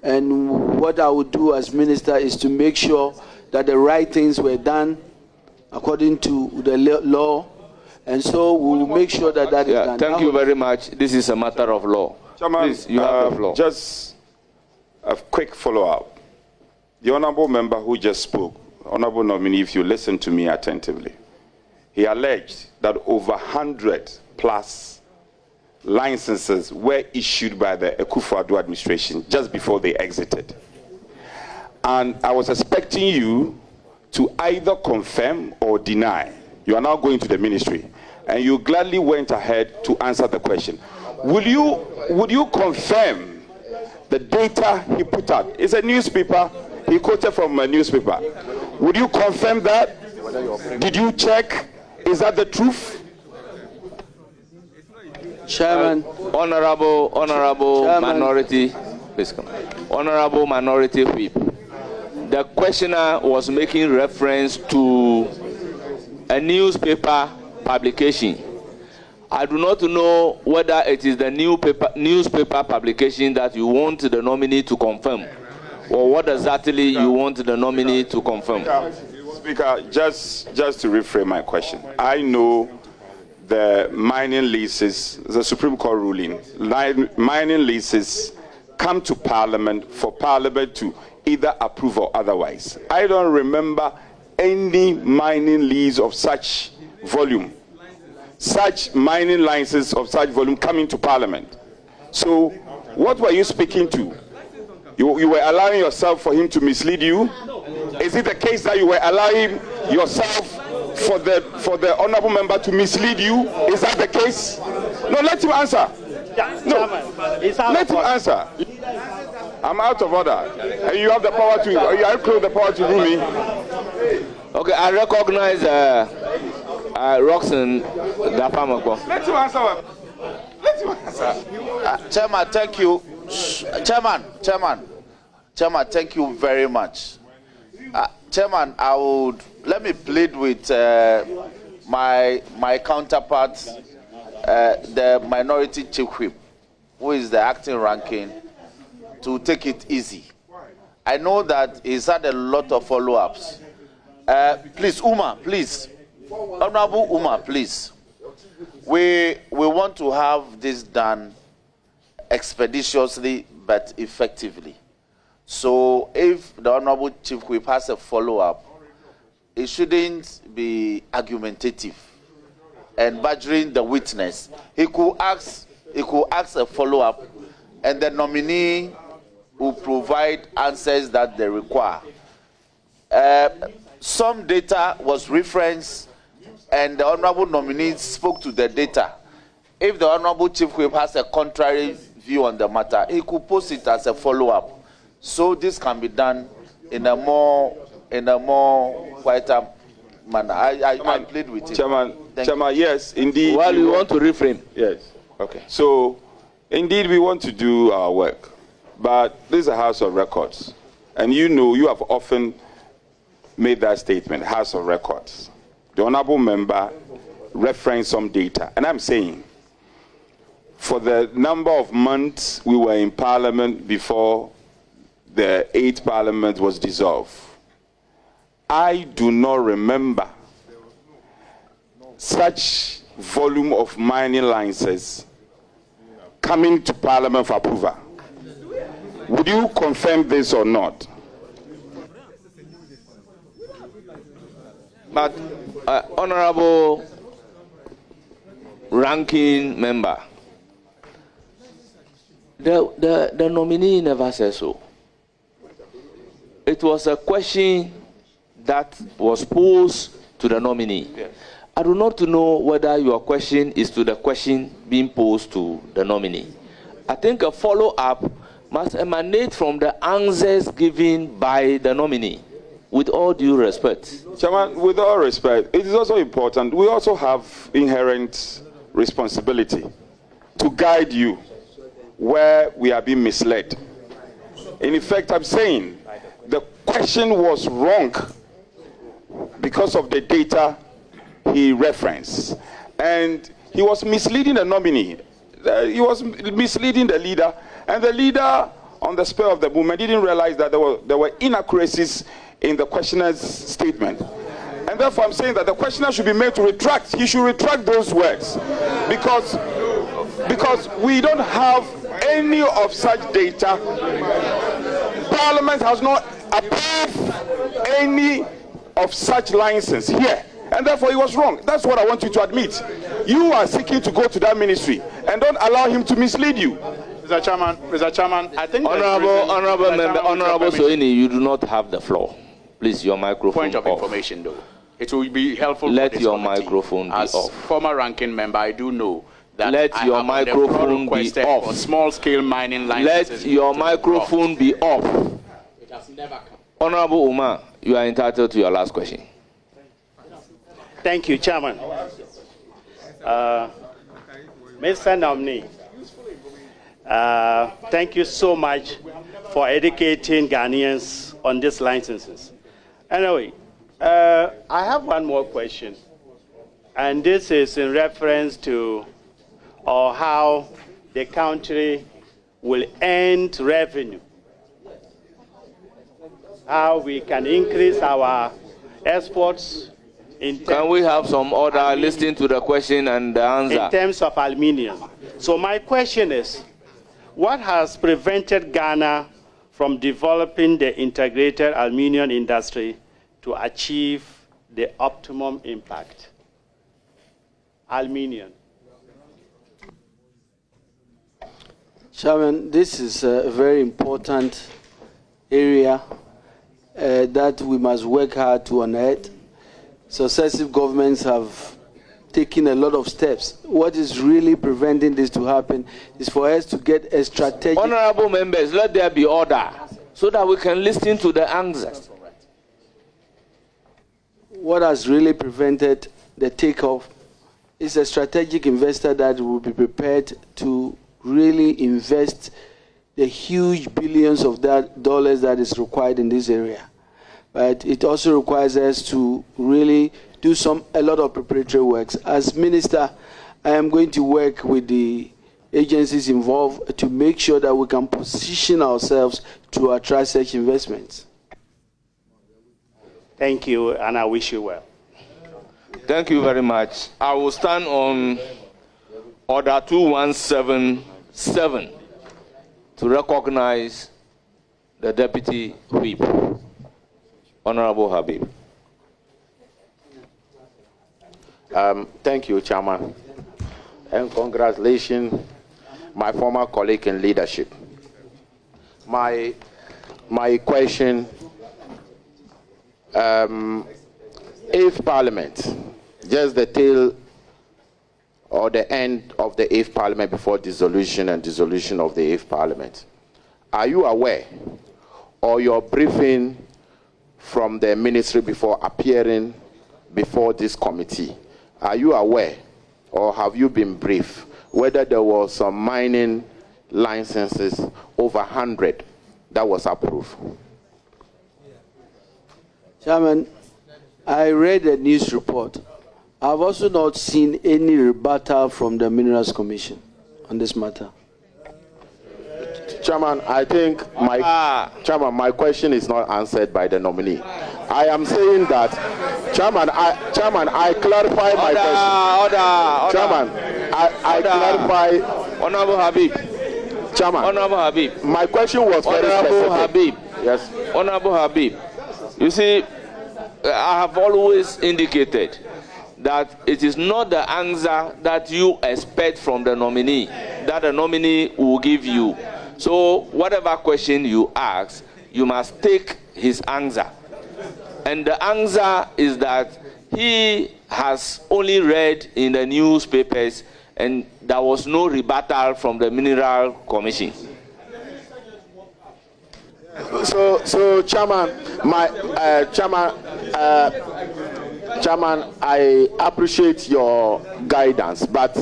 And what I would do as minister is to make sure that the right things were done according to the law. And so we will make sure that that is done. Thank you very much. This is a matter of law. Chairman, please, you have the floor. Just a quick follow-up. The honorable member who just spoke, honorable nominee, if you listen to me attentively, he alleged that over 100 plus licenses were issued by the Akufo-Addo administration just before they exited. And I was expecting you to either confirm or deny. You are now going to the ministry, and you gladly went ahead to answer the question. Would you confirm the data he put out? It's a newspaper. He quoted from a newspaper. Would you confirm that? Did you check? Is that the truth? Chairman. Honorable Chairman. Minority, please come. Honorable Minority Whip. The questioner was making reference to a newspaper publication. I do not know whether it is the newspaper publication that you want the nominee to confirm, or what exactly you want the nominee to confirm. Speaker, just to reframe my question. I know the mining leases, the Supreme Court ruling, mining leases come to Parliament for Parliament to either approve or otherwise. I don't remember any mining lease of such volume, such mining licenses of such volume coming to Parliament. So what were you speaking to? You were allowing yourself for him to mislead you? Is it the case that you were allowing yourself for the honorable member to mislead you? Is that the case? No, let him answer. No, let him answer. I'm out of order. And you have the power to, you have the power to rule me. Okay, I recognize Roxanne Dapamako. Let him answer. Let him answer. Chairman, thank you. Chairman, thank you very much. Chairman, let me plead with my counterpart, the minority chief whip, who is the acting ranking, to take it easy. I know that he's had a lot of follow-ups. Please, Uma, please. Honorable Uma, please. We want to have this done expeditiously but effectively. So if the Honorable Chief Whip has a follow-up, it shouldn't be argumentative and badgering the witness. He could ask he could ask a follow-up, and the nominee will provide answers that they require. Some data was referenced, and the honorable nominee spoke to the data. If the honorable chief whip has a contrary view on the matter, he could post it as a follow-up. So this can be done in a more quieter manner. I plead with it. Chairman, yes, indeed. Well, we want to reframe. Yes. Okay. So, indeed, we want to do our work, but this is a House of Records, and you have often made that statement, House of Records. The honorable member referenced some data, and I'm saying, for the number of months we were in Parliament before the 8th Parliament was dissolved, I do not remember such volume of mining licenses coming to Parliament for approval. Would you confirm this or not? But, Honorable Ranking Member, the nominee never said so. It was a question that was posed to the nominee. Yes. I do not know whether your question is to the question being posed to the nominee. I think a follow-up must emanate from the answers given by the nominee, with all due respect. Chairman, with all respect, it is also important. We also have inherent responsibility to guide you where we are being misled. In effect, I'm saying the question was wrong because of the data he referenced. And he was misleading the nominee. He was misleading the leader. And the leader, on the spur of the moment, didn't realize that there were inaccuracies in the questioner's statement. And therefore, I'm saying that the questioner should be made to retract. He should retract those words. Because we don't have any of such data. Parliament has not approved any of such license here, and therefore he was wrong. That's what I want you to admit. You are seeking to go to that ministry, and don't allow him to mislead you. Mr. Chairman, I think Honorable Member, Honorable Soini, you do not have the floor. Please, your microphone. Point of off. information, though. It will be helpful. Let for this your committee. microphone be As off. Former ranking member, I do know that let your microphone be off. For small-scale mining licenses. Let your microphone be off. It has never come. Honorable Umar, you are entitled to your last question. Thank you, Chairman. Mr. Nominee, thank you so much for educating Ghanaians on these licenses. Anyway, I have one more question, and this is in reference to how the country will earn revenue, how we can increase our exports. Can we have some order listening to the question and the answer? In terms of aluminium. So my question is, what has prevented Ghana from developing the integrated aluminium industry to achieve the optimum impact? Aluminium. Chairman, this is a very important area that we must work hard to unearth. Successive governments have taken a lot of steps. What is really preventing this to happen is for us to get a strategic... Honorable members, let there be order so that we can listen to the answers. What has really prevented the takeoff is a strategic investor that will be prepared to really invest the huge billions of dollars that is required in this area. But it also requires us to really do a lot of preparatory works. As Minister, I am going to work with the agencies involved to make sure that we can position ourselves to attract such investments. Thank you, and I wish you well. Thank you very much. I will stand on Order 2177 to recognize the Deputy Whip. Honorable Habib. Thank you, Chairman, and congratulations my former colleague in leadership. My question, eighth Parliament, just the tail or the end of the eighth Parliament before dissolution and dissolution of the eighth Parliament, are you aware, or your briefing from the ministry before appearing before this committee, are you aware, or have you been briefed, whether there was some mining licenses over 100 that was approved? Chairman, I read the news report. I've also not seen any rebuttal from the Minerals Commission on this matter. Chairman, I think my question is not answered by the nominee. I am saying that, Chairman, I clarify my question. Chairman, I clarify. Honorable Habib. Chairman. Honorable Habib. My question was very specific. Honorable Habib. Yes. Honorable Habib. You see, I have always indicated that it is not the answer that you expect from the nominee that the nominee will give you. So whatever question you ask, you must take his answer. And the answer is that he has only read in the newspapers and there was no rebuttal from the Mineral Commission. So Chairman, Chairman, I appreciate your guidance, but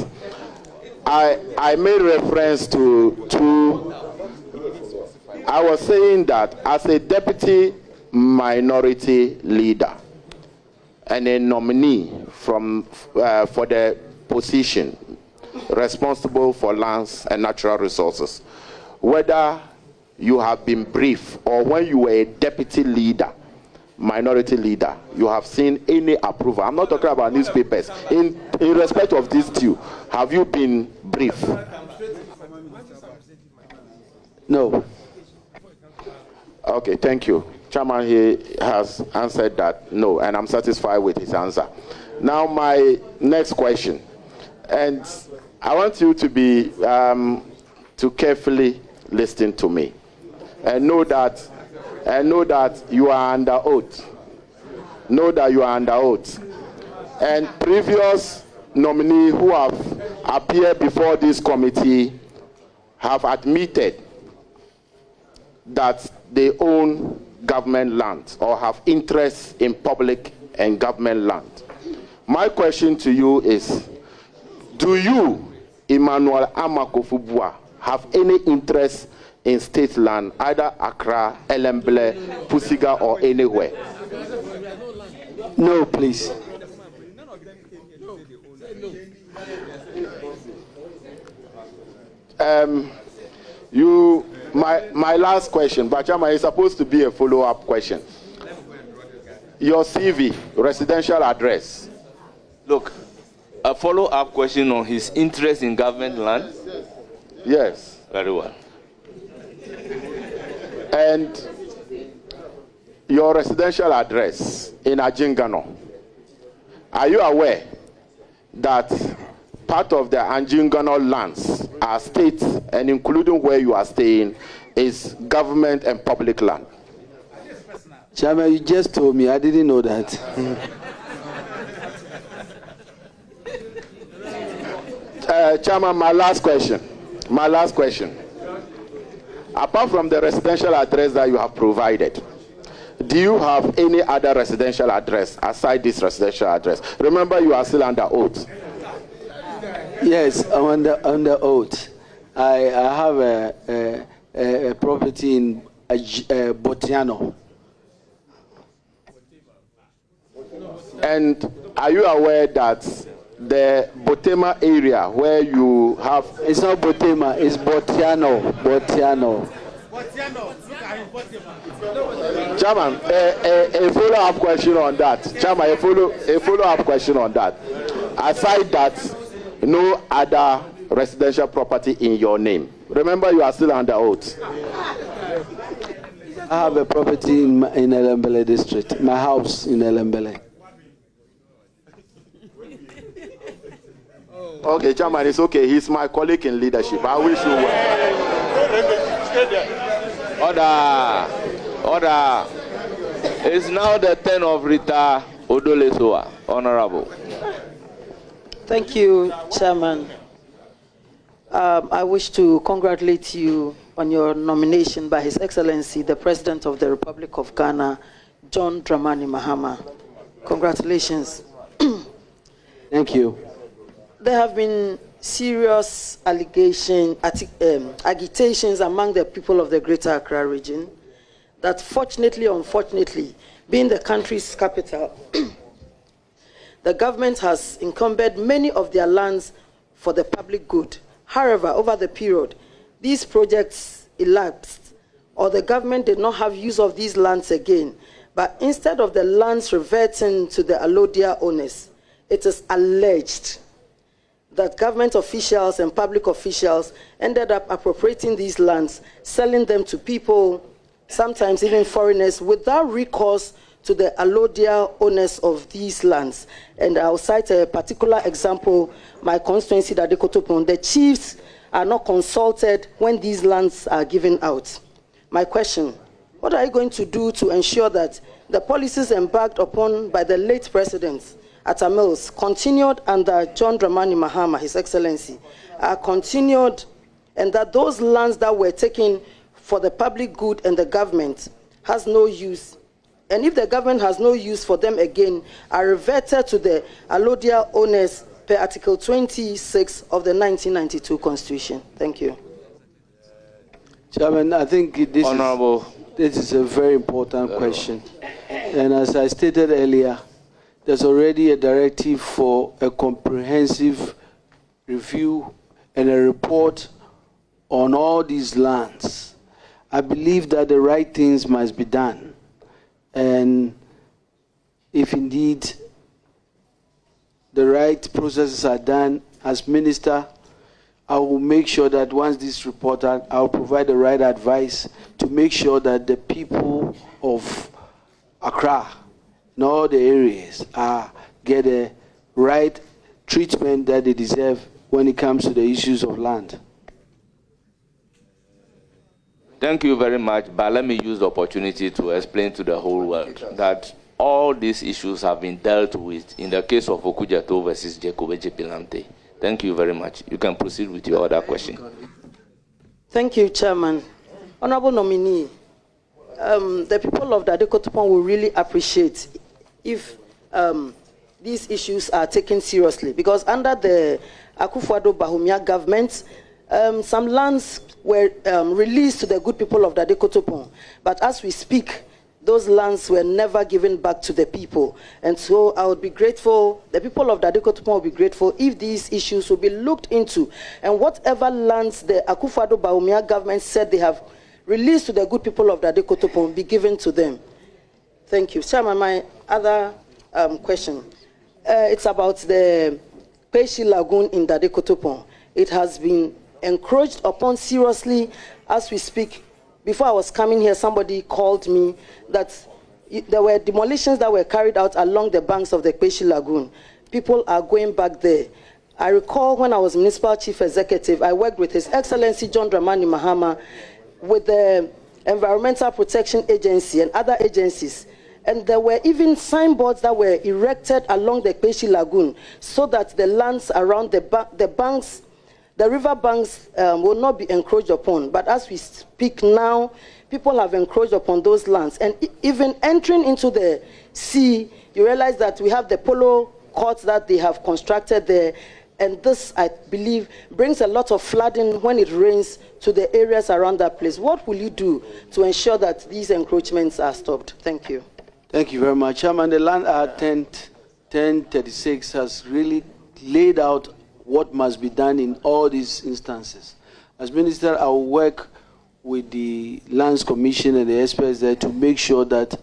I made reference to I was saying that as a deputy minority leader and a nominee for the position responsible for lands and natural resources, whether you have been briefed or when you were a deputy leader, minority leader, you have seen any approval. I'm not talking about newspapers. In respect of these two, have you been briefed? No. Okay, thank you. Chairman, he has answered that no, and I'm satisfied with his answer. Now my next question, and I want you to be to carefully listen to me, and know that you are under oath. Know that you are under oath. And previous nominees who have appeared before this committee have admitted that they own government land or have interests in public and government land. My question to you is, do you, Emmanuel Armah Kofi Buah, have any interest in state land, either Accra, Elembele, Pusiga, or anywhere? No, please. My last question, Bachama, is supposed to be a follow-up question. Your CV, residential address. Look, a follow-up question on his interest in government land? Yes. Very well. And your residential address in Ajingano. Are you aware that part of the Ajingano lands are state, and including where you are staying, is government and public land? Chairman, you just told me. I didn't know that. Chairman, my last question. Apart from the residential address that you have provided, do you have any other residential address aside this residential address? Remember, you are still under oath. Yes, I'm under oath. I have a property in Botiano. And are you aware that the Botema area where you have... It's not Botema, it's Botiano. Chairman, a follow-up question on that. Chairman, a follow-up question on that. Aside that, no other residential property in your name. Remember, you are still under oath. I have a property in Elembele district, my house in Elembele. Okay, Chairman, it's okay. He's my colleague in leadership. I wish you well. Order. It's now the turn of Rita Odolesoa, Honorable. Thank you, Chairman. I wish to congratulate you on your nomination by His Excellency, the President of the Republic of Ghana, John Dramani Mahama. Congratulations. Thank you. There have been serious agitations among the people of the Greater Accra region that fortunately or unfortunately, being the country's capital, the government has encumbered many of their lands for the public good. However, over the period, these projects elapsed, or the government did not have use of these lands again, but instead of the lands reverting to the allodial owners, it is alleged that government officials and public officials ended up appropriating these lands, selling them to people, sometimes even foreigners, without recourse to the allodial owners of these lands. And I'll cite a particular example, my constituency, Dadekotopon. The chiefs are not consulted when these lands are given out. My question, what are you going to do to ensure that the policies embarked upon by the late president at Mills, continued under John Dramani Mahama, His Excellency, are continued, and that those lands that were taken for the public good and the government has no use, and if the government has no use for them again, are reverted to the allodial owners per Article 26 of the 1992 Constitution? Thank you. Chairman, I think this is a very important question. And as I stated earlier, there's already a directive for a comprehensive review and a report on all these lands. I believe that the right things must be done. And if indeed the right processes are done, as Minister, I will make sure that once this report, I'll provide the right advice to make sure that the people of Accra in all the areas get a right treatment that they deserve when it comes to the issues of land. Thank you very much, but let me use the opportunity to explain to the whole world that all these issues have been dealt with in the case of Okujato versus Jacob Ejipilante. Thank you very much. You can proceed with your other question. Thank you, Chairman. Honorable nominee, the people of Dadekotopon will really appreciate if these issues are taken seriously, because under the Akufo-Addo Bawumia government, some lands were released to the good people of Dadekotopon, but as we speak, those lands were never given back to the people. And so I would be grateful, the people of Dadekotopon will be grateful if these issues will be looked into, and whatever lands the Akufo-Addo Bawumia government said they have released to the good people of Dadekotopon be given to them. Thank you. Chairman, my other question, it's about the Peshi Lagoon in Dadekotopon. It has been encroached upon seriously as we speak. Before I was coming here, somebody called me that there were demolitions that were carried out along the banks of the Peshi Lagoon. People are going back there. I recall when I was Municipal Chief Executive, I worked with His Excellency John Dramani Mahama, with the Environmental Protection Agency and other agencies. And there were even signboards that were erected along the Peshi Lagoon so that the lands around the banks, the river banks will not be encroached upon. But as we speak now, people have encroached upon those lands. And even entering into the sea, you realize that we have the polo courts that they have constructed there. And this, I believe, brings a lot of flooding when it rains to the areas around that place. What will you do to ensure that these encroachments are stopped? Thank you. Thank you very much. Chairman, the Land Act 1036 has really laid out what must be done in all these instances. As Minister, I will work with the Lands Commission and the experts there to make sure that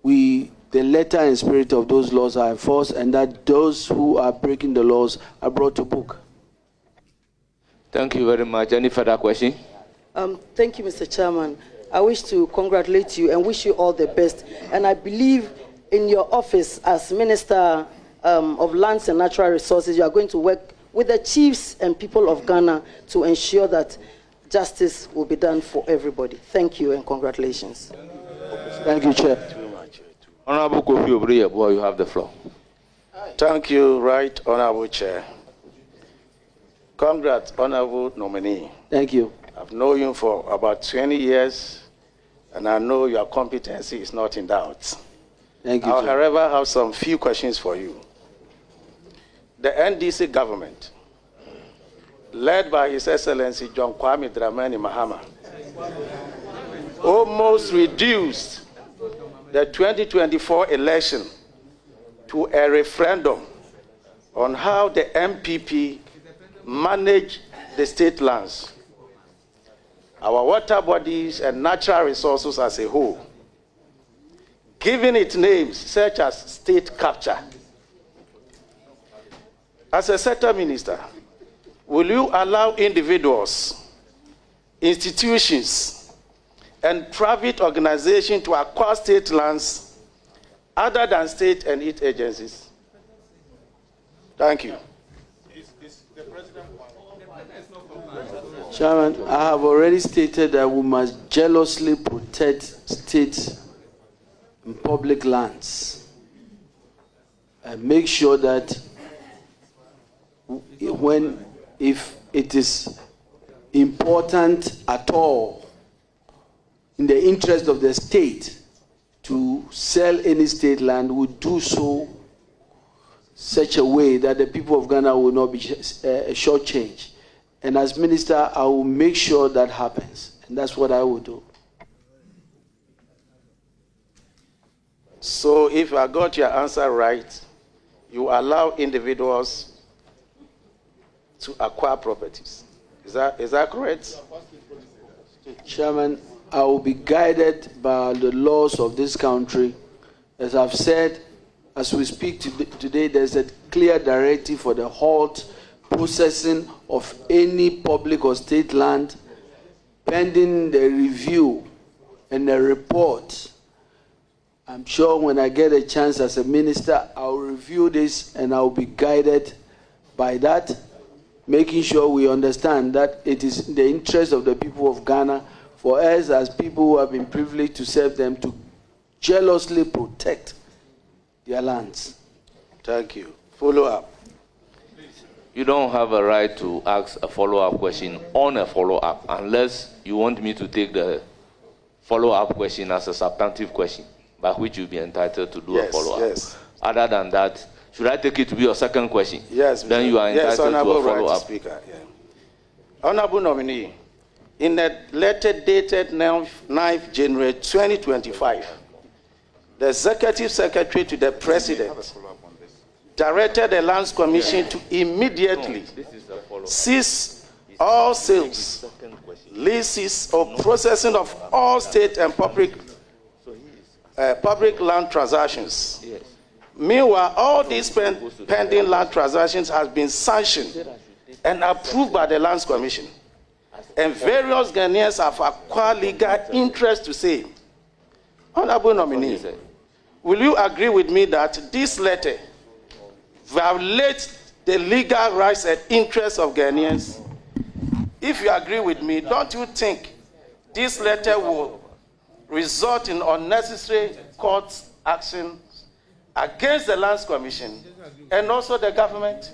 the letter and spirit of those laws are enforced, and that those who are breaking the laws are brought to book. Thank you very much. Any further question? Thank you, Mr. Chairman. I wish to congratulate you and wish you all the best. And I believe in your office as Minister of Lands and Natural Resources, you are going to work with the chiefs and people of Ghana to ensure that justice will be done for everybody. Thank you and congratulations. Thank you, Chair. Honorable Kofi Buah, you have the floor. Thank you, Right Honorable Chair. Congrats, Honorable nominee. Thank you. I've known you for about 20 years, and I know your competency is not in doubt. Thank you, I, Chair. however, have some few questions for you. The NDC government, led by His Excellency John Kwame Dramani Mahama, almost reduced the 2024 election to a referendum on how the MPP manage the state lands, our water bodies and natural resources as a whole, giving it names such as state capture. As a sector minister, will you allow individuals, institutions, and private organizations to acquire state lands other than state and its agencies? Thank you. Chairman, I have already stated that we must jealously protect state and public lands and make sure that if it is important at all in the interest of the state to sell any state land, we do so such a way that the people of Ghana will not be shortchanged. And as minister, I will make sure that happens. And that's what I will do. So if I got your answer right, you allow individuals to acquire properties. Is that correct? Chairman, I will be guided by the laws of this country. As I've said, as we speak today, there's a clear directive for the halt processing of any public or state land pending the review and the report. I'm sure when I get a chance as a minister, I'll review this and I'll be guided by that, making sure we understand that it is in the interest of the people of Ghana for us as people who have been privileged to serve them to jealously protect their lands. Thank you. Follow up. You don't have a right to ask a follow-up question on a follow-up unless you want me to take the follow-up question as a substantive question, by which you'll be entitled to do a follow-up. Yes. Other than that, should I take it to be your second question? Yes. Then you are entitled to a follow-up. Right, Speaker. Yeah. Honorable nominee, in a letter dated 9th January 2025, the Executive Secretary to the President directed the Lands Commission to immediately cease all sales, leases, or processing of all state and public land transactions. Meanwhile, all these pending land transactions have been sanctioned and approved by the Lands Commission, and various Ghanaians have acquired legal interest to say. Honorable nominee, will you agree with me that this letter violates the legal rights and interests of Ghanaians? If you agree with me, don't you think this letter will result in unnecessary court action against the Lands Commission and also the government?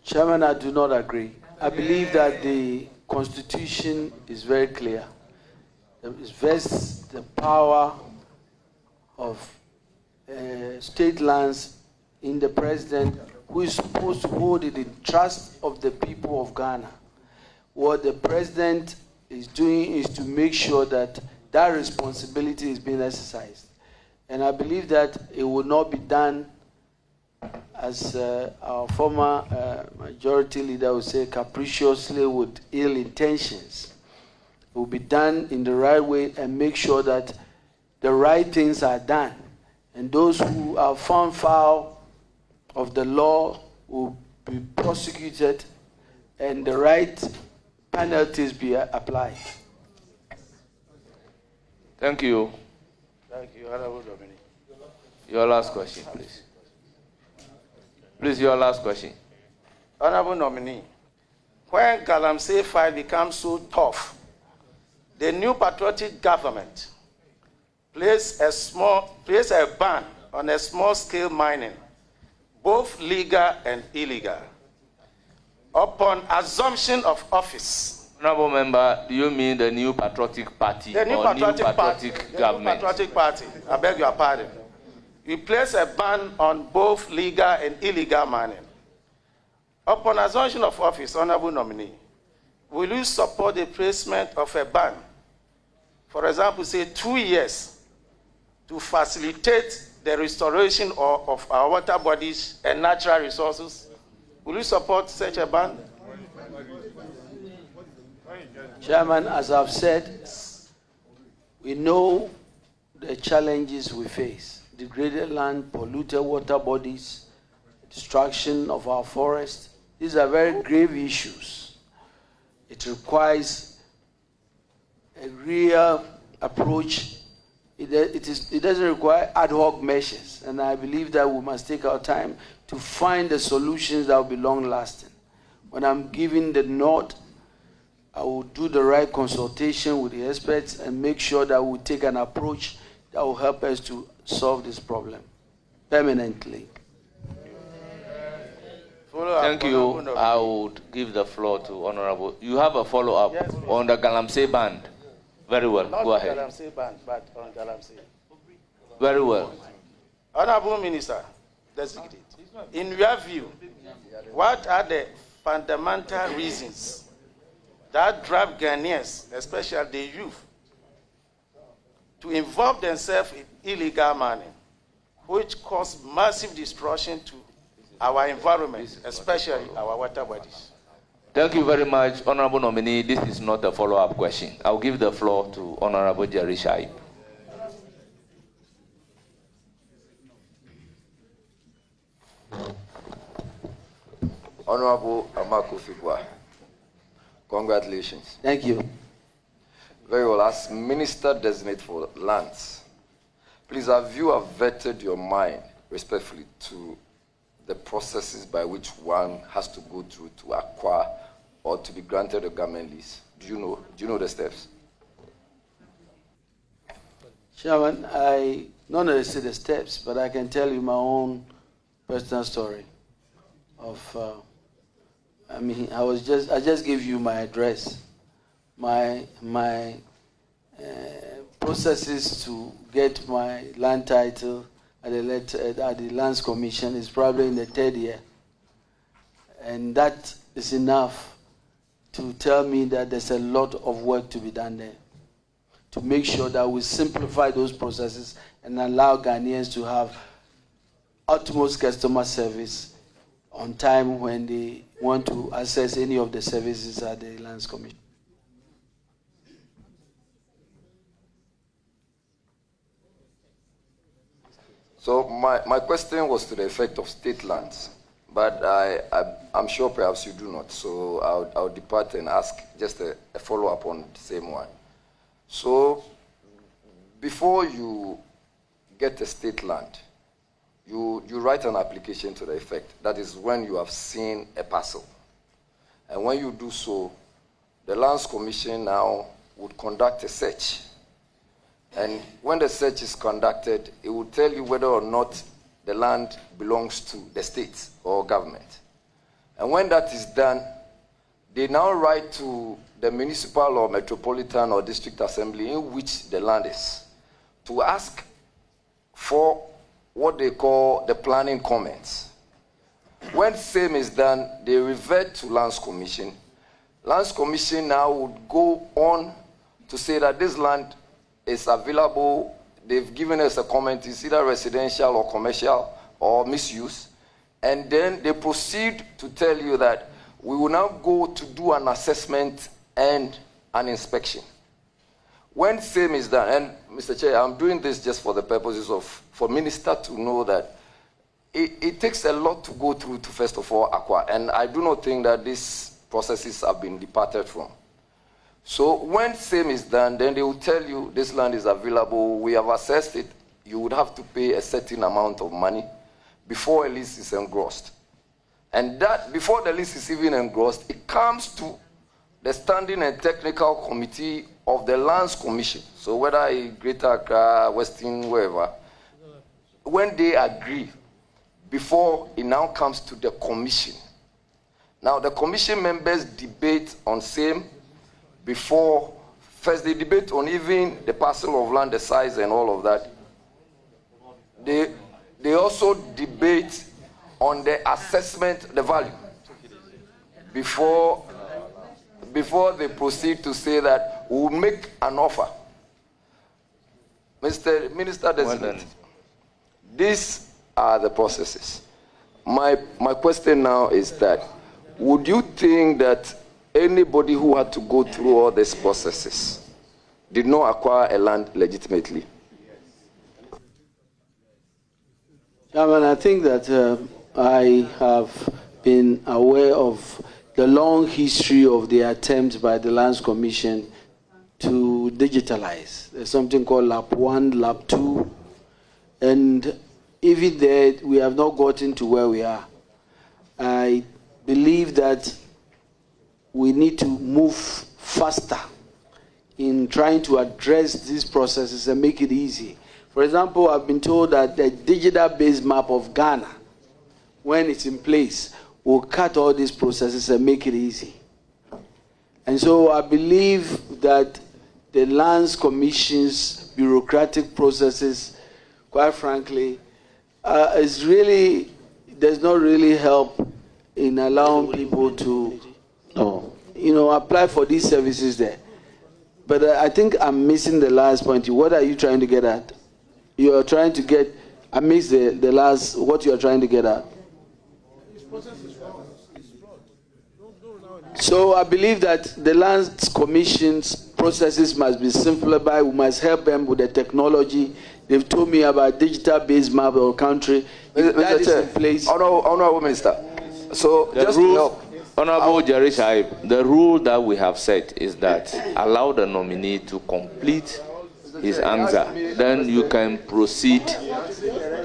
Chairman, I do not agree. I believe that the Constitution is very clear. It vests the power of state lands in the president, who is supposed to hold it in trust of the people of Ghana. What the president is doing is to make sure that that responsibility is being exercised. And I believe that it will not be done, as our former majority leader would say, capriciously with ill intentions. It will be done in the right way and make sure that the right things are done. And those who are found foul of the law will be prosecuted and the right penalties be applied. Thank you. Thank you, Honorable Dominic. Your last question, please. Please, your last question. Honorable nominee, when galamsey file becomes so tough, the new patriotic government placed a ban on a small-scale mining, both legal and illegal, upon assumption of office. Honorable member, do you mean the new patriotic party The new or patriotic new patriotic government? The new patriotic party. I beg your pardon. We place a ban on both legal and illegal mining. Upon assumption of office, honorable nominee, will you support the placement of a ban, for example, say 2 years, to facilitate the restoration of our water bodies and natural resources? Will you support such a ban? Chairman, as I've said, we know the challenges we face: degraded land, polluted water bodies, destruction of our forests. These are very grave issues. It requires a real approach. It doesn't require ad hoc measures, and I believe that we must take our time to find the solutions that will be long-lasting. When I'm giving the nod, I will do the right consultation with the experts and make sure that we take an approach that will help us to solve this problem permanently. Thank you. I would give the floor to Honorable. You have a follow-up on the galamsey ban. Very well. Not Go ahead. galamsey ban, but on galamsey. Very well. Honorable Minister, designate. In your view, what are the fundamental reasons that drive Ghanaians, especially the youth, to involve themselves in illegal mining, which cause massive destruction to our environment, especially our water bodies? Thank you very much, Honorable Nominee. This is not a follow-up question. I'll give the floor to Honorable Jerry Shaib. Honorable Armah Kofi Buah, congratulations. Thank you. Very well. As Minister-designate for Lands, please, have you vetted your mind respectfully to the processes by which one has to go through to acquire or to be granted a government lease? Do you know the steps? Chairman, I not necessarily the steps, but I can tell you my own personal story of I just gave you my address. My processes to get my land title at the Lands Commission is probably in the 3rd year. And that is enough to tell me that there's a lot of work to be done there, to make sure that we simplify those processes and allow Ghanaians to have utmost customer service on time when they want to access any of the services at the Lands Commission. So my question was to the effect of state lands, but I'm sure perhaps you do not. So I'll depart and ask just a follow-up on the same one. So before you get a state land, you write an application to the effect. That is when you have seen a parcel. And when you do so, the Lands Commission now would conduct a search. And when the search is conducted, it will tell you whether or not the land belongs to the state or government. And when that is done, they now write to the municipal or metropolitan or district assembly in which the land is to ask for what they call the planning comments. When same is done, they revert to Lands Commission. Lands Commission now would go on to say that this land is available. They've given us a comment, it's either residential or commercial or misuse. And then they proceed to tell you that we will now go to do an assessment and an inspection. When same is done, and Mr. Chair, I'm doing this just for the purposes of, for minister to know that it takes a lot to go through to first of all acquire, and I do not think that these processes have been departed from. So when same is done, then they will tell you this land is available, we have assessed it, you would have to pay a certain amount of money before a lease is engrossed. And that, before the list is even engrossed, it comes to the Standing and Technical Committee of the Lands Commission. So whether in Greater Accra, Western, wherever, when they agree, before it now comes to the commission. Now the commission members debate on same before, first they debate on even the parcel of land, the size and all of that. They also debate on the assessment, the value, before they proceed to say that we will make an offer. Mr. Minister-designate, these are the processes. My question now is that, would you think that anybody who had to go through all these processes did not acquire a land legitimately? Chairman, I think that I have been aware of the long history of the attempt by the Lands Commission to digitalize. There's something called Lab 1, Lab 2, and even there, we have not gotten to where we are. I believe that we need to move faster in trying to address these processes and make it easy. For example, I've been told that the digital-based map of Ghana, when it's in place, will cut all these processes and make it easy. And so I believe that the Lands Commission's bureaucratic processes, quite frankly, does not really help in allowing people to, apply for these services there. But I think I'm missing the last point. What are you trying to get at? You are trying to get, I missed the last, what you are trying to get at. So I believe that the Lands Commission's processes must be simplified. We must help them with the technology. They've told me about digital-based map of the country. That is in place. Honorable Minister. So the just rules, Honorable Jerry Shaib, the rule that we have set is that allow the nominee to complete his answer. Then you can proceed.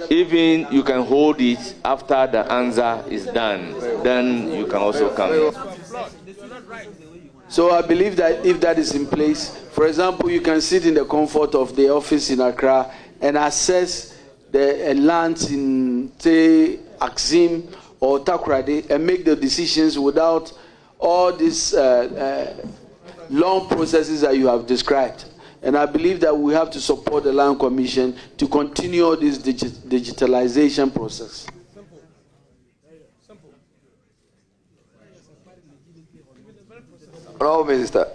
Even you can hold it after the answer is done. Then you can also come in. So I believe that if that is in place, for example, you can sit in the comfort of the office in Accra and assess the lands in, say, Axim or Takoradi and make the decisions without all these long processes that you have described. And I believe that we have to support the Land Commission to continue this digitalization process. Honorable Minister,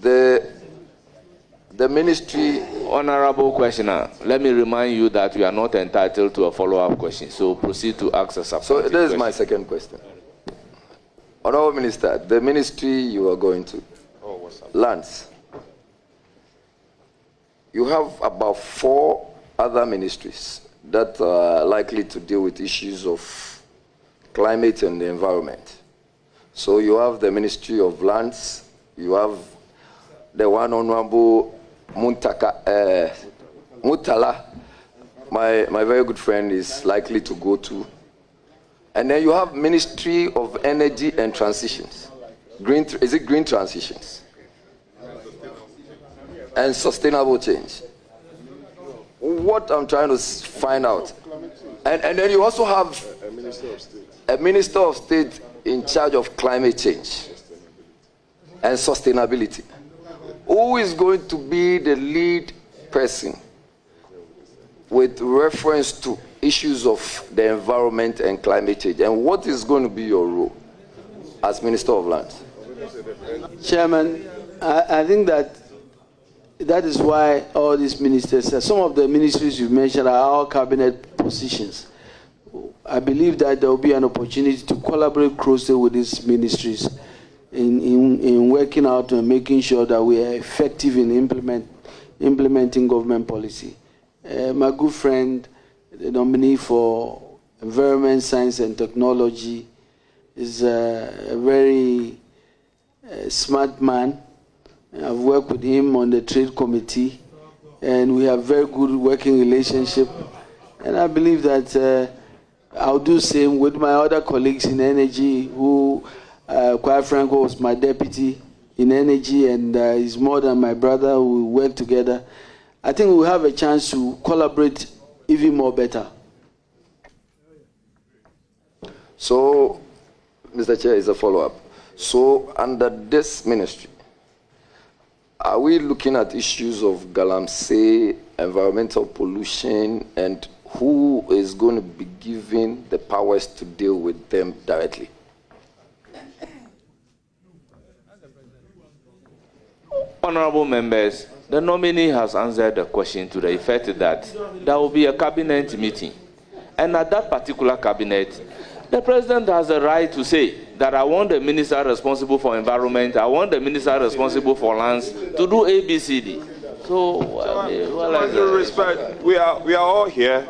the ministry... Honorable questioner, let me remind you that you are not entitled to a follow-up question, so proceed to ask a substantive question. So this is my second question. Honorable Minister, the ministry you are going to, lands, you have about 4 other ministries that are likely to deal with issues of climate and the environment. So you have the Ministry of Lands, you have the one Honorable Mutala, my very good friend, is likely to go to. And then you have Ministry of Energy and Transitions. Is it Green Transitions? And Sustainable Change. What I'm trying to find out. And then you also have a Minister of State in charge of climate change and sustainability. Who is going to be the lead person with reference to issues of the environment and climate change? And what is going to be your role as Minister of Lands? Chairman, I think that is why all these ministers, some of the ministries you mentioned are our cabinet positions. I believe that there will be an opportunity to collaborate closely with these ministries in working out and making sure that we are effective in implementing government policy. My good friend, the nominee for Environment, Science and Technology, is a very smart man. I've worked with him on the Trade Committee, and we have very good working relationship. And I believe that I'll do same with my other colleagues in energy who, quite frankly, was my deputy in energy and is more than my brother. We work together. I think we'll have a chance to collaborate even more better. So, Mr. Chair, is a follow-up. So, under this ministry, are we looking at issues of galamsey, environmental pollution, and who is going to be given the powers to deal with them directly? Honorable members, the nominee has answered the question to the effect that there will be a cabinet meeting. And at that particular cabinet, the president has a right to say that I want the minister responsible for environment, I want the minister responsible for lands to do ABCD. So, with due respect, we are all here.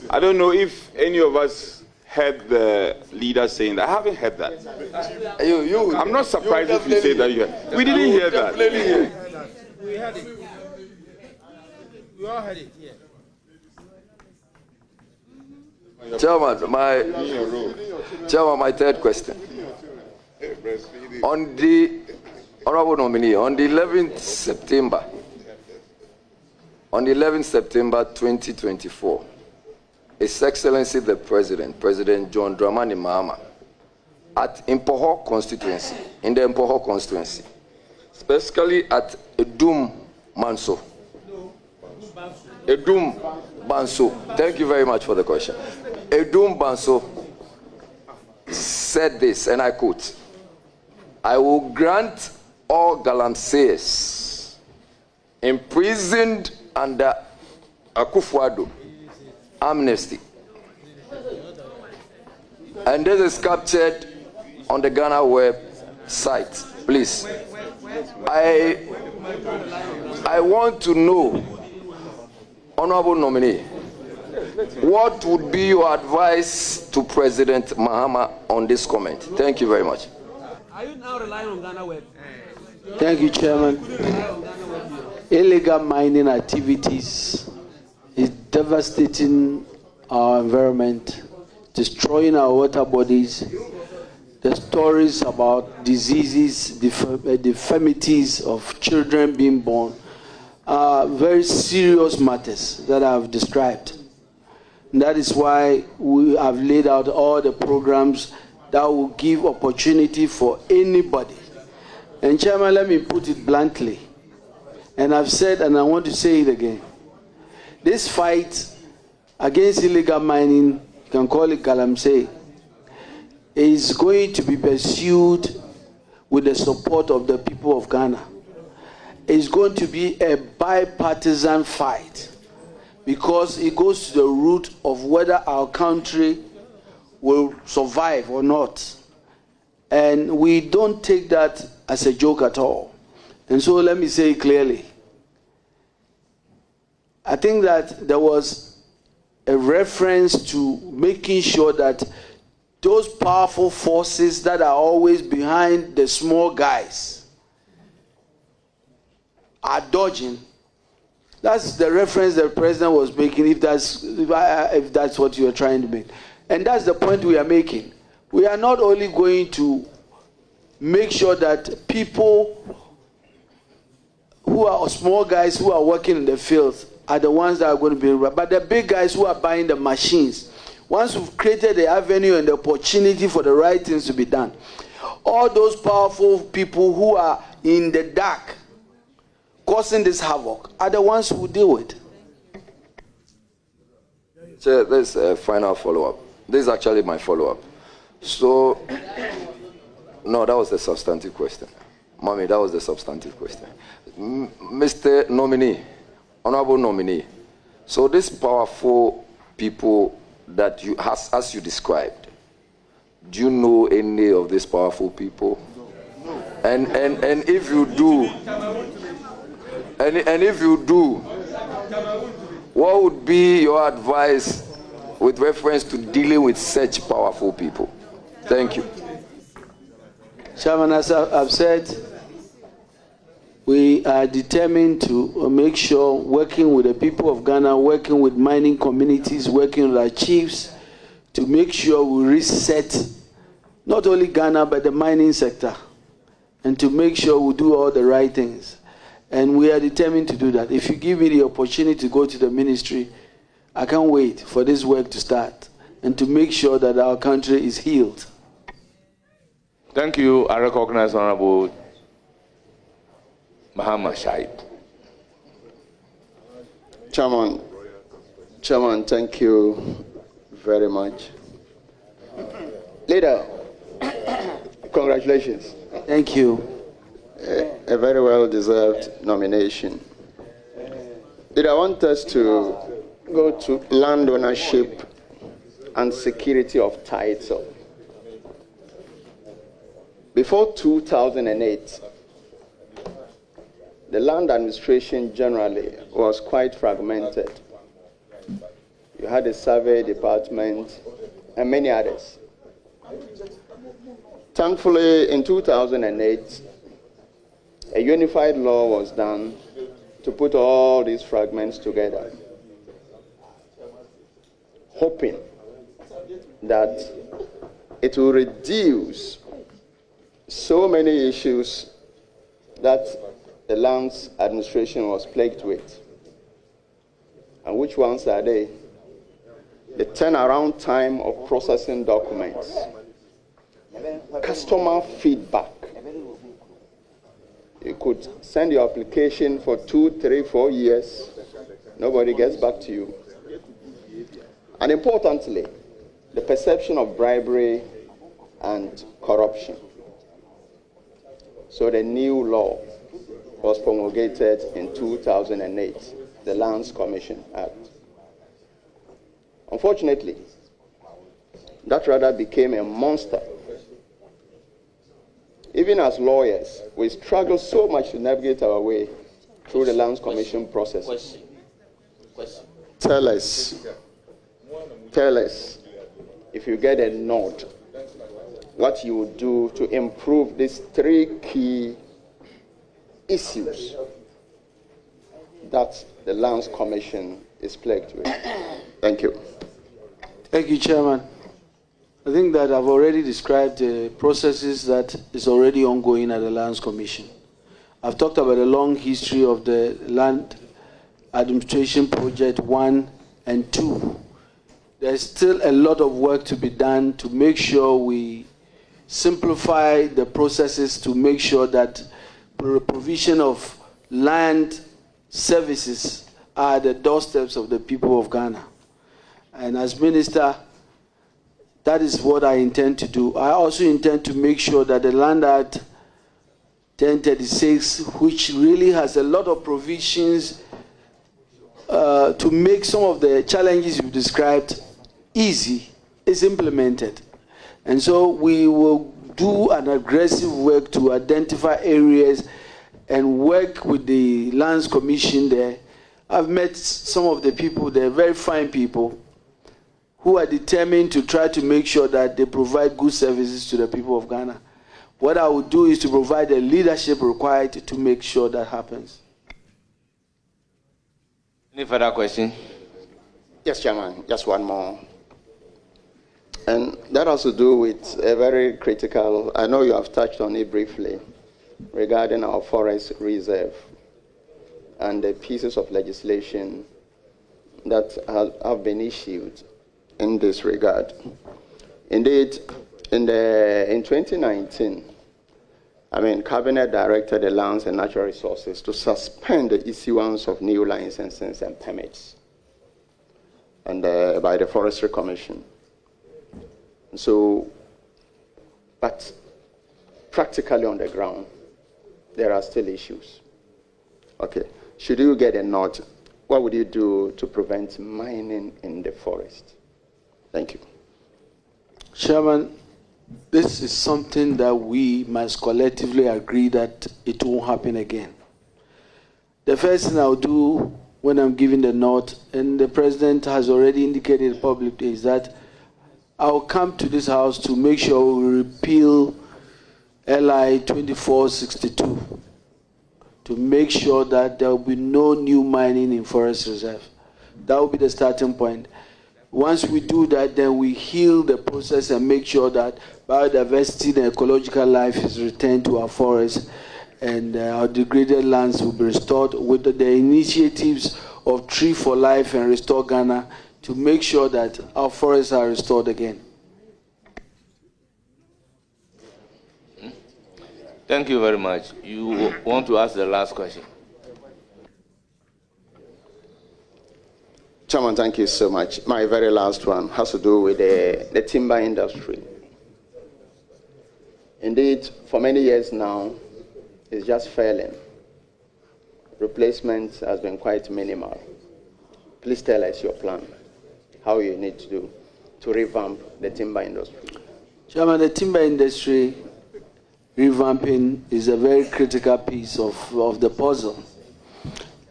I don't know if any of us heard the leader saying that. I haven't heard that. I'm not surprised if you say that you heard. We didn't hear that. We heard it. We all heard it, yeah. Chairman, my third question. On the honorable nominee, on the 11th September 2024, His Excellency the President, President John Dramani Mahama, at Impoho constituency, in the Impoho constituency, specifically at Edum Banso. Thank you very much for the question. Edum Banso said this, and I quote, I will grant all galamseys imprisoned under Akufo-Addo amnesty. And this is captured on the Ghana website. Please. I want to know, honorable nominee, what would be your advice to President Mahama on this comment? Thank you very much. Are you now relying on Ghana Web? Thank you, Chairman. Illegal mining activities is devastating our environment, destroying our water bodies. The stories about diseases, deformities of children being born are very serious matters that I have described. And that is why we have laid out all the programs that will give opportunity for anybody. And Chairman, let me put it bluntly. And I've said, and I want to say it again. This fight against illegal mining, you can call it galamsey, is going to be pursued with the support of the people of Ghana. It's going to be a bipartisan fight because it goes to the root of whether our country will survive or not. And we don't take that as a joke at all. And so let me say clearly, I think that there was a reference to making sure that those powerful forces that are always behind the small guys are dodging. That's the reference the president was making, if that's what you are trying to make. And that's the point we are making. We are not only going to make sure that people who are small guys who are working in the fields are the ones that are going to be, but the big guys who are buying the machines, once we've created the avenue and the opportunity for the right things to be done, all those powerful people who are in the dark causing this havoc are the ones who deal with. So there's a final follow-up. This is actually my follow-up. So, no, that was the substantive question. Mommy, that was the substantive question. Mr. Nominee, honorable nominee, so these powerful people that you, as you described, do you know any of these powerful people? No. And if you do, and if you do, what would be your advice with reference to dealing with such powerful people? Thank you. Chairman, as I've said, we are determined to make sure, working with the people of Ghana, working with mining communities, working with our chiefs, to make sure we reset not only Ghana but the mining sector, and to make sure we do all the right things. And we are determined to do that. If you give me the opportunity to go to the ministry, I can't wait for this work to start and to make sure that our country is healed. Thank you. I recognize Honorable Muhammad Shaib. Chairman, thank you very much. Leader, congratulations. Thank you. A very well-deserved nomination. Leader, I want us to go to land ownership and security of title. Before 2008, the land administration generally was quite fragmented. You had a survey department and many others. Thankfully, in 2008, a unified law was done to put all these fragments together, hoping that it will reduce so many issues that the lands administration was plagued with. And which ones are they? The turnaround time of processing documents, customer feedback. You could send your application for 2, 3, 4 years, nobody gets back to you. And importantly, the perception of bribery and corruption. So the new law was promulgated in 2008, the Lands Commission Act. Unfortunately, that rather became a monster. Even as lawyers, we struggle so much to navigate our way through the Lands Commission process. Tell us, if you get a nod, what you would do to improve these 3 key issues that the Lands Commission is plagued with. Thank you. Thank you, Chairman. I think that I've already described the processes that is already ongoing at the Lands Commission. I've talked about the long history of the Land Administration Project 1 and 2. There's still a lot of work to be done to make sure we simplify the processes, to make sure that the provision of land services are at the doorsteps of the people of Ghana. And as Minister, that is what I intend to do. I also intend to make sure that the Land Act 1036, which really has a lot of provisions to make some of the challenges you've described easy, is implemented. And so we will do an aggressive work to identify areas and work with the Lands Commission there. I've met some of the people there, very fine people, who are determined to try to make sure that they provide good services to the people of Ghana. What I would do is to provide the leadership required to make sure that happens. Any further question? Yes, Chairman, just one more. And that has to do with a very critical, I know you have touched on it briefly, regarding our forest reserve and the pieces of legislation that have been issued in this regard. Indeed, in 2019, Cabinet directed the Lands and Natural Resources to suspend the issuance of new licenses and permits and by the Forestry Commission. So, but practically on the ground, there are still issues. Okay, should you get a nod, what would you do to prevent mining in the forest? Thank you. Chairman, this is something that we must collectively agree that it won't happen again. The first thing I'll do when I'm giving the nod, and the President has already indicated publicly, is that I'll come to this House to make sure we repeal LI 2462 to make sure that there will be no new mining in Forest Reserve. That will be the starting point. Once we do that, then we heal the process and make sure that biodiversity and ecological life is returned to our forests, and our degraded lands will be restored with the initiatives of Tree for Life and Restore Ghana to make sure that our forests are restored again. Thank you very much. You want to ask the last question? Chairman, thank you so much. My very last one has to do with the timber industry. Indeed, for many years now, it's just failing. Replacement has been quite minimal. Please tell us your plan, how you need to do to revamp the timber industry. Chairman, the timber industry revamping is a very critical piece of the puzzle.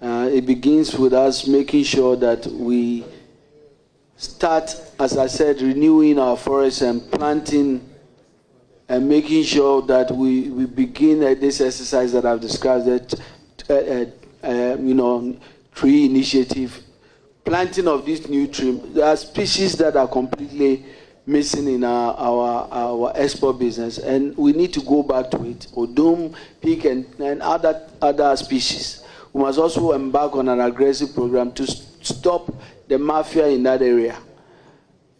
It begins with us making sure that we start, as I said, renewing our forests and planting and making sure that we begin this exercise that I've discussed, tree initiative, planting of these new trees. There are species that are completely missing in our export business, and we need to go back to it. Odum, pig, and other species. We must also embark on an aggressive program to stop the mafia in that area.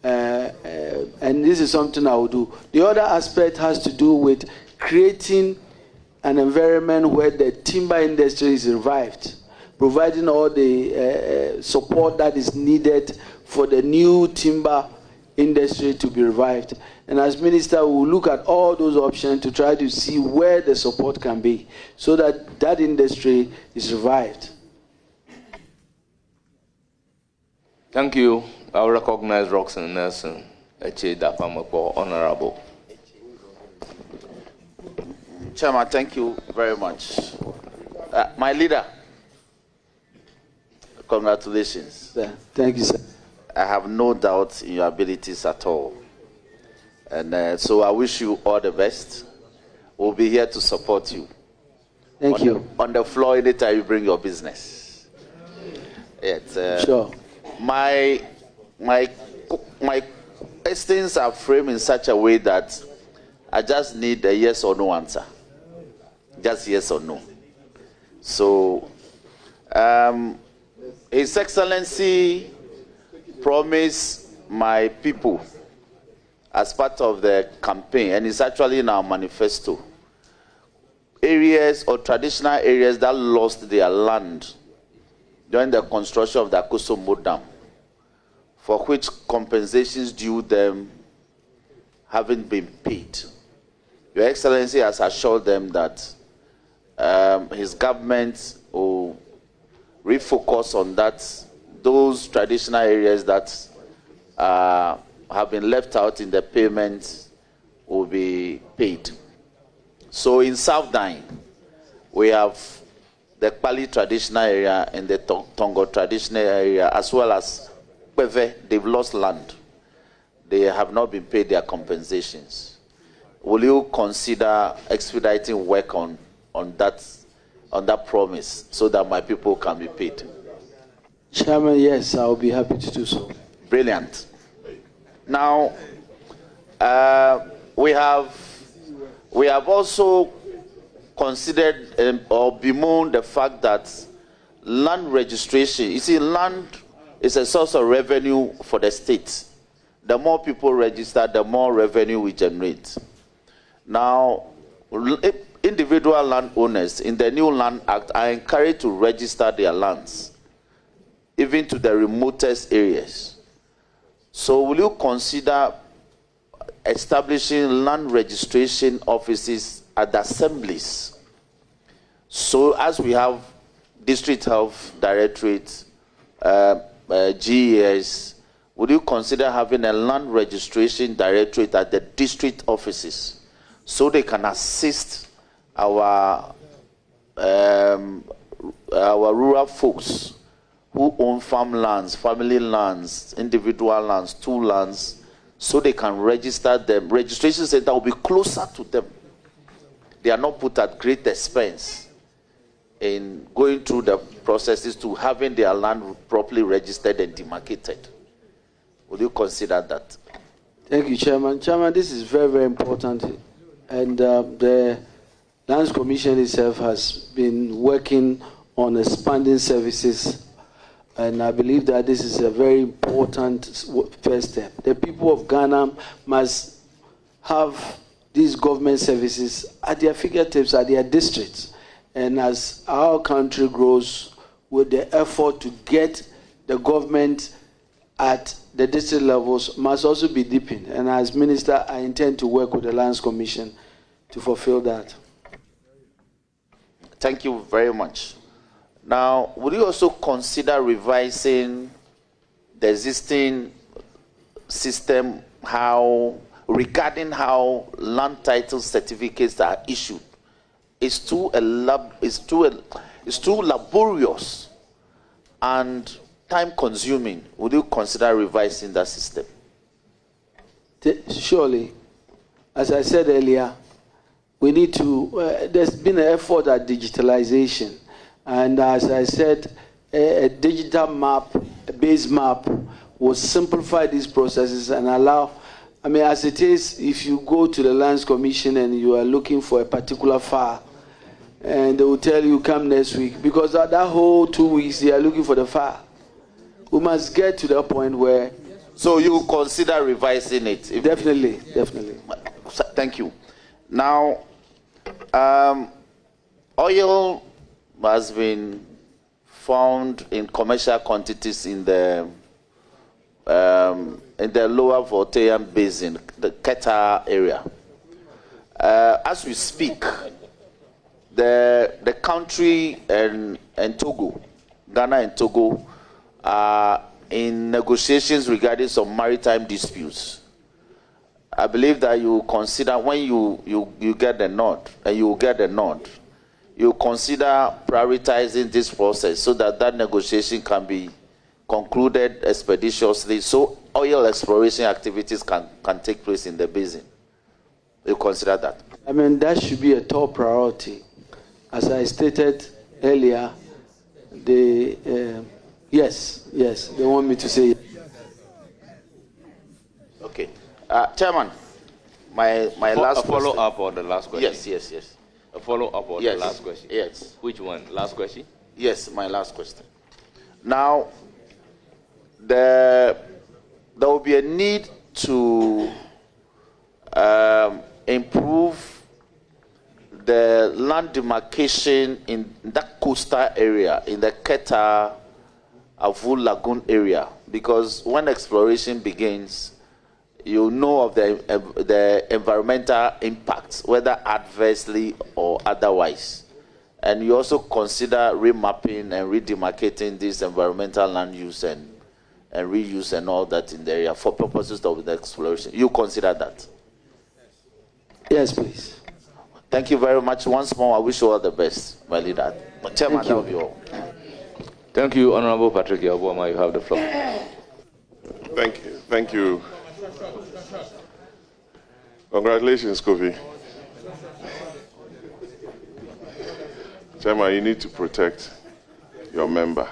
And this is something I will do. The other aspect has to do with creating an environment where the timber industry is revived, providing all the support that is needed for the new timber industry to be revived. And as Minister, we will look at all those options to try to see where the support can be so that that industry is revived. Thank you. I will recognize Roxanne Nelson, Honorable. Chairman, thank you very much. My leader, congratulations. Yeah, thank you, sir. I have no doubt in your abilities at all. And so I wish you all the best. We'll be here to support you. Thank you. On the floor anytime you bring your business. Sure. My questions are framed in such a way that I just need a yes or no answer. Just yes or no. So, His Excellency promised my people as part of the campaign, and it's actually in our manifesto, areas or traditional areas that lost their land during the construction of the Akosombo Dam, for which compensations due them haven't been paid. Your Excellency has assured them that his government will refocus on that, those traditional areas that have been left out in the payments will be paid. So in South Dine, we have the Kpali traditional area and the Tongo traditional area, as well as Kweve. They've lost land. They have not been paid their compensations. Will you consider expediting work on that promise so that my people can be paid? Chairman, yes, I will be happy to do so. Brilliant. Now, we have also considered or bemoaned the fact that land registration, you see, land is a source of revenue for the state. The more people register, the more revenue we generate. Now, individual landowners in the new Land Act are encouraged to register their lands, even to the remotest areas. So will you consider establishing land registration offices at the assemblies? So as we have District Health Directorate, GES, would you consider having a land registration directorate at the district offices so they can assist our rural folks who own farmlands, family lands, individual lands, two lands, so they can register them? Registration center will be closer to them. They are not put at great expense in going through the processes to having their land properly registered and demarcated. Would you consider that? Thank you, Chairman. Chairman, this is very, very important. And the Lands Commission itself has been working on expanding services. And I believe that this is a very important first step. The people of Ghana must have these government services at their fingertips, at their districts. And as our country grows, with the effort to get the government at the district levels must also be deepened. And as Minister, I intend to work with the Lands Commission to fulfill that. Thank you very much. Now, would you also consider revising the existing system regarding how land title certificates are issued? It's too laborious and time-consuming. Would you consider revising that system? Surely. As I said earlier, we need to, there's been an effort at digitalization. And as I said, a digital map, a base map, will simplify these processes and allow, I mean, as it is, if you go to the Lands Commission and you are looking for a particular file, and they will tell you, come next week, because that whole 2 weeks, they are looking for the file. We must get to the point where... So you consider revising it? Definitely, definitely. Thank you. Now, oil has been found in commercial quantities in the lower Voltairean basin, the Qatar area. As we speak, the country and Togo, Ghana and Togo, are in negotiations regarding some maritime disputes. I believe that you consider, when you get the nod, and you will get the nod, you consider prioritizing this process so that that negotiation can be concluded expeditiously, so oil exploration activities can take place in the basin. You consider that? I mean, that should be a top priority. As I stated earlier, yes, they want me to say it. Okay. Chairman, my last follow-up on the last question. Yes. A follow-up on the last question. Yes. Which one? Last question? Yes, my last question. Now, there will be a need to improve the land demarcation in that coastal area, in the Opare-Addo lagoon area, because when exploration begins, you know of the environmental impacts, whether adversely or otherwise. And you also consider remapping and redemarcating this environmental land use and reuse and all that in the area for purposes of the exploration. You consider that? Yes, please. Thank you very much. Once more, I wish you all the best, my leader. Chairman, that will be all. Thank you, Honorable Patrick Yabuama. You have the floor. Thank you. Thank you. Congratulations, Kofi. Chairman, you need to protect your member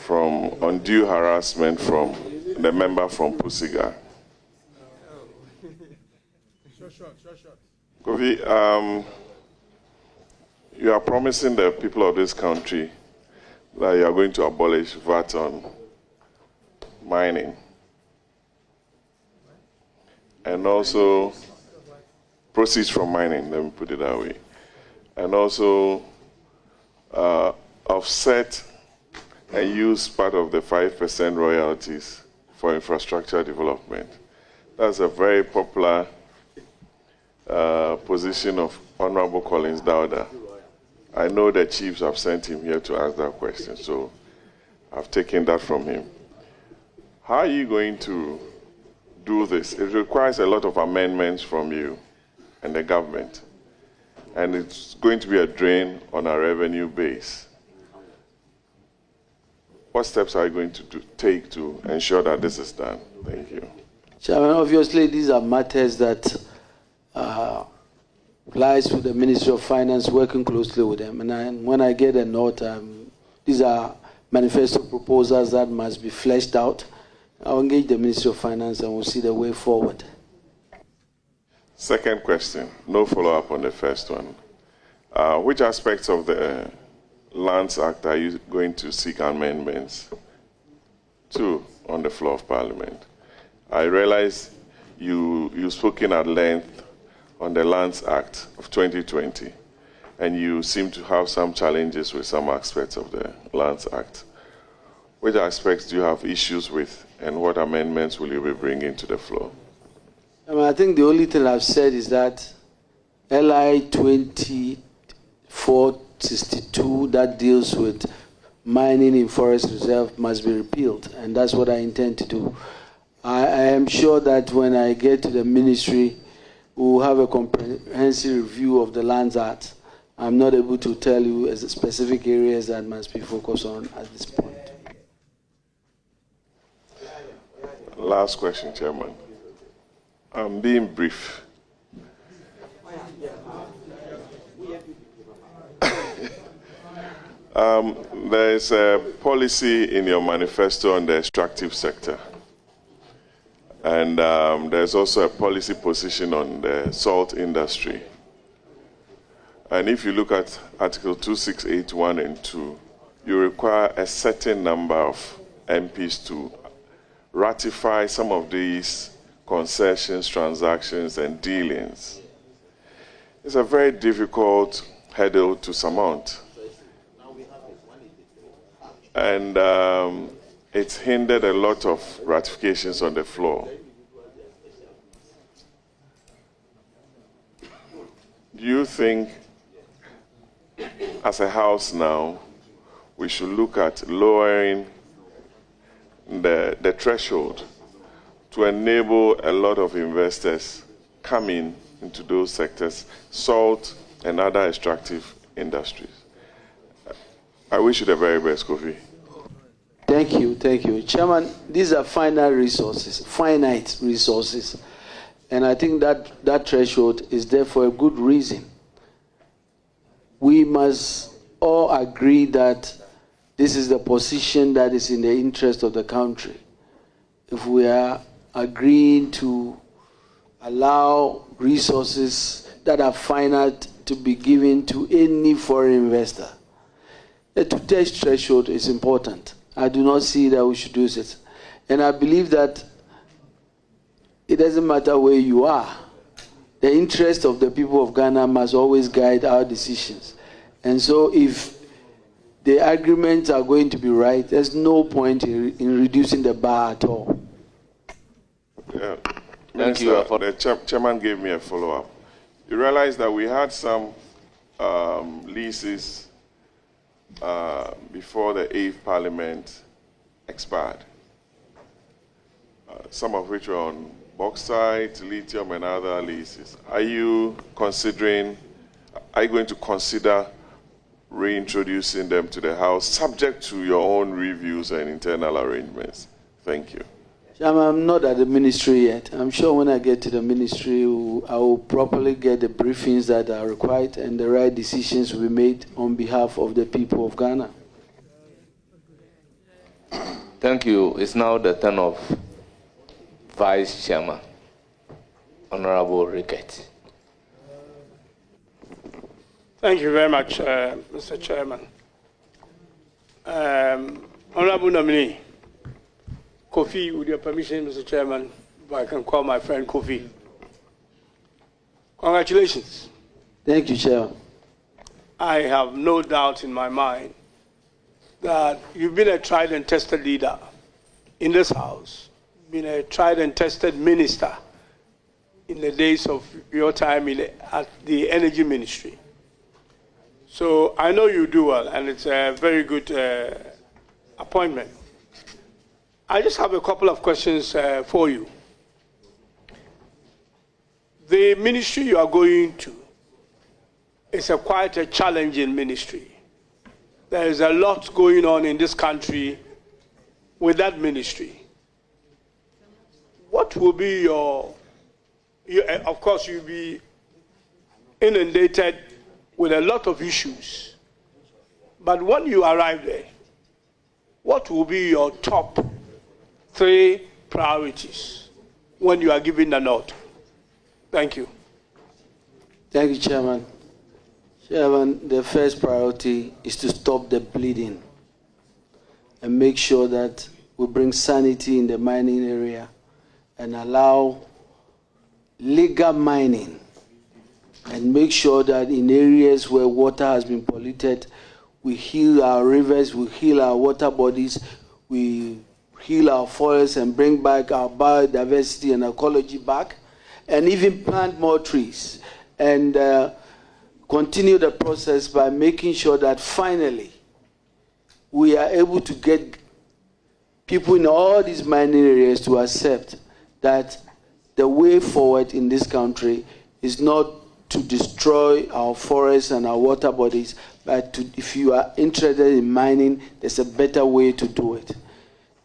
from undue harassment from the member from Pusiga. Kofi, you are promising the people of this country that you are going to abolish VAT on mining. And also proceeds from mining, let me put it that way. And also offset and use part of the 5% royalties for infrastructure development. That's a very popular position of Honorable Collins Dowda. I know the chiefs have sent him here to ask that question, so I've taken that from him. How are you going to do this? It requires a lot of amendments from you and the government, and it's going to be a drain on our revenue base. What steps are you going to take to ensure that this is done? Thank you. Chairman, obviously these are matters that lies with the Ministry of Finance, working closely with them. And when I get a note, these are manifesto proposals that must be fleshed out. I'll engage the Ministry of Finance and we'll see the way forward. Second question, no follow-up on the first one. Which aspects of the Lands Act are you going to seek amendments to on the floor of Parliament? I realize you've spoken at length on the Lands Act of 2020, and you seem to have some challenges with some aspects of the Lands Act. Which aspects do you have issues with, and what amendments will you be bringing to the floor? I think the only thing I've said is that LI 2462 that deals with mining in forest reserve must be repealed, and that's what I intend to do. I am sure that when I get to the ministry, we'll have a comprehensive review of the Lands Act. I'm not able to tell you specific areas that must be focused on at this point. Last question, Chairman. I'm being brief. There is a policy in your manifesto on the extractive sector. And there's also a policy position on the salt industry. And if you look at Article 2681 and 2, you require a certain number of MPs to ratify some of these concessions, transactions, and dealings. It's a very difficult hurdle to surmount. And it's hindered a lot of ratifications on the floor. Do you think, as a House now, we should look at lowering the threshold to enable a lot of investors coming into those sectors, salt and other extractive industries? I wish you the very best, Kofi. Thank you, thank you. Chairman, these are finite resources, and I think that threshold is there for a good reason. We must all agree that this is the position that is in the interest of the country. If we are agreeing to allow resources that are finite to be given to any foreign investor, the two-stage threshold is important. I do not see that we should do it. And I believe that it doesn't matter where you are. The interest of the people of Ghana must always guide our decisions. And so if the agreements are going to be right, there's no point in reducing the bar at all. Yeah. Thank you. The chairman gave me a follow-up. You realize that we had some leases before the 8th Parliament expired, some of which were on bauxite, lithium, and other leases. Are you going to consider reintroducing them to the House, subject to your own reviews and internal arrangements? Thank you. I'm not at the ministry yet. I'm sure when I get to the ministry, I will properly get the briefings that are required and the right decisions will be made on behalf of the people of Ghana. Thank you. It's now the turn of Vice Chairman, Honorable Rickett. Thank you very much, Mr. Chairman. Honorable nominee, Kofi, with your permission, Mr. Chairman, if I can call my friend Kofi. Congratulations. Thank you, Chairman. I have no doubt in my mind that you've been a tried and tested leader in this House, been a tried and tested minister in the days of your time at the Energy Ministry. So I know you do well, and it's a very good appointment. I just have a couple of questions for you. The ministry you are going to is quite a challenging ministry. There is a lot going on in this country with that ministry. What will be of course, you'll be inundated with a lot of issues. But when you arrive there, what will be your top 3 priorities when you are giving the nod? Thank you. Thank you, Chairman. Chairman, the first priority is to stop the bleeding and make sure that we bring sanity in the mining area and allow legal mining, and make sure that in areas where water has been polluted, we heal our rivers, we heal our water bodies, we heal our forests and bring back our biodiversity and ecology back, and even plant more trees. And continue the process by making sure that finally we are able to get people in all these mining areas to accept that the way forward in this country is not to destroy our forests and our water bodies, but if you are interested in mining, there's a better way to do it.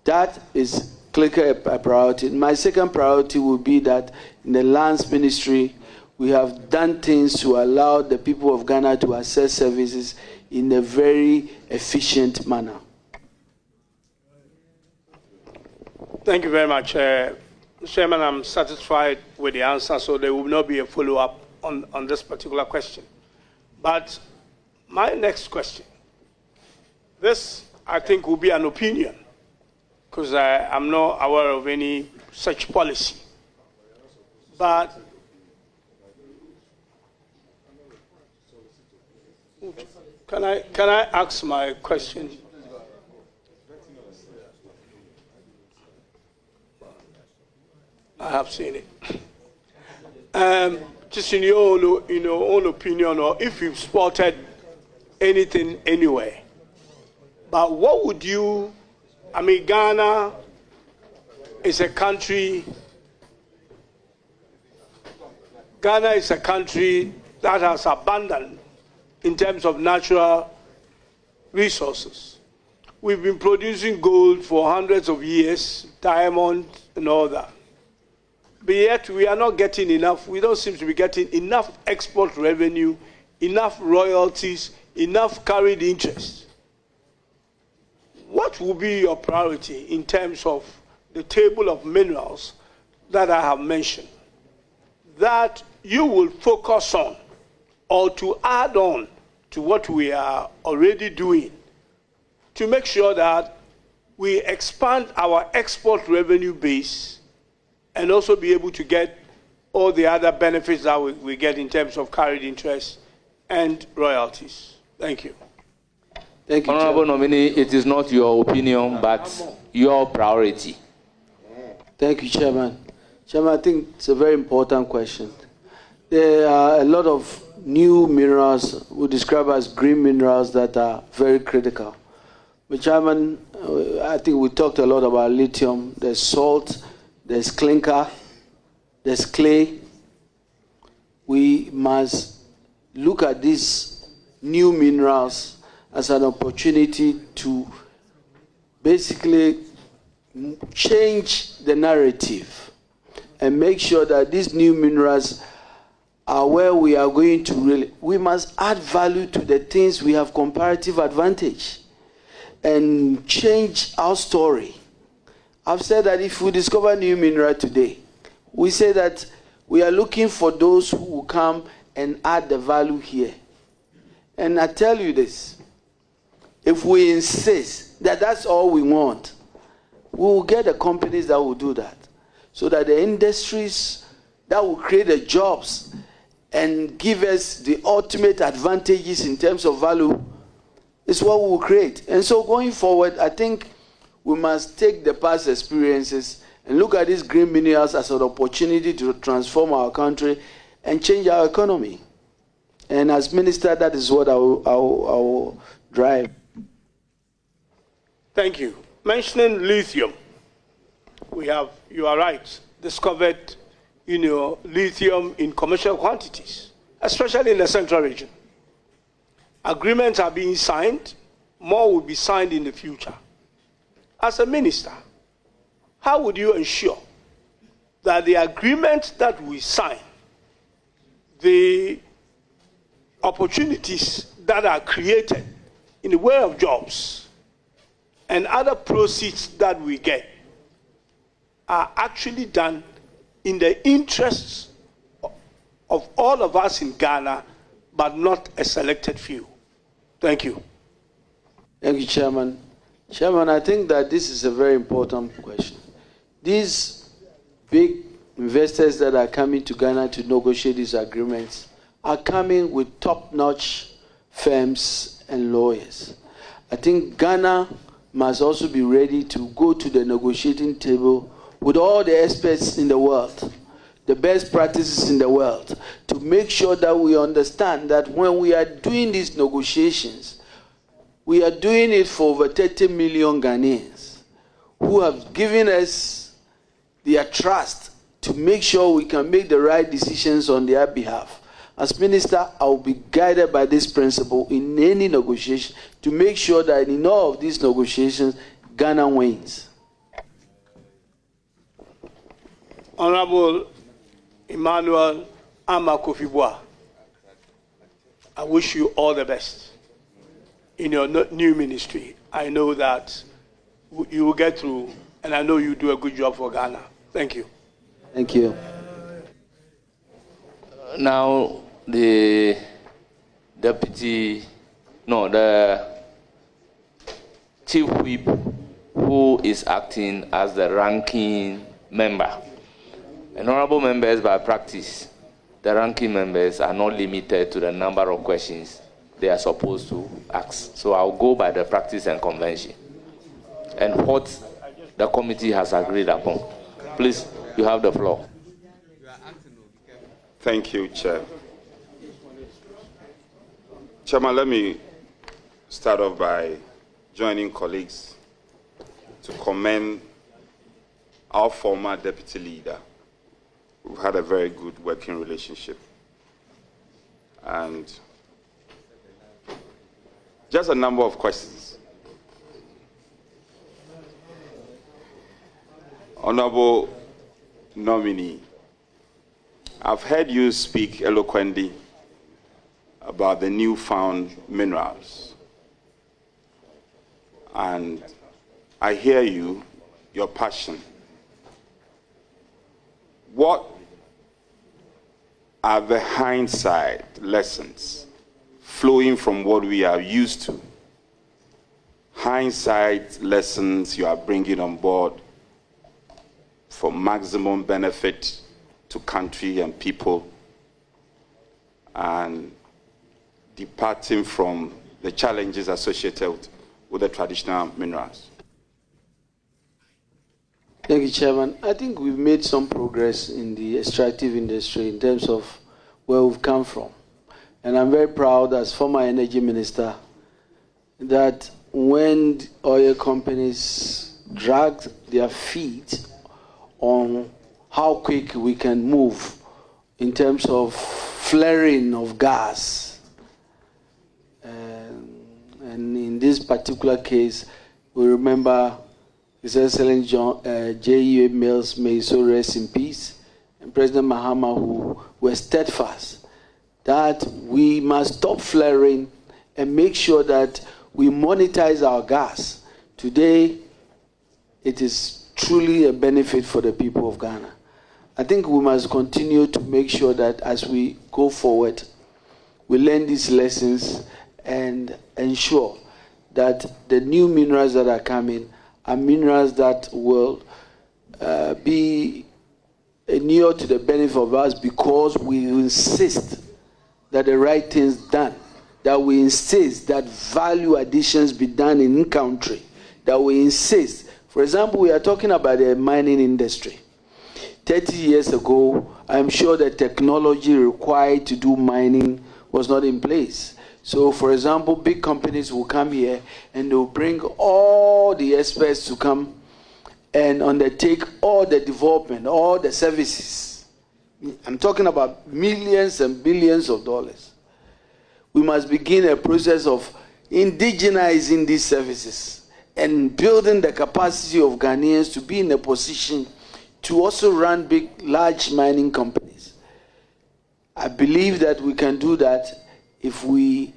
That is clearly a priority. My second priority will be that in the lands ministry, we have done things to allow the people of Ghana to access services in a very efficient manner. Thank you very much. Chairman, I'm satisfied with the answer, so there will not be a follow-up on this particular question. But my next question, this I think will be an opinion, because I'm not aware of any such policy. But can I ask my question? I have seen it. Just in your own opinion, or if you've spotted anything anywhere, but what would you, I mean, Ghana is a country that has abundant in terms of natural resources. We've been producing gold for hundreds of years, diamond and all that. But yet we are not getting enough, we don't seem to be getting enough export revenue, enough royalties, enough carried interest. What will be your priority in terms of the table of minerals that I have mentioned, that you will focus on, or to add on to what we are already doing, to make sure that we expand our export revenue base and also be able to get all the other benefits that we get in terms of carried interest and royalties? Thank you. Thank you, Honorable nominee, it is not your opinion, but your priority. Thank you, Chairman. Chairman, I think it's a very important question. There are a lot of new minerals we describe as green minerals that are very critical. But Chairman, I think we talked a lot about lithium. There's salt, there's clinker, there's clay. We must look at these new minerals as an opportunity to basically change the narrative and make sure that these new minerals are where we are going to really, we must add value to the things we have comparative advantage and change our story. I've said that if we discover new mineral today, we say that we are looking for those who will come and add the value here. And I tell you this, if we insist that that's all we want, we will get the companies that will do that, so that the industries that will create the jobs and give us the ultimate advantages in terms of value is what we will create. And so going forward, I think we must take the past experiences and look at these green minerals as an opportunity to transform our country and change our economy. And as minister, that is what I will drive. Thank you. Mentioning lithium, you are right, discovered lithium in commercial quantities, especially in the central region. Agreements are being signed, more will be signed in the future. As a minister, how would you ensure that the agreements that we sign, the opportunities that are created in the way of jobs and other proceeds that we get, are actually done in the interests of all of us in Ghana, but not a selected few. Thank you. Thank you, Chairman. Chairman, I think that this is a very important question. These big investors that are coming to Ghana to negotiate these agreements are coming with top-notch firms and lawyers. I think Ghana must also be ready to go to the negotiating table with all the experts in the world, the best practices in the world, to make sure that we understand that when we are doing these negotiations, we are doing it for over 30 million Ghanaians who have given us their trust to make sure we can make the right decisions on their behalf. As Minister, I will be guided by this principle in any negotiation to make sure that in all of these negotiations, Ghana wins. Honorable Emmanuel Armah Kofi Buah, I wish you all the best in your new ministry. I know that you will get through, and I know you do a good job for Ghana. Thank you. Thank you. Now, the chief whip who is acting as the ranking member. And honorable members, by practice, the ranking members are not limited to the number of questions they are supposed to ask. So I'll go by the practice and convention and what the committee has agreed upon. Please, you have the floor. Thank you, Chair. Chairman, let me start off by joining colleagues to commend our former deputy leader. We've had a very good working relationship. And just a number of questions. Honorable nominee, I've heard you speak eloquently about the newfound minerals. And I hear you, your passion. What are the hindsight lessons flowing from what we are used to? Hindsight lessons you are bringing on board for maximum benefit to country and people, and departing from the challenges associated with the traditional minerals. Thank you, Chairman. I think we've made some progress in the extractive industry in terms of where we've come from. And I'm very proud as former energy minister that when oil companies dragged their feet on how quick we can move in terms of flaring of gas. And in this particular case, we remember His Excellency J.E.A. Mills, may so rest in peace, and President Mahama, who were steadfast that we must stop flaring and make sure that we monetize our gas. Today, it is truly a benefit for the people of Ghana. I think we must continue to make sure that as we go forward, we learn these lessons and ensure that the new minerals that are coming are minerals that will be near to the benefit of us, because we insist that the right things done, that we insist that value additions be done in country, that we insist. For example, we are talking about the mining industry. 30 years ago, I'm sure the technology required to do mining was not in place. So, for example, big companies will come here and they'll bring all the experts to come and undertake all the development, all the services. I'm talking about millions and billions of dollars. We must begin a process of indigenizing these services and building the capacity of Ghanaians to be in a position to also run large mining companies. I believe that we can do that if we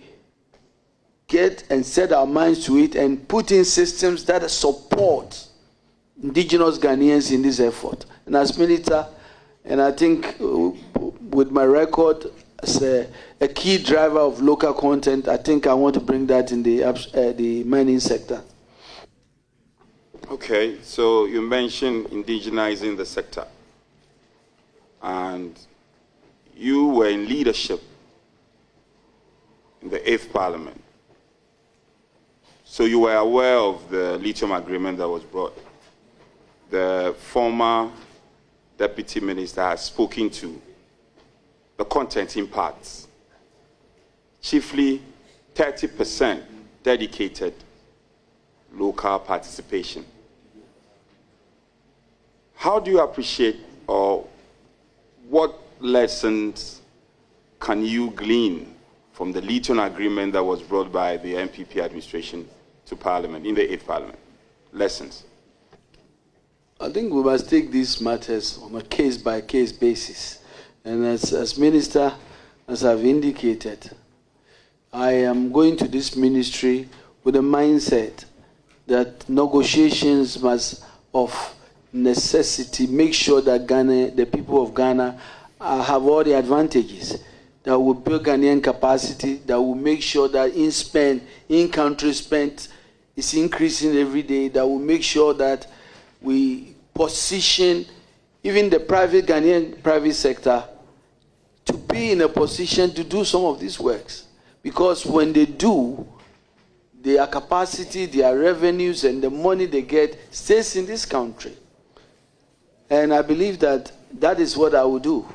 get and set our minds to it and put in systems that support indigenous Ghanaians in this effort. And as minister, and I think with my record as a key driver of local content, I think I want to bring that in the mining sector. Okay, so you mentioned indigenizing the sector, and you were in leadership in the 8th Parliament. So you were aware of the lithium agreement that was brought. The former deputy minister has spoken to the content in parts, chiefly 30% dedicated local participation. How do you appreciate, or what lessons can you glean from the lithium agreement that was brought by the MPP administration to Parliament, in the 8th Parliament? Lessons. I think we must take these matters on a case-by-case basis. And as minister, as I've indicated, I am going to this ministry with a mindset that negotiations must, of necessity, make sure that Ghana, the people of Ghana, have all the advantages, that will build Ghanaian capacity, that will make sure that in-country spend is increasing every day, that will make sure that we position even the Ghanaian private sector to be in a position to do some of these works. Because when they do, their capacity, their revenues, and the money they get stays in this country. And I believe that that is what I will do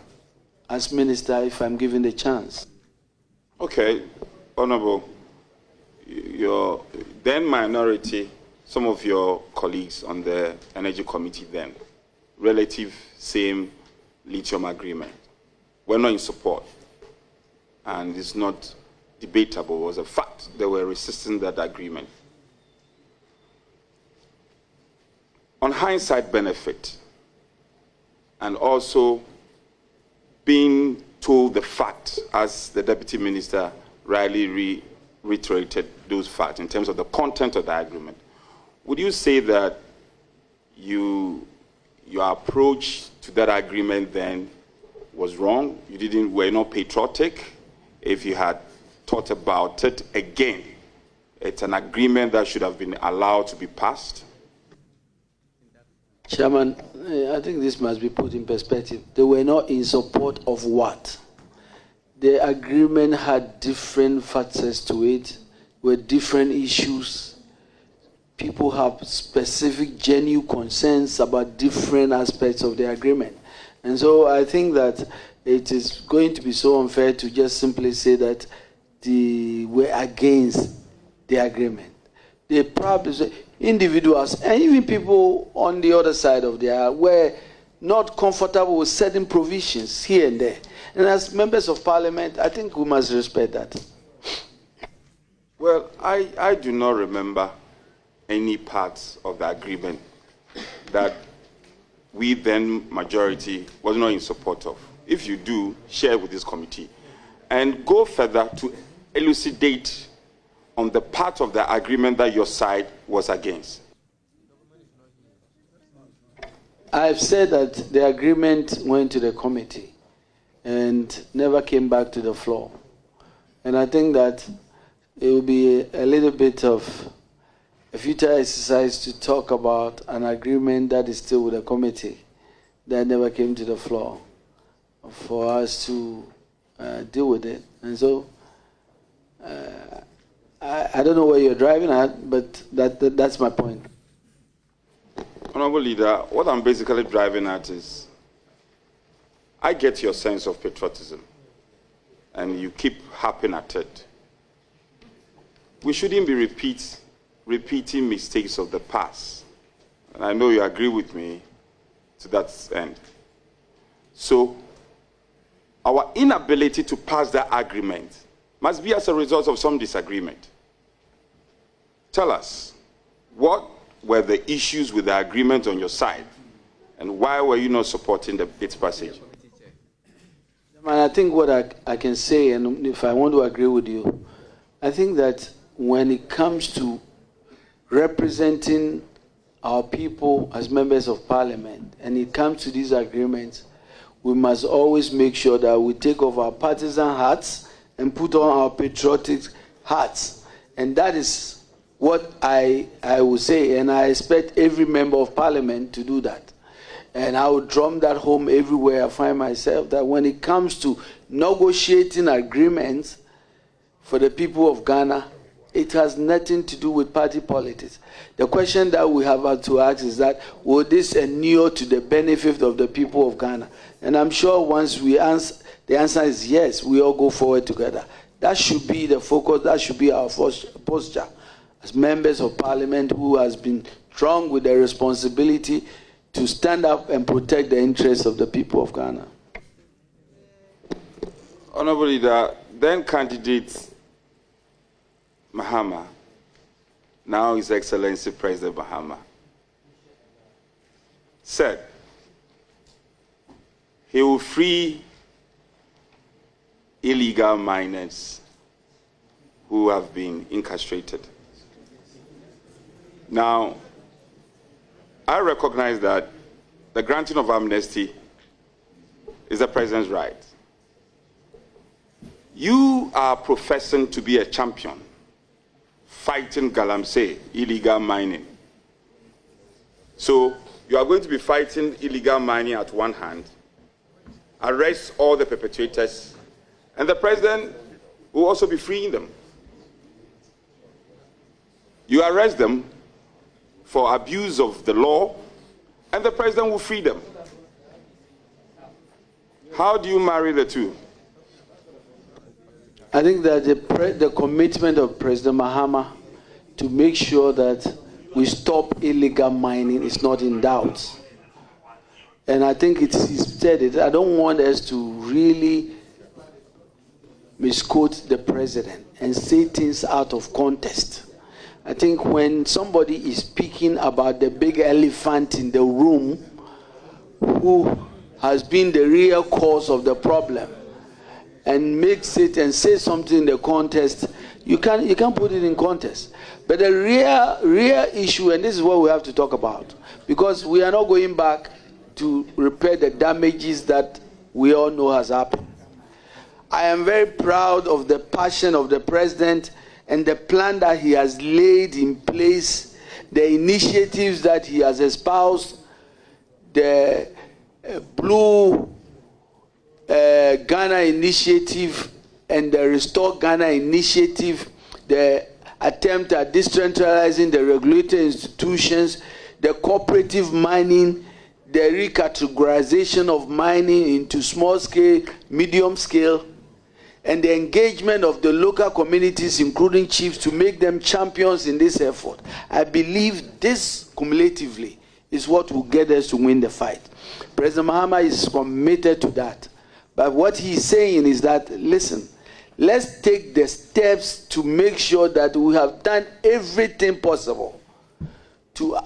as minister if I'm given the chance. Okay, Honorable, your then minority, some of your colleagues on the Energy Committee then, relative same lithium agreement, were not in support. And it's not debatable, it was a fact. They were resisting that agreement. On hindsight benefit, and also being told the fact, as the Deputy Minister rightly reiterated those facts in terms of the content of the agreement, would you say that your approach to that agreement then was wrong? You were not patriotic? If you had thought about it again, it's an agreement that should have been allowed to be passed? Chairman, I think this must be put in perspective. They were not in support of what? The agreement had different factors to it, with different issues. People have specific, genuine concerns about different aspects of the agreement. And so I think that it is going to be so unfair to just simply say that we're against the agreement. They probably say, individuals and even people on the other side of the aisle were not comfortable with certain provisions here and there. And as members of Parliament, I think we must respect that. Well, I do not remember any parts of the agreement that we then majority was not in support of. If you do, share with this committee and go further to elucidate on the part of the agreement that your side was against. I've said that the agreement went to the committee and never came back to the floor. And I think that it will be a little bit of a futile exercise to talk about an agreement that is still with the committee that never came to the floor for us to deal with it. And so I don't know where you're driving at, but that's my point. Honorable Leader, what I'm basically driving at is, I get your sense of patriotism, and you keep harping at it. We shouldn't be repeating mistakes of the past. And I know you agree with me to that end. So, our inability to pass that agreement must be as a result of some disagreement. Tell us, what were the issues with the agreement on your side, and why were you not supporting its passage? I think what I can say, and if I want to agree with you, I think that when it comes to representing our people as members of parliament, and it comes to these agreements, we must always make sure that we take off our partisan hats and put on our patriotic hats. And that is what I would say, and I expect every member of parliament to do that. And I would drum that home everywhere I find myself, that when it comes to negotiating agreements for the people of Ghana, it has nothing to do with party politics. The question that we have to ask is that, will this inure to the benefit of the people of Ghana? And I'm sure once we answer, the answer is yes, we all go forward together. That should be the focus, that should be our posture as members of parliament who has been strong with the responsibility to stand up and protect the interests of the people of Ghana. Honorable Leader, then candidate Mahama, now His Excellency President Mahama, said he will free illegal miners who have been incarcerated. Now, I recognize that the granting of amnesty is the president's right. You are professing to be a champion, fighting galamsey, illegal mining. So you are going to be fighting illegal mining at one hand, arrest all the perpetrators, and the president will also be freeing them. You arrest them for abuse of the law, and the president will free them. How do you marry the two? I think that the commitment of President Mahama to make sure that we stop illegal mining is not in doubt. And I think he said it. I don't want us to really misquote the president and say things out of context. I think when somebody is speaking about the big elephant in the room who has been the real cause of the problem and makes it and says something in the context, you can't put it in context. But the real issue, and this is what we have to talk about, because we are not going back to repair the damages that we all know has happened. I am very proud of the passion of the president and the plan that he has laid in place, the initiatives that he has espoused, the Blue Ghana initiative and the Restore Ghana initiative, the attempt at decentralizing the regulatory institutions, the cooperative mining, the recategorization of mining into small scale, medium scale, and the engagement of the local communities, including chiefs, to make them champions in this effort. I believe this cumulatively is what will get us to win the fight. President Mahama is committed to that. But what he's saying is that, listen, let's take the steps to make sure that we have done everything possible to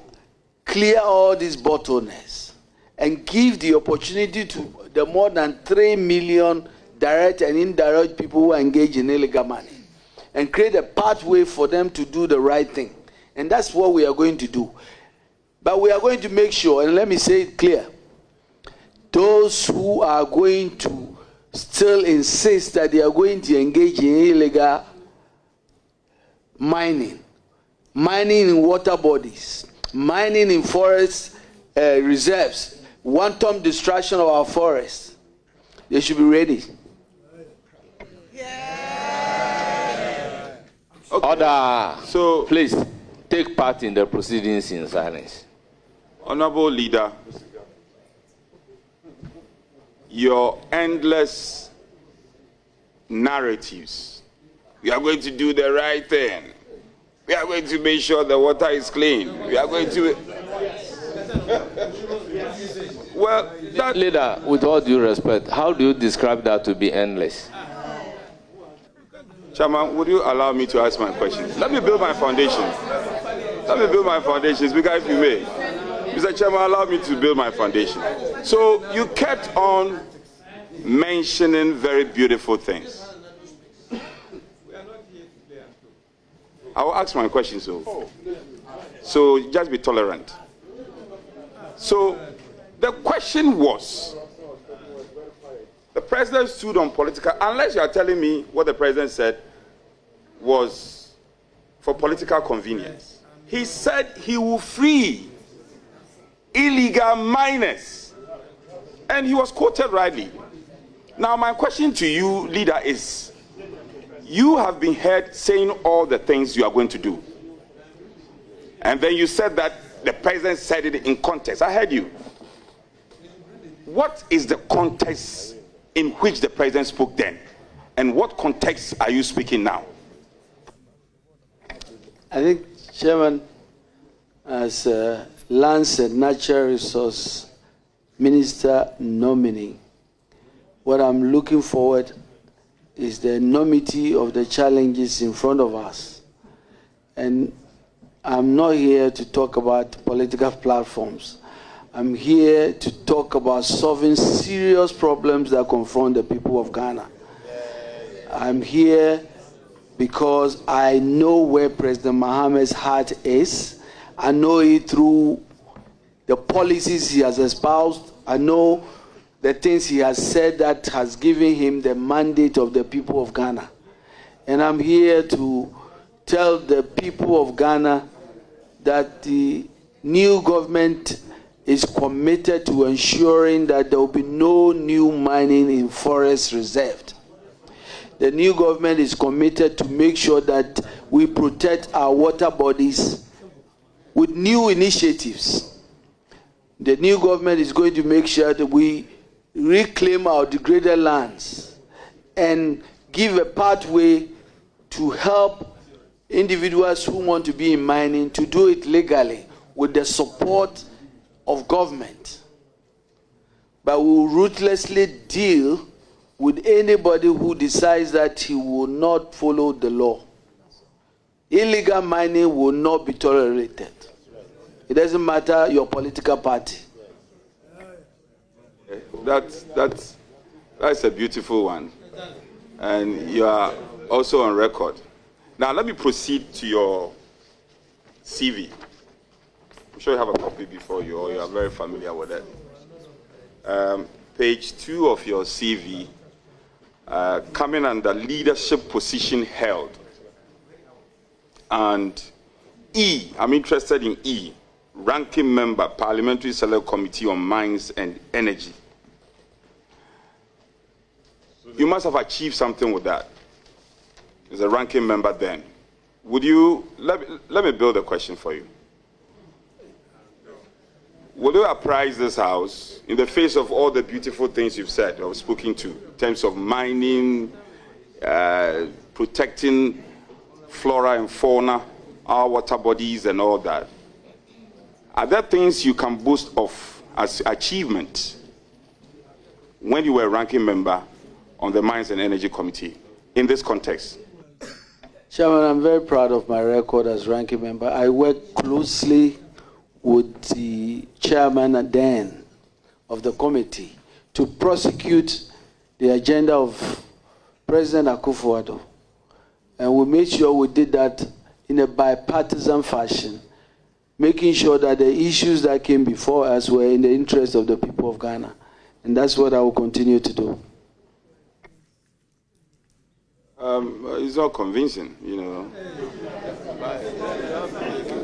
clear all these bottlenecks and give the opportunity to the more than 3 million direct and indirect people who are engaged in illegal mining and create a pathway for them to do the right thing. And that's what we are going to do. But we are going to make sure, and let me say it clear, those who are going to still insist that they are going to engage in illegal mining, mining in water bodies, mining in forest reserves, wanton destruction of our forests, they should be ready. Okay. Order. So please take part in the proceedings in silence. Honorable Leader, your endless narratives, we are going to do the right thing, we are going to make sure the water is clean, we are going to... Well, that... Leader, with all due respect, how do you describe that to be endless? Chairman, would you allow me to ask my question? Let me build my foundation. Let me build my foundation, Speaker, if you may. Mr. Chairman, allow me to build my foundation. So you kept on mentioning very beautiful things. I will ask my question, so just be tolerant. So the question was, the president stood on political, unless you are telling me what the president said was for political convenience. He said he will free illegal miners, and he was quoted rightly. Now my question to you, leader, is, you have been heard saying all the things you are going to do, and then you said that the president said it in context. I heard you. What is the context in which the president spoke then, and what context are you speaking now? I think, Chairman, as Lands and Natural Resource Minister nominee, what I'm looking forward is the enormity of the challenges in front of us. And I'm not here to talk about political platforms. I'm here to talk about solving serious problems that confront the people of Ghana. I'm here because I know where President Mohammed's heart is. I know it through the policies he has espoused. I know the things he has said that has given him the mandate of the people of Ghana. And I'm here to tell the people of Ghana that the new government is committed to ensuring that there will be no new mining in forests reserved. The new government is committed to make sure that we protect our water bodies with new initiatives. The new government is going to make sure that we reclaim our degraded lands and give a pathway to help individuals who want to be in mining to do it legally with the support of government. But we will ruthlessly deal with anybody who decides that he will not follow the law. Illegal mining will not be tolerated. It doesn't matter your political party. That's a beautiful one. And you are also on record. Now let me proceed to your CV. I'm sure you have a copy before you, or you are very familiar with it. Page 2 of your CV, coming under leadership position held. And E, I'm interested in E, ranking member, Parliamentary Select Committee on Mines and Energy. You must have achieved something with that. As a ranking member then. Would you, let me build a question for you. Will you apprise this House in the face of all the beautiful things you've said or spoken to, in terms of mining, protecting flora and fauna, our water bodies and all that? Are there things you can boast of as achievement when you were a ranking member on the Mines and Energy Committee in this context? Chairman, I'm very proud of my record as ranking member. I work closely with the chairman then of the committee to prosecute the agenda of President Akufo-Addo. And we made sure we did that in a bipartisan fashion, making sure that the issues that came before us were in the interest of the people of Ghana. And that's what I will continue to do. It's not convincing, you know.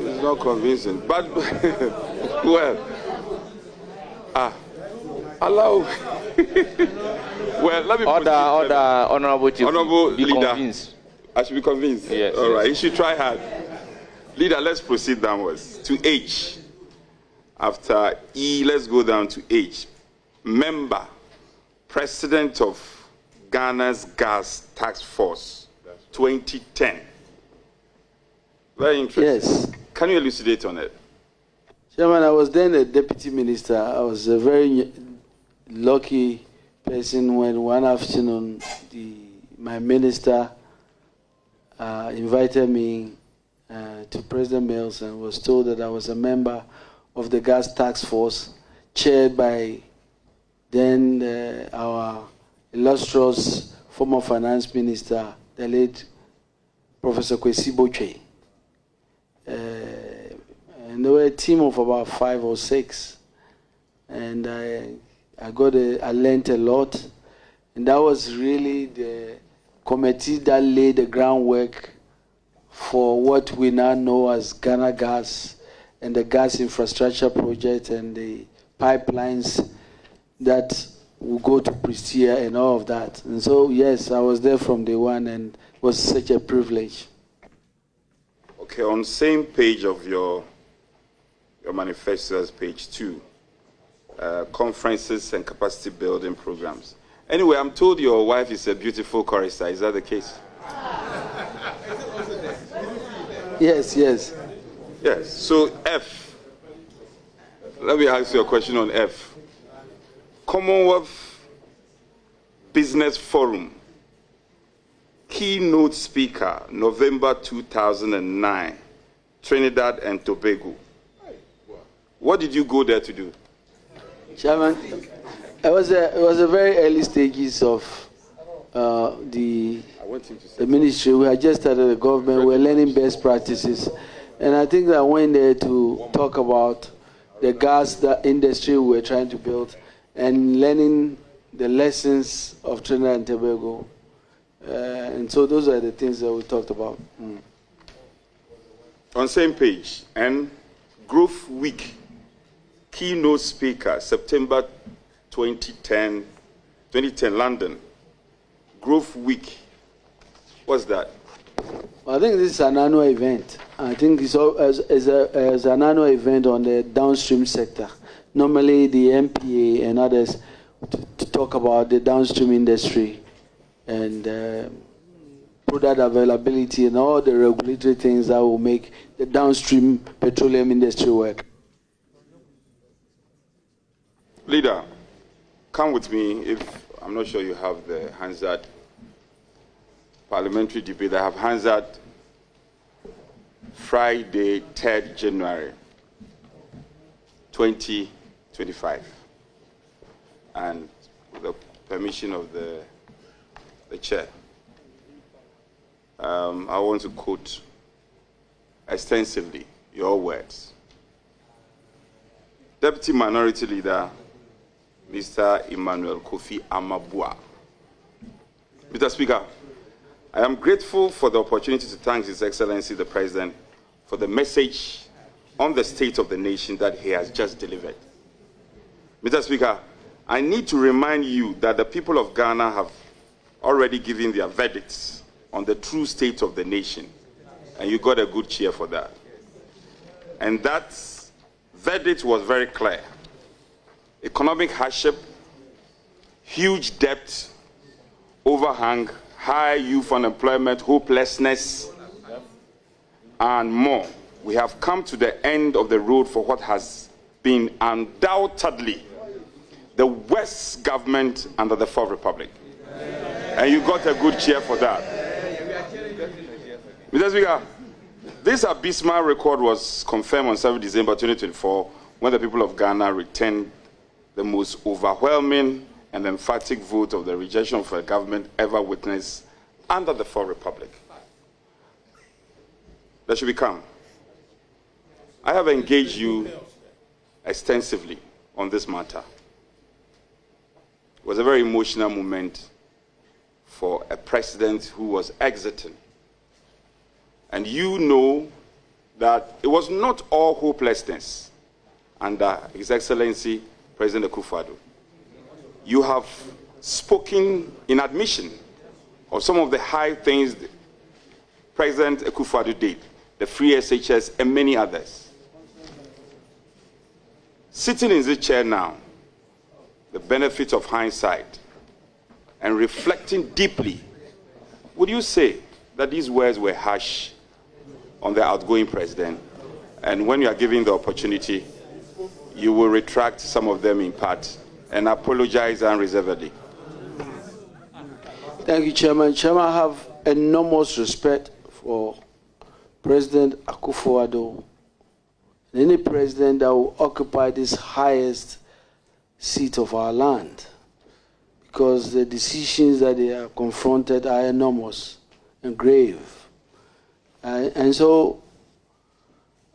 It's not convincing. But, well, allow. Well, let me Honorable Chief, Honorable be Leader. Convinced. I should be convinced. Yes. All right, you should try hard. Leader, let's proceed downwards to H. After E, let's go down to H. Member, President of Ghana's Gas Task Force, 2010. Very interesting. Yes. Can you elucidate on it? Chairman, I was then a deputy minister. I was a very lucky person when one afternoon my minister invited me to President Mills and was told that I was a member of the Gas Task Force chaired by then our illustrious former finance minister, the late Professor Kwesi Boche. And there were a team of about 5 or 6. and I learned a lot, and that was really the committee that laid the groundwork for what we now know as Ghana Gas and the gas infrastructure project and the pipelines that will go to Prestia and all of that. And so, yes, I was there from day one, and it was such a privilege. Okay, on the same page of your manifesto as page 2, conferences and capacity building programs. Anyway, I'm told your wife is a beautiful chorister. Is that the case? Yes, yes. Yes, so F. Let me ask you a question on F. Commonwealth Business Forum, keynote speaker, November 2009, Trinidad and Tobago. What did you go there to do? Chairman, it was a very early stages of the ministry. We had just started the government. We were learning best practices. And I think I went there to talk about the gas industry we were trying to build and learning the lessons of Trinidad and Tobago. And so those are the things that we talked about. On same page, and Growth Week, keynote speaker, September 2010, London. Growth Week, what's that? I think this is an annual event. I think it's as an annual event on the downstream sector. Normally the MPA and others to talk about the downstream industry and product availability and all the regulatory things that will make the downstream petroleum industry work. Leader, come with me if I'm not sure you have the Hansard parliamentary debate. I have Hansard Friday, 3rd January 2025. And with the permission of the chair, I want to quote extensively your words. Deputy Minority Leader, Mr. Emmanuel Kofi Buah. Mr. Speaker, I am grateful for the opportunity to thank His Excellency the President for the message on the state of the nation that he has just delivered. Mr. Speaker, I need to remind you that the people of Ghana have already given their verdicts on the true state of the nation, and you got a good cheer for that. And that verdict was very clear. Economic hardship, huge debt, overhang, high youth unemployment, hopelessness, and more. We have come to the end of the road for what has been undoubtedly the worst government under the Fourth Republic. And you got a good cheer for that. Mr. Speaker, this abysmal record was confirmed on 7 December 2024 when the people of Ghana returned the most overwhelming and emphatic vote of the rejection of a government ever witnessed under the Fourth Republic. That should be calm. I have engaged you extensively on this matter. It was a very emotional moment for a president who was exiting. And you know that it was not all hopelessness under His Excellency President Akufo-Addo. You have spoken in admission of some of the high things President Akufo-Addo did, the free SHS and many others. Sitting in this chair now, the benefit of hindsight, and reflecting deeply, would you say that these words were harsh on the outgoing president? And when you are given the opportunity, you will retract some of them in part and apologize unreservedly. Thank you, Chairman. Chairman, I have enormous respect for President Akufo-Addo, any president that will occupy this highest seat of our land, because the decisions that they are confronted are enormous and grave. And so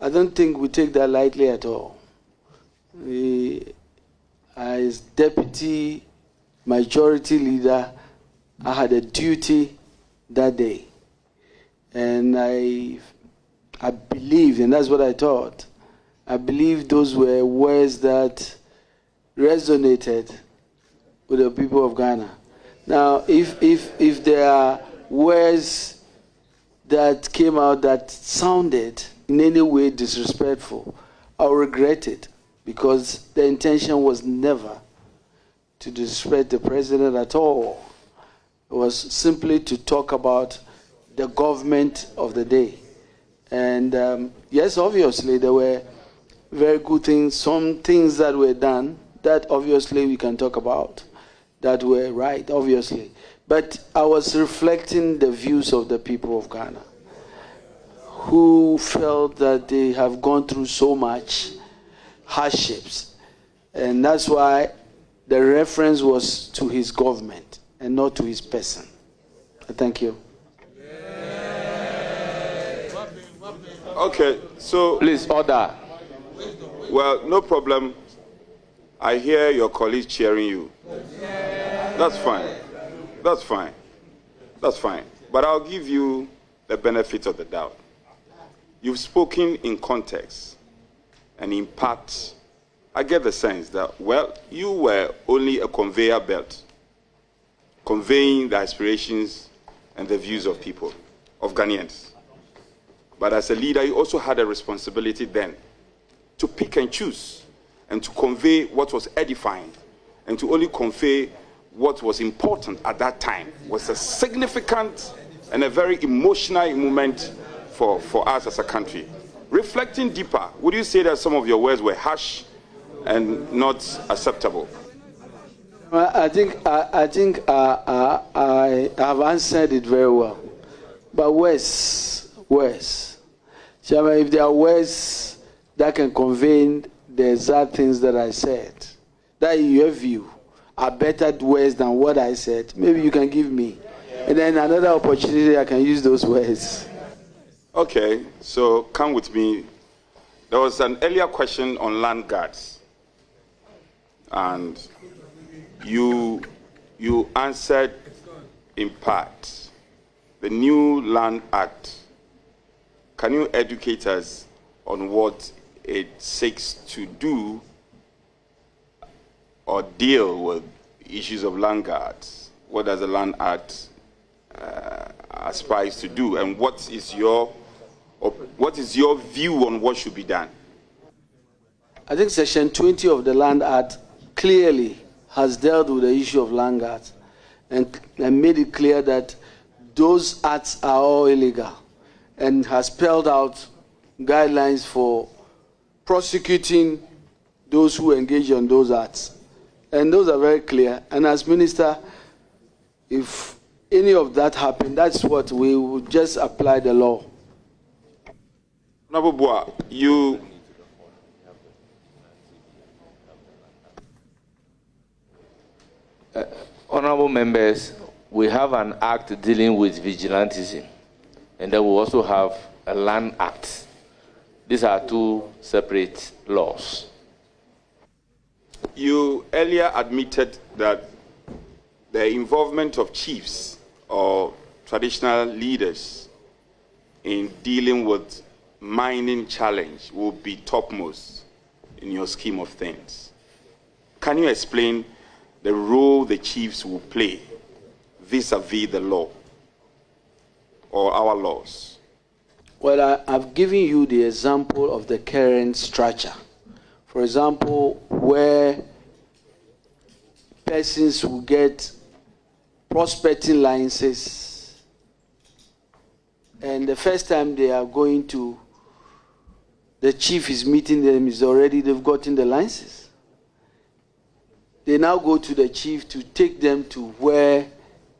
I don't think we take that lightly at all. as deputy majority leader, I had a duty that day. And I believed, and that's what I thought, I believe those were words that resonated with the people of Ghana. Now, if there are words that came out that sounded in any way disrespectful, I'll regret it, because the intention was never to disrespect the president at all. It was simply to talk about the government of the day. And yes, obviously, there were very good things, some things that were done that obviously we can talk about, that were right, obviously. But I was reflecting the views of the people of Ghana, who felt that they have gone through so much hardships. And that's why the reference was to his government and not to his person. Thank you. Okay, so... Please, order. Well, no problem. I hear your colleagues cheering you. That's fine. That's fine. That's fine. But I'll give you the benefit of the doubt. You've spoken in context, and in part, I get the sense that, well, you were only a conveyor belt, conveying the aspirations and the views of people, of Ghanaians. But as a leader, you also had a responsibility then to pick and choose and to convey what was edifying and to only convey what was important at that time. It was a significant and a very emotional moment for us as a country. Reflecting deeper, would you say that some of your words were harsh and not acceptable? I think I have answered it very well. But words. Chairman, if there are words that can convey the exact things that I said, that in your view are better words than what I said, maybe you can give me. And then another opportunity I can use those words. Okay, so come with me. There was an earlier question on land guards. And you answered in part. The new Land Act, can you educate us on what it seeks to do or deal with issues of land guards? What does the Land Act aspires to do, and what is your view on what should be done? I think Section 20 of the Land Act clearly has dealt with the issue of land guards and made it clear that those acts are all illegal, and has spelled out guidelines for prosecuting those who engage on those acts. And those are very clear. And as minister, if any of that happened, that's what we would just apply the law. Honorable Buah, you... Honorable members, we have an act dealing with vigilantism, and then we also have a land act. These are two separate laws. You earlier admitted that the involvement of chiefs or traditional leaders in dealing with mining challenge will be topmost in your scheme of things. Can you explain the role the chiefs will play vis-a-vis the law or our laws? Well, I've given you the example of the current structure. For example, where persons will get prospecting licenses, and the first time they are going to, the chief is meeting them, is already they've gotten the license. They now go to the chief to take them to where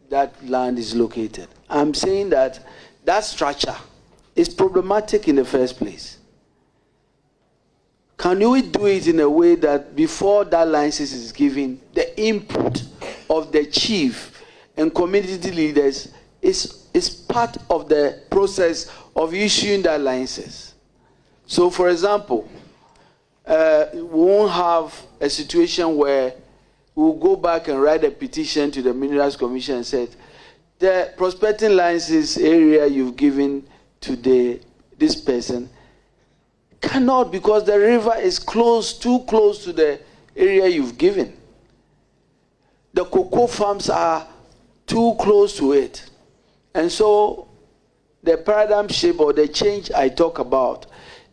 that land is located. I'm saying that that structure is problematic in the first place. Can we do it in a way that before that license is given, the input of the chief and community leaders is part of the process of issuing that license? So, for example, we won't have a situation where we'll go back and write a petition to the Minerals Commission and say, the prospecting license area you've given to this person cannot, because the river is too close to the area you've given. The cocoa farms are too close to it. And so the paradigm shift or the change I talk about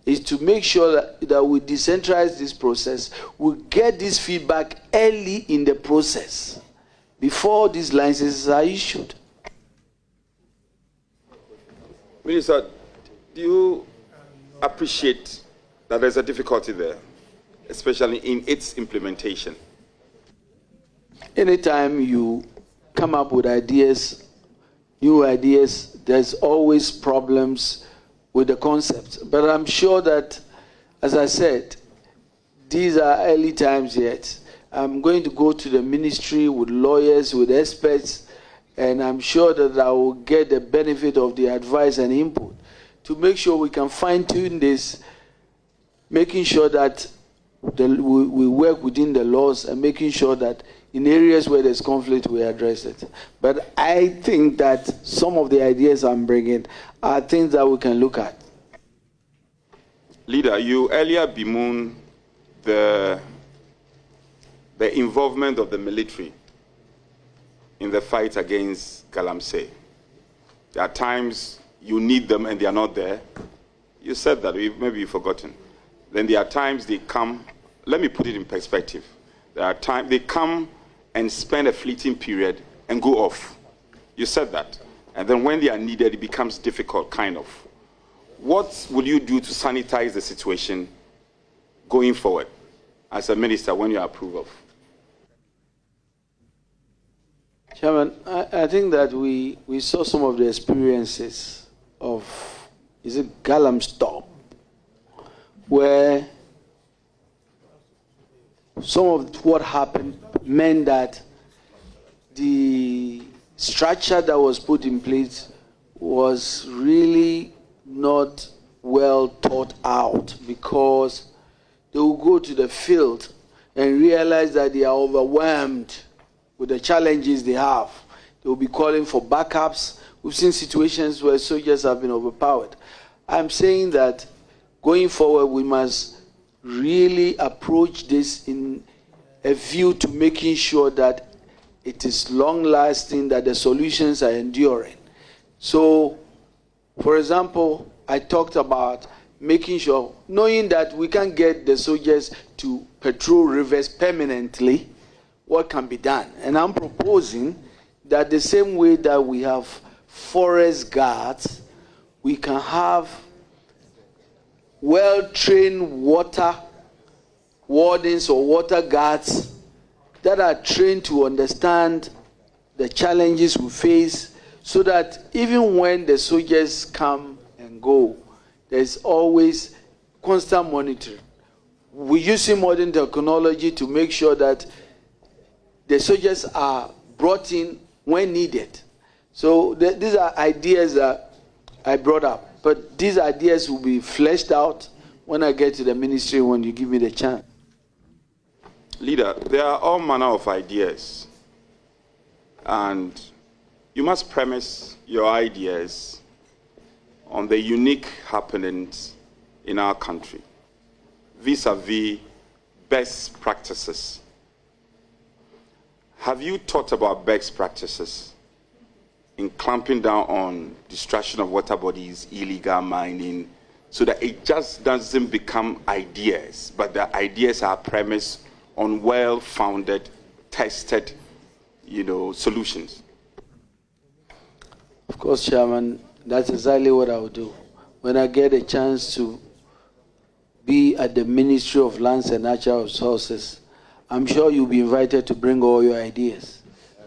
is to make sure that we decentralize this process. We get this feedback early in the process before these licenses are issued. Minister, do you appreciate that there's a difficulty there, especially in its implementation? Anytime you come up with ideas, new ideas, there's always problems with the concepts. But I'm sure that, as I said, these are early times yet. I'm going to go to the ministry with lawyers, with experts, and I'm sure that I will get the benefit of the advice and input to make sure we can fine-tune this, making sure that we work within the laws and making sure that in areas where there's conflict, we address it. But I think that some of the ideas I'm bringing are things that we can look at. Leader, you earlier bemoaned the involvement of the military in the fight against galamsey. There are times you need them and they are not there. You said that, maybe you've forgotten. Then there are times they come, let me put it in perspective. There are times they come and spend a fleeting period and go off. You said that. And then when they are needed, it becomes difficult, kind of. What will you do to sanitize the situation going forward as a minister when you approve of? Chairman, I think that we saw some of the experiences of, is it galamsey, where some of what happened meant that the structure that was put in place was really not well thought out, because they will go to the field and realize that they are overwhelmed with the challenges they have. They will be calling for backups. We've seen situations where soldiers have been overpowered. I'm saying that going forward, we must really approach this in a view to making sure that it is long-lasting, that the solutions are enduring. So, for example, I talked about making sure, knowing that we can't get the soldiers to patrol rivers permanently, what can be done? And I'm proposing that the same way that we have forest guards, we can have well-trained water wardens or water guards that are trained to understand the challenges we face, so that even when the soldiers come and go, there's always constant monitoring. We're using modern technology to make sure that the soldiers are brought in when needed. So these are ideas that I brought up, but these ideas will be fleshed out when I get to the ministry, when you give me the chance. Leader, there are all manner of ideas, and you must premise your ideas on the unique happenings in our country, vis-a-vis best practices. Have you thought about best practices in clamping down on destruction of water bodies, illegal mining, so that it just doesn't become ideas, but the ideas are premised on well-founded, tested, solutions? Of course, Chairman, that's exactly what I will do. When I get a chance to be at the Ministry of Lands and Natural Resources, I'm sure you'll be invited to bring all your ideas.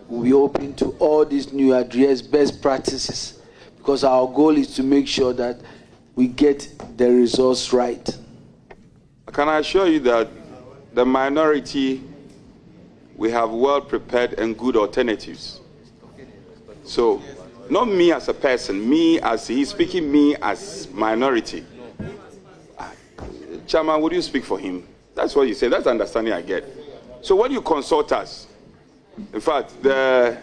We'll be open to all these new ideas, best practices, because our goal is to make sure that we get the resource right. Can I assure you that the minority, we have well-prepared and good alternatives? So, not me as a person, he's speaking me as minority. Chairman, would you speak for him? That's what you say. That's the understanding I get. So when you consult us, in fact, the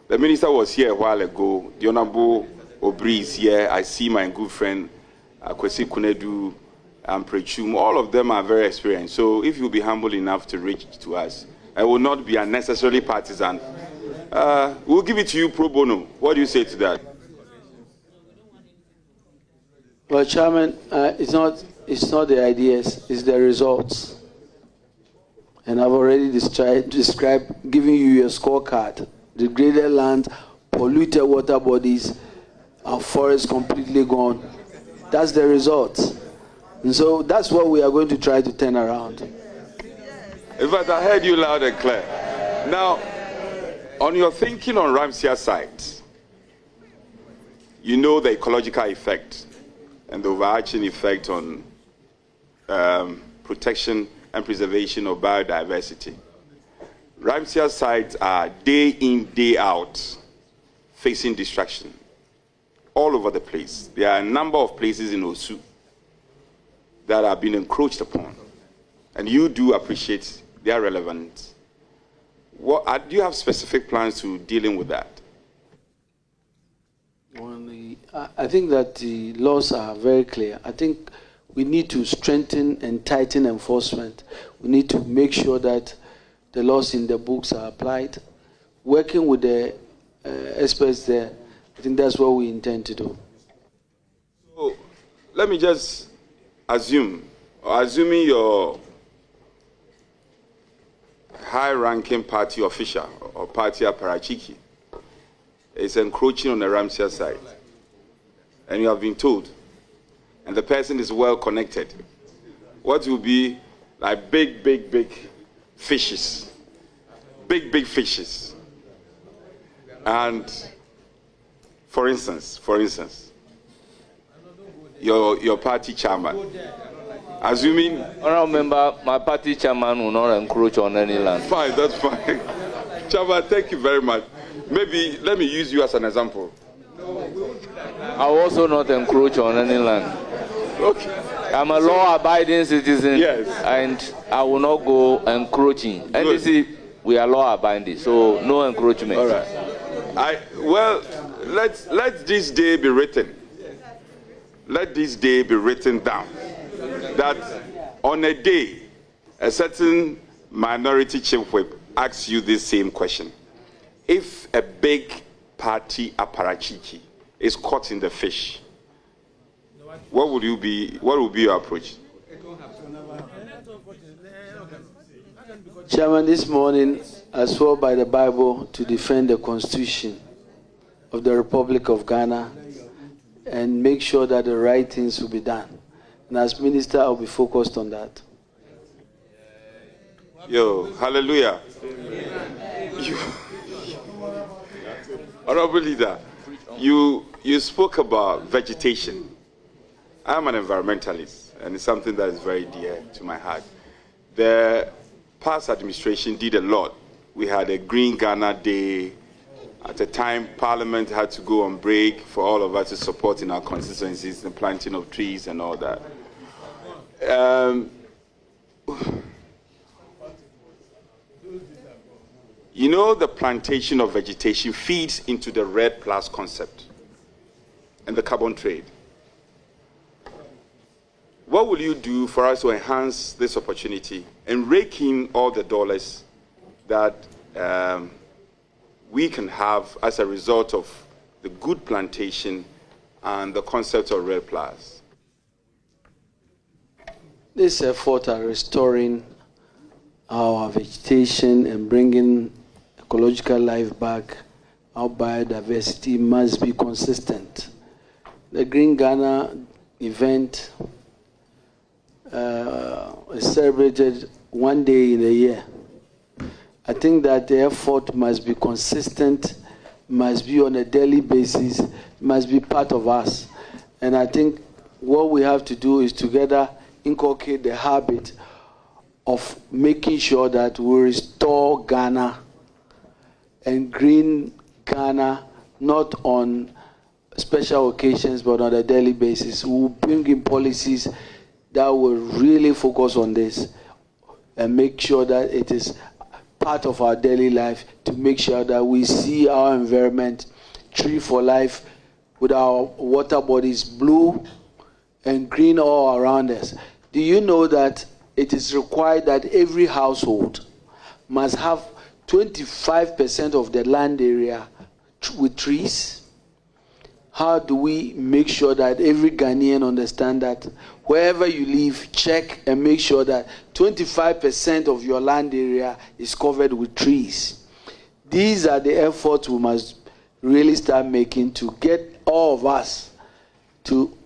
minister was here a while ago. The Honorable Obri is here. I see my good friend Kwesi Kunedu and Prechum. All of them are very experienced. So if you'll be humble enough to reach to us, I will not be unnecessarily partisan. We'll give it to you pro bono. What do you say to that? Well, Chairman, it's not the ideas, it's the results. And I've already described, giving you your scorecard. Degraded land, polluted water bodies, our forests completely gone. That's the results. And so that's what we are going to try to turn around. In fact, I heard you loud and clear. Now, on your thinking on Ramsia site, you know the ecological effect and the overarching effect on protection and preservation of biodiversity. Ramsia sites are day in, day out facing destruction all over the place. There are a number of places in Osu that are being encroached upon, and you do appreciate their relevance. Do you have specific plans to dealing with that? I think that the laws are very clear. I think we need to strengthen and tighten enforcement. We need to make sure that the laws in the books are applied. Working with the experts there, I think that's what we intend to do. So let me just assuming your high-ranking party official or party apparatchiki is encroaching on the Ramsia site, and you have been told, and the person is well connected, what will be like big fishes, big fishes, and for instance, your party chairman, assuming... I remember my party chairman will not encroach on any land. Fine, that's fine. Chairman, thank you very much. Maybe let me use you as an example. I will also not encroach on any land. Okay. I'm a law-abiding citizen, yes, and I will not go encroaching. NDC, we are law-abiding, so no encroachment. All right. Well, let this day be written. Let this day be written down. That on a day, a certain minority chief whip asks you this same question. If a big party apparatchiki is caught in the fish, what would be your approach? Chairman, this morning I swore by the Bible to defend the Constitution of the Republic of Ghana and make sure that the right things will be done. And as minister, I'll be focused on that. Yo, hallelujah. Honorable Leader, you spoke about vegetation. I'm an environmentalist, and it's something that is very dear to my heart. The past administration did a lot. We had a Green Ghana Day. At the time, Parliament had to go on break for all of us to support in our constituencies, the planting of trees and all that. You know, the plantation of vegetation feeds into the REDD+ concept and the carbon trade. What will you do for us to enhance this opportunity and rake in all the dollars that we can have as a result of the good plantation and the concept of REDD+? This effort at restoring our vegetation and bringing ecological life back, our biodiversity must be consistent. The Green Ghana event is celebrated one day in a year. I think that the effort must be consistent, must be on a daily basis, must be part of us. And I think what we have to do is together inculcate the habit of making sure that we restore Ghana and green Ghana, not on special occasions, but on a daily basis. We will bring in policies that will really focus on this. and make sure that it is part of our daily life, to make sure that we see our environment, tree for life, with our water bodies blue and green all around us. Do you know that it is required that every household must have 25% of the land area with trees? How do we make sure that every Ghanaian understand that wherever you live, check and make sure that 25% of your land area is covered with trees? These are the efforts we must really start making to get all of us to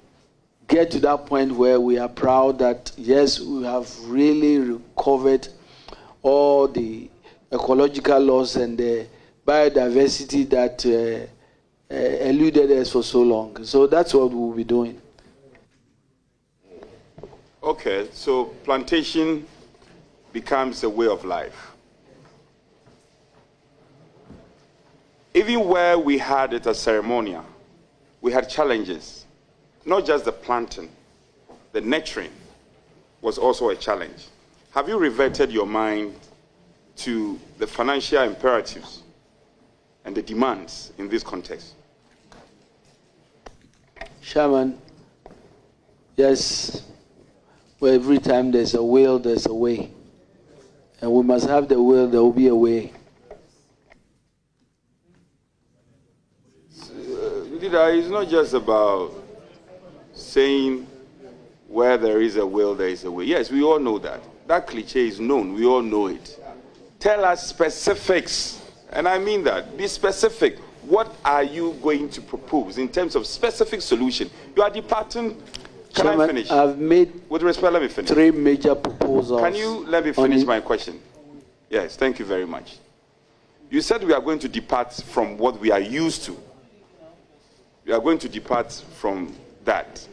get to that point where we are proud that, yes, we have really recovered all the ecological loss and the biodiversity that eluded us for so long. So that's what we'll be doing. Okay, so plantation becomes a way of life. Even where we had it as ceremonial, we had challenges. Not just the planting, the nurturing was also a challenge. Have you reverted your mind to the financial imperatives and the demands in this context? Chairman, yes, well, every time there's a will, there's a way. And we must have the will, there will be a way. It's not just about saying where there is a will, there is a way. Yes, we all know that. That cliche is known. We all know it. Tell us specifics. And I mean that. Be specific. What are you going to propose in terms of specific solution? You are departing. Can Chairman, I finish? I've made with respect, let me finish. 3 major proposals. Can you let me finish my question? Yes, thank you very much. You said we are going to depart from what we are used to. We are going to depart from that.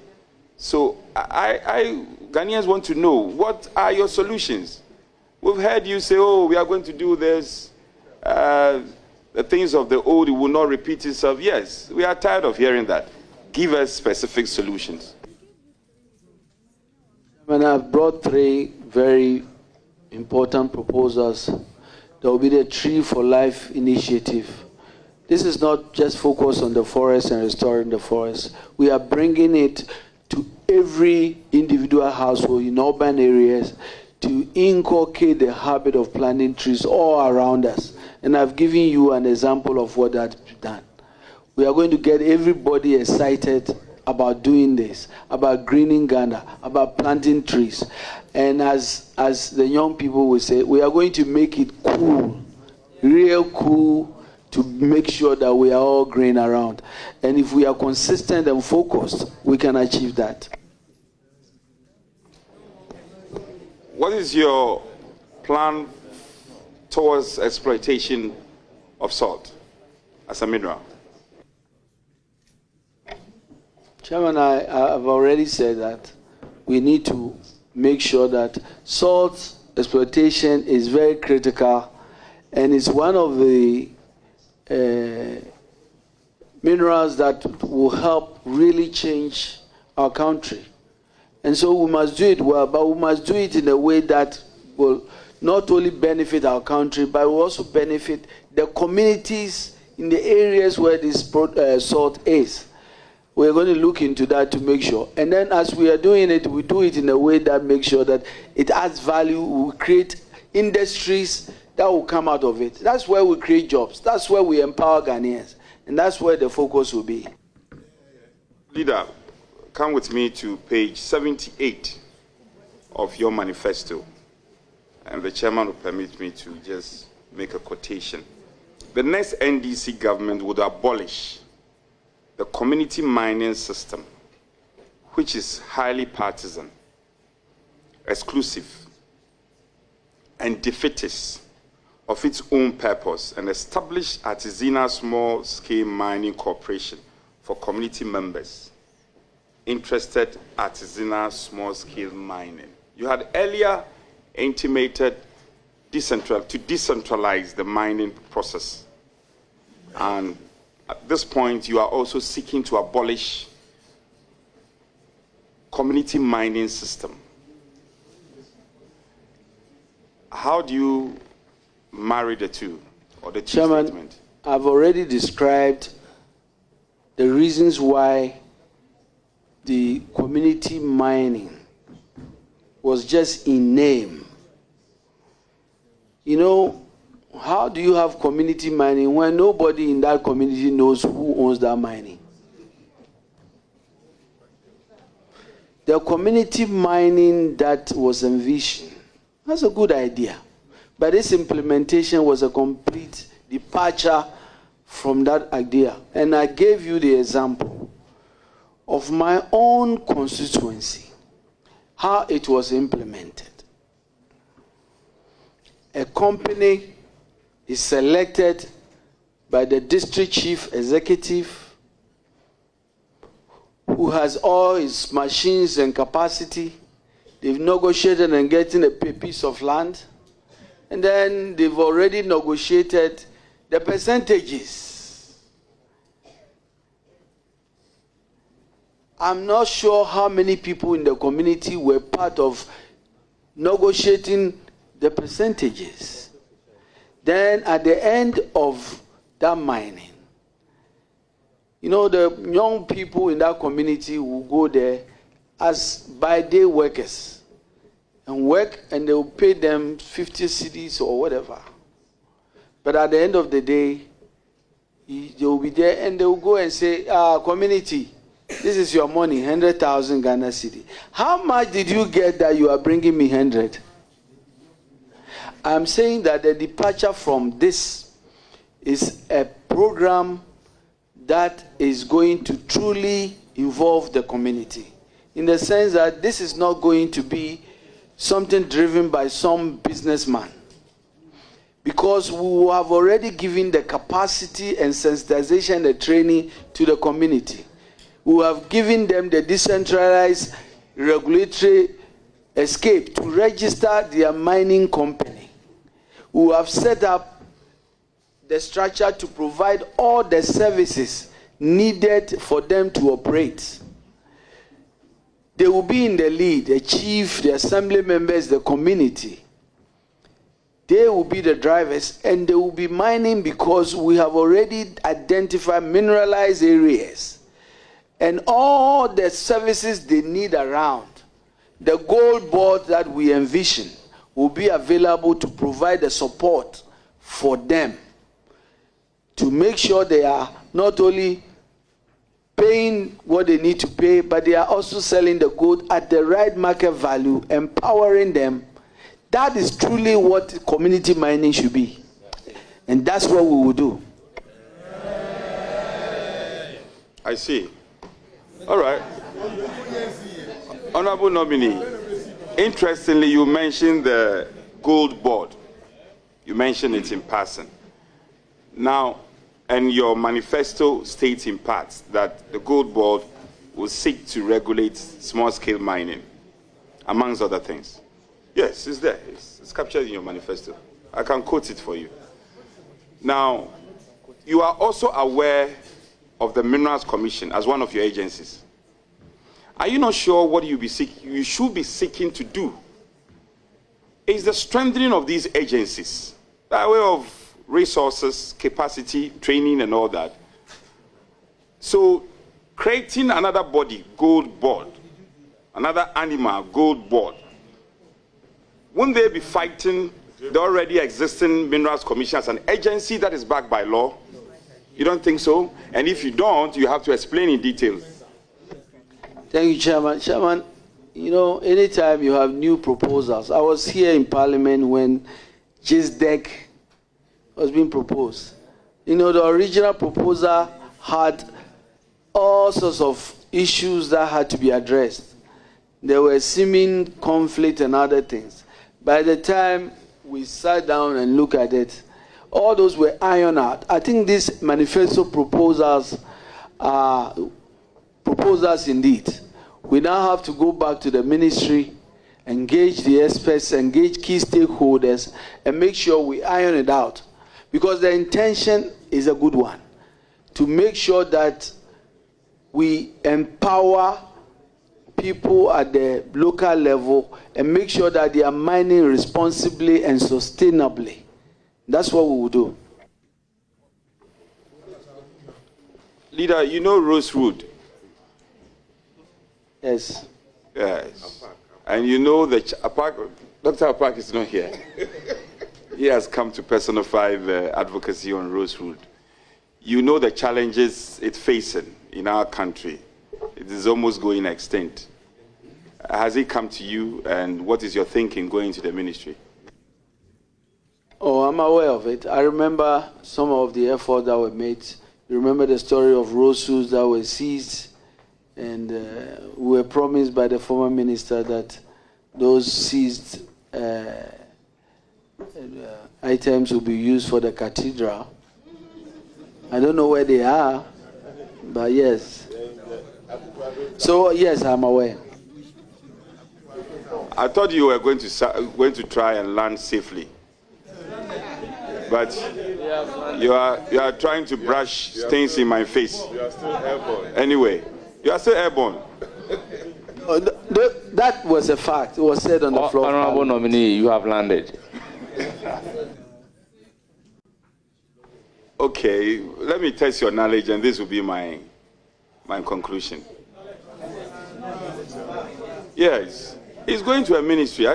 So Ghanaians want to know, what are your solutions? We've heard you say, oh, we are going to do this. The things of the old will not repeat itself. Yes, we are tired of hearing that. Give us specific solutions. And I've brought 3 very important proposals. There will be the Tree for Life initiative. This is not just focused on the forest and restoring the forest. We are bringing it to every individual household in urban areas to inculcate the habit of planting trees all around us. And I've given you an example of what that's done. We are going to get everybody excited about doing this, about greening Ghana, about planting trees. And as the young people will say, we are going to make it cool, real cool, to make sure that we are all green around. And if we are consistent and focused, we can achieve that. What is your plan towards exploitation of salt as a mineral? Chairman, I've already said that we need to make sure that salt exploitation is very critical, and it's one of the minerals that will help really change our country. And so we must do it well, but we must do it in a way that will not only benefit our country, but will also benefit the communities in the areas where this salt is. We're going to look into that to make sure. And then as we are doing it, we do it in a way that makes sure that it adds value. We create industries that will come out of it. That's where we create jobs. That's where we empower Ghanaians. And that's where the focus will be. Leader, come with me to page 78 of your manifesto. And the chairman will permit me to just make a quotation. The next NDC government would abolish the community mining system, which is highly partisan, exclusive, and defeatist of its own purpose, and establish artisanal small-scale mining corporation for community members interested artisanal small-scale mining. You had earlier intimated to decentralize the mining process. And at this point, you are also seeking to abolish community mining system. how do you marry the two, or the two Chairman, statements? I've already described the reasons why the community mining was just in name. You know, how do you have community mining when nobody in that community knows who owns that mining? The community mining that was envisioned, that's a good idea. But its implementation was a complete departure from that idea. And I gave you the example of my own constituency, how it was implemented. A company is selected by the district chief executive, who has all his machines and capacity. They've negotiated and getting a piece of land. And then they've already negotiated the percentages. I'm not sure how many people in the community were part of negotiating the percentages. Then at the end of that mining, you know, the young people in that community will go there as by-day workers and work, and they will pay them 50 cedis or whatever. But at the end of the day, they will be there and they will go and say, community, this is your money, 100,000 Ghana cedi. How much did you get that you are bringing me 100? I'm saying that the departure from this is a program that is going to truly involve the community, in the sense that this is not going to be something driven by some businessman, because we have already given the capacity and sensitization and training to the community. We have given them the decentralized regulatory escape to register their mining company. We have set up the structure to provide all the services needed for them to operate. They will be in the lead, the chief, the assembly members, the community. They will be the drivers, and they will be mining because we have already identified mineralized areas and all the services they need around. The gold board that we envision will be available to provide the support for them, to make sure they are not only paying what they need to pay, but they are also selling the gold at the right market value, empowering them. That is truly what community mining should be. And that's what we will do. I see. All right. Honorable nominee, interestingly, you mentioned the gold board. You mentioned it in passing. Now, and your manifesto states in part that the gold board will seek to regulate small-scale mining, amongst other things. Yes, it's there. It's captured in your manifesto. I can quote it for you. Now, you are also aware of the Minerals Commission as one of your agencies. Are you not sure what you should be seeking to do? Is the strengthening of these agencies by way of resources, capacity, training, and all that. So, creating another body, gold board, another animal, gold board, wouldn't they be fighting the already existing Minerals Commission as an agency that is backed by law? You don't think so? And if you don't, you have to explain in detail. Thank you, Chairman. Chairman, you know, anytime you have new proposals, I was here in Parliament when GISDEC was being proposed. You know, the original proposal had all sorts of issues that had to be addressed. There were seeming conflict and other things. By the time we sat down and looked at it, all those were ironed out. I think these manifesto proposals are proposals indeed. We now have to go back to the ministry, engage the experts, engage key stakeholders, and make sure we iron it out. Because the intention is a good one, to make sure that we empower people at the local level and make sure that they are mining responsibly and sustainably. That's what we will do. Leader, you know Rosewood? Yes. Yes. And you know that Dr. Apak is not here. He has come to personify the advocacy on Rosewood. You know the challenges it's facing in our country. It is almost going extinct. Has it come to you, and what is your thinking going to the ministry? Oh, I'm aware of it. I remember some of the efforts that were made. You remember the story of rosewoods that were seized, and we were promised by the former minister that those seized items will be used for the cathedral. I don't know where they are, but yes. So yes, I'm aware. I thought you were going to try and land safely, but you are trying to brush stains in my face. You are still airborne. Anyway, you are still airborne. That was a fact. It was said on the floor. Honorable nominee, you have landed. Okay, let me test your knowledge, and this will be my conclusion. Yes, he's going to a ministry.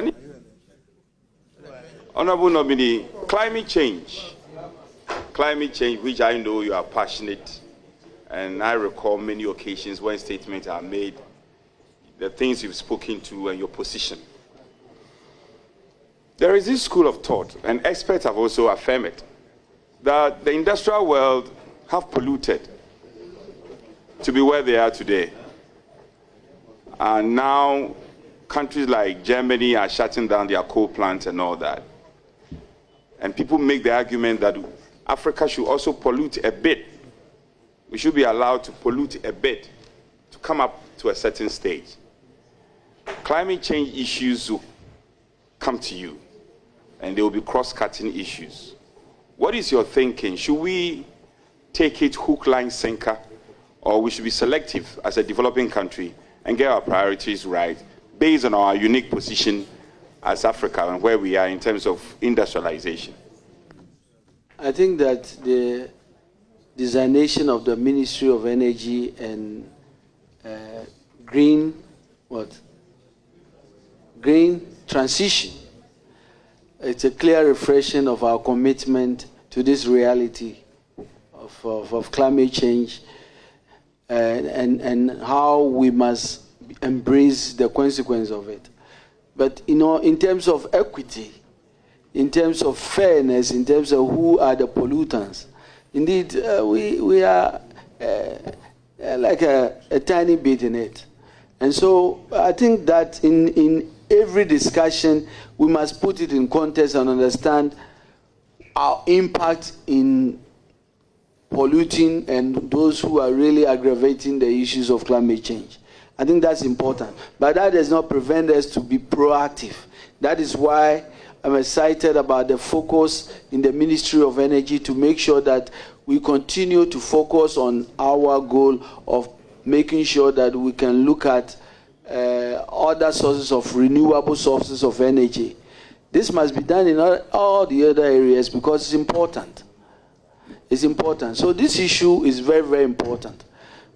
Honorable nominee, climate change, which I know you are passionate, and I recall many occasions when statements are made, the things you've spoken to and your position. There is this school of thought, and experts have also affirmed it, that the industrial world have polluted to be where they are today. And now countries like Germany are shutting down their coal plants and all that. And people make the argument that Africa should also pollute a bit. We should be allowed to pollute a bit to come up to a certain stage. Climate change issues will come to you, and there will be cross-cutting issues. What is your thinking? Should we take it hook, line, sinker, or we should be selective as a developing country and get our priorities right based on our unique position as Africa and where we are in terms of industrialization? I think that the designation of the Ministry of Energy and green transition, it's a clear reflection of our commitment to this reality of climate change and how we must embrace the consequence of it. But in terms of equity, in terms of fairness, in terms of who are the pollutants, indeed we are like a tiny bit in it. And so I think that in every discussion we must put it in context and understand our impact in polluting and those who are really aggravating the issues of climate change. I think that's important. But that does not prevent us to be proactive. That is why I'm excited about the focus in the Ministry of Energy to make sure that we continue to focus on our goal of making sure that we can look at other sources of renewable sources of energy. This must be done in all the other areas because it's important. It's important. So this issue is very, very important.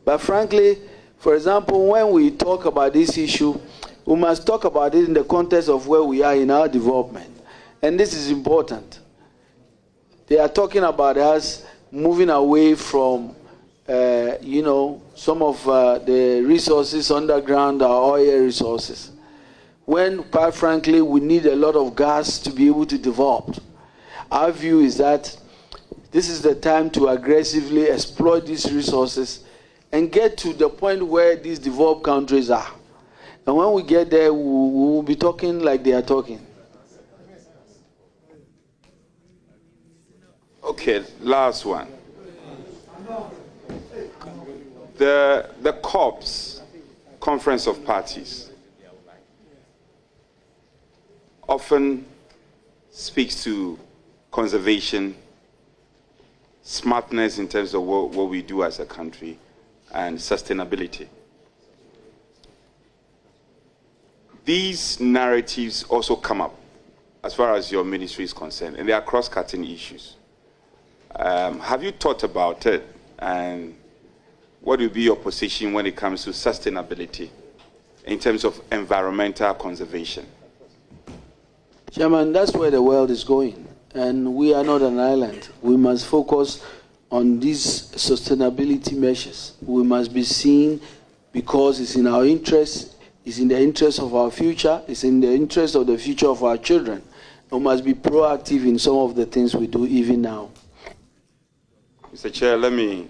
But frankly, for example, when we talk about this issue, we must talk about it in the context of where we are in our development. And this is important. They are talking about us moving away from, some of the resources underground, our oil resources. When, quite frankly, we need a lot of gas to be able to develop. Our view is that this is the time to aggressively exploit these resources and get to the point where these developed countries are. And when we get there, we will be talking like they are talking. Okay, last one. The COPs, Conference of Parties, often speaks to conservation, smartness in terms of what we do as a country, and sustainability. these narratives also come up as far as your ministry is concerned, and they are cross-cutting issues. Have you thought about it, and what will be your position when it comes to sustainability in terms of environmental conservation? Chairman, that's where the world is going, and we are not an island. We must focus on these sustainability measures. We must be seen because it's in our interest, it's in the interest of our future, it's in the interest of the future of our children. We must be proactive in some of the things we do even now. Mr. Chair, let me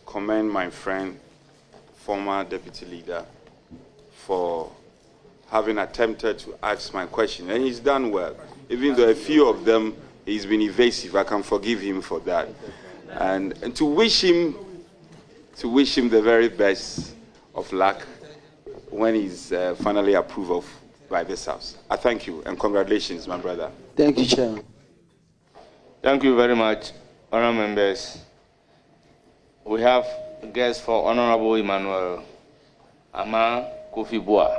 commend my friend, former deputy leader, for having attempted to ask my question, and he's done well. Even though a few of them, he's been evasive, I can forgive him for that. And to wish him the very best of luck when he's finally approved of by this House. I thank you, and congratulations, my brother. Thank you, Chairman. Thank you very much, honourable members. We have a guest for Honourable Emmanuel, Armah Kofi Buah.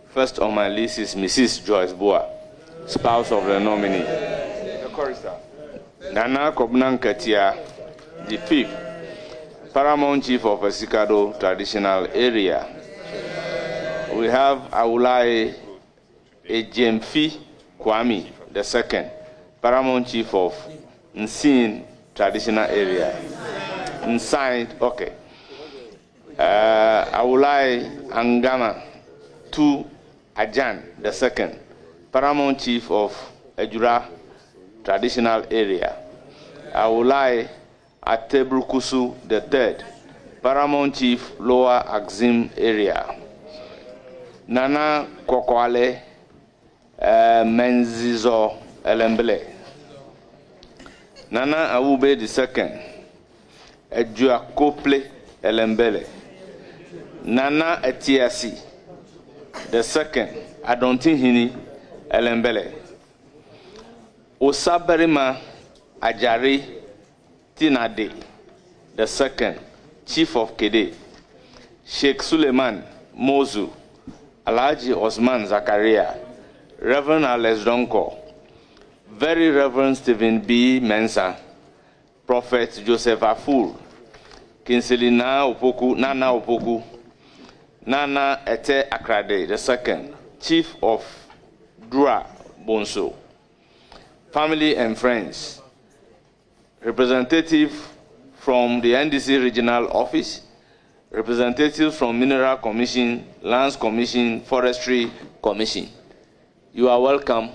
First on my list is Mrs. Joyce Buah, spouse of the nominee. The chorister. Nana Kobnan Katia, the fifth, Paramount Chief of Opare-Addo Traditional Area. We have Awulai Ejemfi Kwame, the second, Paramount Chief of Nsin Traditional Area. Nsin, okay. Awulai Angama Tu Ajan, the second, Paramount Chief of Ejura Traditional Area. Awulai Atebrukusu, the third, Paramount Chief Lower Axim Area. Nana Kokwale Menzizo Elembele. Nana Awube the second, Ejuakople Elembele. Nana Etiasi the second, Adontihini Elembele. Osaberima Ajari Tinade the second, Chief of Kede. Sheikh Suleiman Mozu, Alhaji Osman Zakaria, Reverend Alex Donko, Very Reverend Stephen B. Mensah, Prophet Joseph Aful, Kinsley Nana Opoku, Nana Ete Akrade, the second, Chief of Dura Bonso, family and friends, representative from the NDC Regional Office, representatives from Mineral Commission, Lands Commission, Forestry Commission. You are welcome.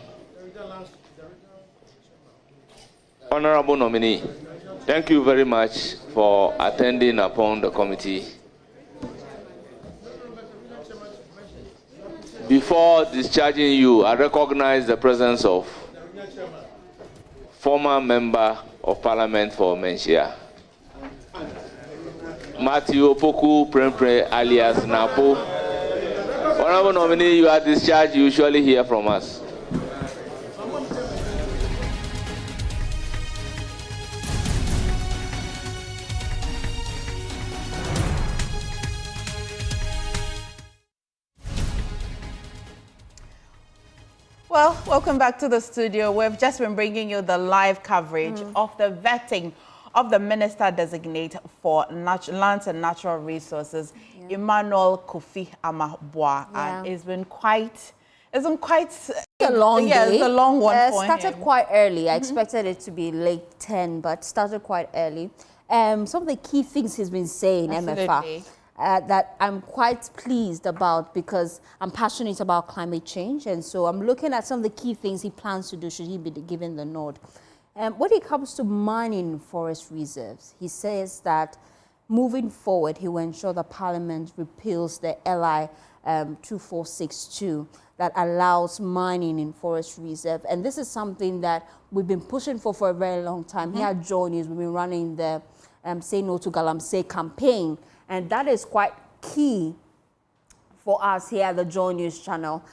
Honorable nominee, thank you very much for attending upon the committee. Before discharging you, I recognize the presence of former Member of Parliament for Menchia, Matthew Opoku Prempre alias Napo. Honorable nominee, you are discharged. You usually hear from us. Well, welcome back to the studio. We've just been bringing you the live coverage of the vetting of the Minister-designate for Lands and Natural Resources, Emmanuel Kofi Buah. And it's been quite a long day. It's a long one for started him. Quite early. I expected it to be late 10, but started quite early. Some of the key things he's been saying, MFA, that I'm quite pleased about because I'm passionate about climate change. And so I'm looking at some of the key things he plans to do should he be given the nod. When it comes to mining forest reserves, he says that moving forward, he will ensure that Parliament repeals the LI 2462 that allows mining in forest reserve. And this is something that we've been pushing for a very long time. Here at Joy News, we've been running the Say No to Galamsey campaign. And that is quite key for us here at the Joy News channel.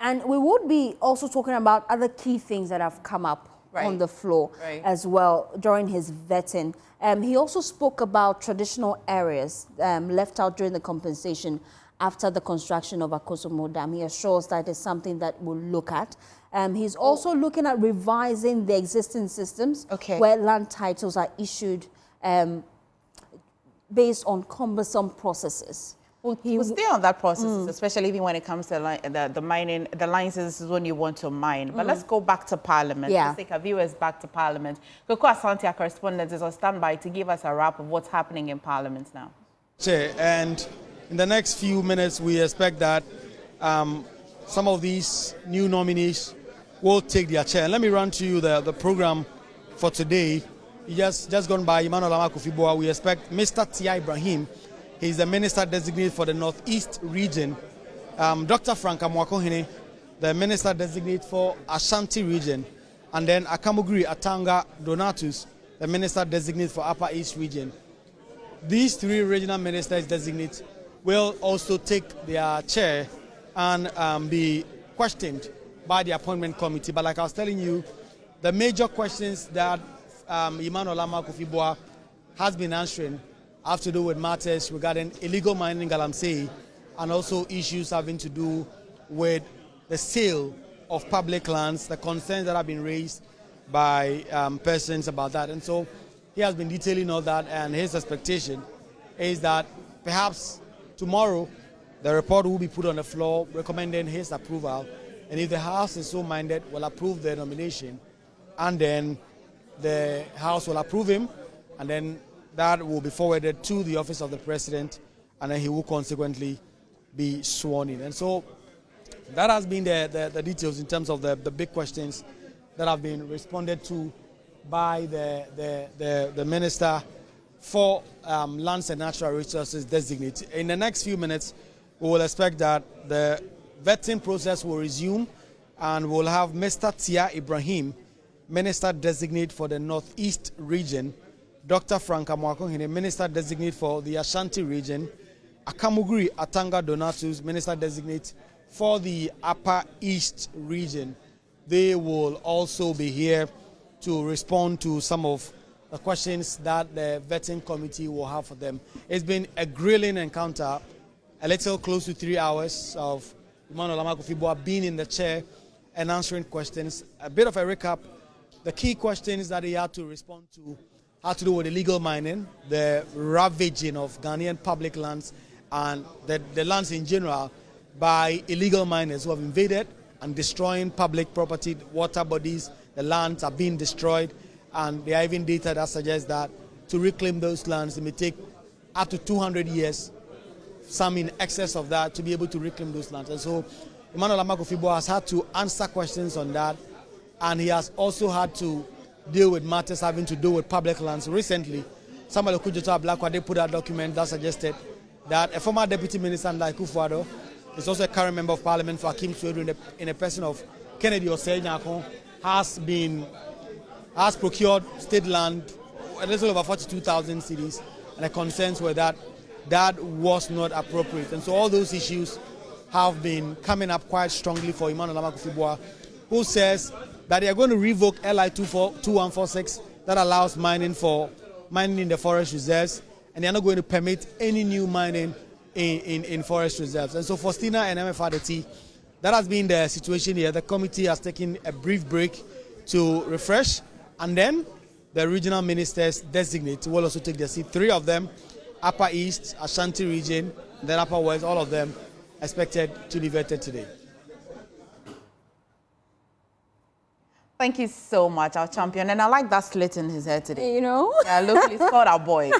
And we would be also talking about other key things that have come up on the floor as well during his vetting. He also spoke about traditional areas left out during the compensation after the construction of Akosomo Dam. He assures that it's something that we'll look at. He's also looking at revising the existing systems where land titles are issued based on cumbersome processes. We'll stay on that process, especially even when it comes to the mining, the licenses when you want to mine. But let's go back to Parliament. Let's take our viewers back to Parliament. Koko Asante, our correspondent, is on standby to give us a wrap of what's happening in Parliament now. Chair, and in the next few minutes, we expect that some of these new nominees will take their chair. And let me run to you the program for today. He just gone by Emmanuel Armah Kofi Buah. We expect Mr. Tia Ibrahim. He's the Minister-designate for the Northeast region. Dr. Frank Amoakohene, the Minister-designate for Ashanti region. And then Akamugri Atanga Donatus, the Minister-designate for Upper East region. These three regional ministers-designate will also take their chair and be questioned by the appointment committee. But like I was telling you, the major questions that Emmanuel Armah Kofi Buah has been answering have to do with matters regarding illegal mining in galamsey and also issues having to do with the sale of public lands, the concerns that have been raised by persons about that. And so he has been detailing all that, and his expectation is that perhaps tomorrow the report will be put on the floor recommending his approval, and if the House is so minded, will approve the nomination, and then the House will approve him, and then that will be forwarded to the office of the President, and then he will consequently be sworn in. And so that has been the details in terms of the big questions that have been responded to by the Minister for Lands and Natural Resources designate. In the next few minutes, we will expect that the vetting process will resume, and we'll have Mr. Tia Ibrahim, Minister-designate for the Northeast region, Dr. Frank Amoakohene, Minister-designate for the Ashanti region, Akamugri Atanga Donatus, Minister-designate for the Upper East region. They will also be here to respond to some of the questions that the vetting committee will have for them. It's been a grilling encounter, a little close to 3 hours of Emmanuel Armah Kofi Buah being in the chair and answering questions. A bit of a recap. The key questions that he had to respond to had to do with illegal mining, the ravaging of Ghanaian public lands and the lands in general by illegal miners who have invaded and destroying public property, water bodies. The lands are being destroyed, and there are even data that suggests that to reclaim those lands, it may take up to 200 years, some in excess of that, to be able to reclaim those lands. And so Emmanuel Armah Kofi Buah has had to answer questions on that, and he has also had to deal with matters having to do with public lands. Recently, Samuel Okudzeto Ablakwa, they put out a document that suggested that a former deputy minister, Armah is also a current member of parliament for Akim Suedu in a person of Kennedy Osei-Nyakon, has procured state land, a little over 42,000 cedis, and the concerns were that that was not appropriate. And so all those issues have been coming up quite strongly for Emmanuel Armah Kofi Buah, who says that they are going to revoke LI 2146 that allows mining in the forest reserves, and they are not going to permit any new mining in forest reserves. And so for Stina and MFRDT, that has been the situation here. The committee has taken a brief break to refresh, and then the regional ministers designate will also take their seat. 3 of them, Upper East, Ashanti region, then Upper West, all of them expected to be vetted today. Thank you so much, our champion. And I like that slit in his head today. You know? Yeah, look, it's called our boy.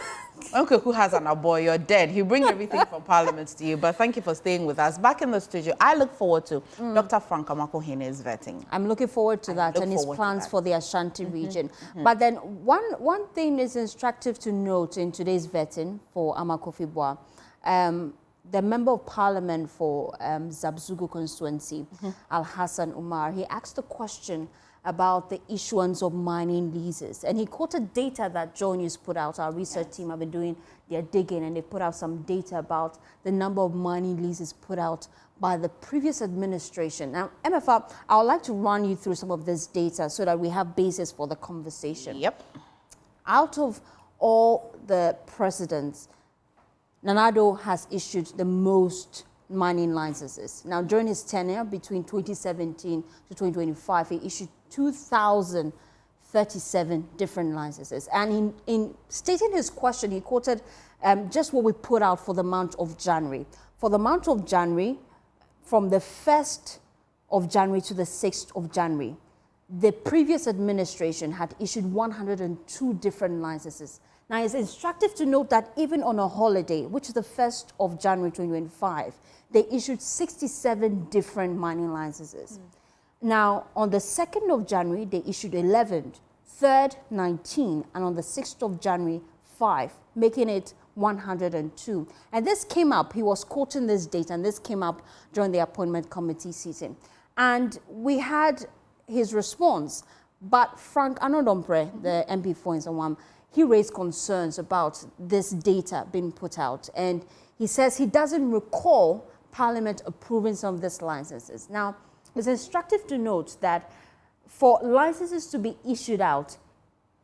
Uncle who has an boy, you're dead. He'll bring everything from Parliament to you. But thank you for staying with us. Back in the studio, I look forward to Dr. Frank Amoakohene's vetting. I'm looking forward to that and his plans for the Ashanti region. But then one thing is instructive to note in today's vetting for Armah Kofi Buah. The Member of Parliament for Zabzugu constituency, Al-Hassan Umar, he asked the question about the issuance of mining leases. And he quoted data that Joe News put out. Our research team have been doing their digging, and they put out some data about the number of mining leases put out by the previous administration. Now, MFR, I would like to run you through some of this data so that we have basis for the conversation. Yep. Out of all the presidents, Nana Addo has issued the most mining licenses. Now, during his tenure between 2017 to 2025, he issued 2,037 different licenses. And in stating his question, he quoted just what we put out for the month of January. For the month of January, from the 1st of January to the 6th of January, the previous administration had issued 102 different licenses. Now, it's instructive to note that even on a holiday, which is the 1st of January 2025, they issued 67 different mining licenses. Now, on the 2nd of January, they issued 11, 3rd, 19, and on the 6th of January, 5, making it 102. And this came up, he was quoting this data, and this came up during the appointment committee sitting. And we had his response, but Frank Anodompre, the MP for Nsawam, he raised concerns about this data being put out. And he says he doesn't recall Parliament approving some of these licenses. Now, it's instructive to note that for licenses to be issued out,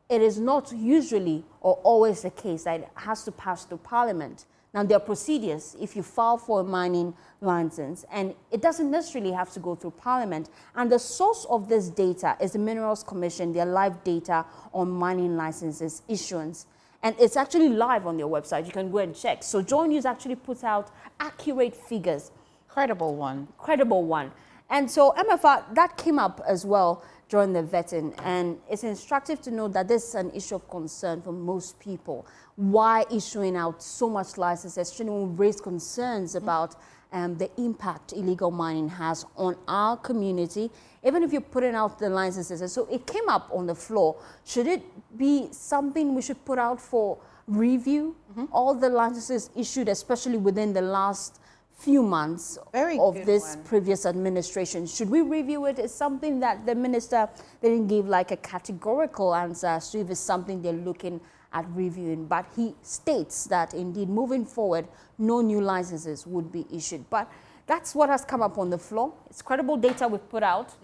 it is not usually or always the case that it has to pass through Parliament. Now, there are procedures if you file for a mining license, and it doesn't necessarily have to go through Parliament. And the source of this data is the Minerals Commission, their live data on mining licenses issuance. And it's actually live on their website. You can go and check. So Joy News actually puts out accurate figures. Credible one. Credible one. And so MFR, that came up as well during the vetting. And it's instructive to note that this is an issue of concern for most people. Why issuing out so much licenses? Shouldn't we raise concerns about the impact illegal mining has on our community, even if you're putting out the licenses? And so it came up on the floor. Should it be something we should put out for review? All the licenses issued, especially within the last few months of this previous administration. Should we review it? Is something that the minister didn't give like a categorical answer as to if it's something they're looking at reviewing, but he states that indeed moving forward, no new licenses would be issued. But that's what has come up on the floor. It's credible data we've put out.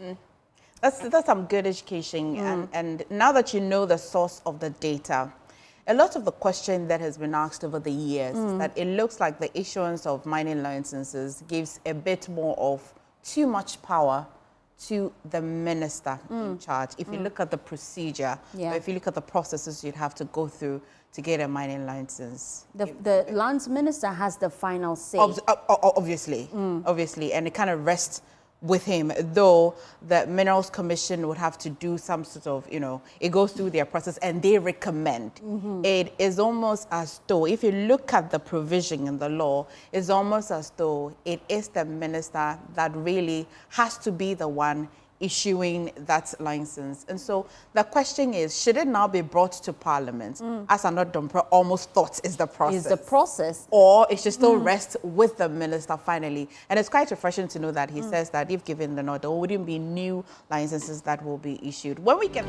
That's some good education. And now that you know the source of the data, a lot of the question that has been asked over the years is that it looks like the issuance of mining licenses gives a bit more of too much power to the minister in charge. If you look at the procedure, or if you look at the processes you'd have to go through to get a mining license. The lands minister has the final say. Obviously, obviously, and it kind of rests with him, though the Minerals Commission would have to do some sort of, it goes through their process and they recommend. It is almost as though, if you look at the provision in the law, it's almost as though it is the minister that really has to be the one issuing that license. And so the question is, should it now be brought to Parliament, as Anodompre almost thought is the process? Is the process. Or it should still rest with the minister finally. And it's quite refreshing to know that he says that if given the nod, there wouldn't be new licenses that will be issued. When we get...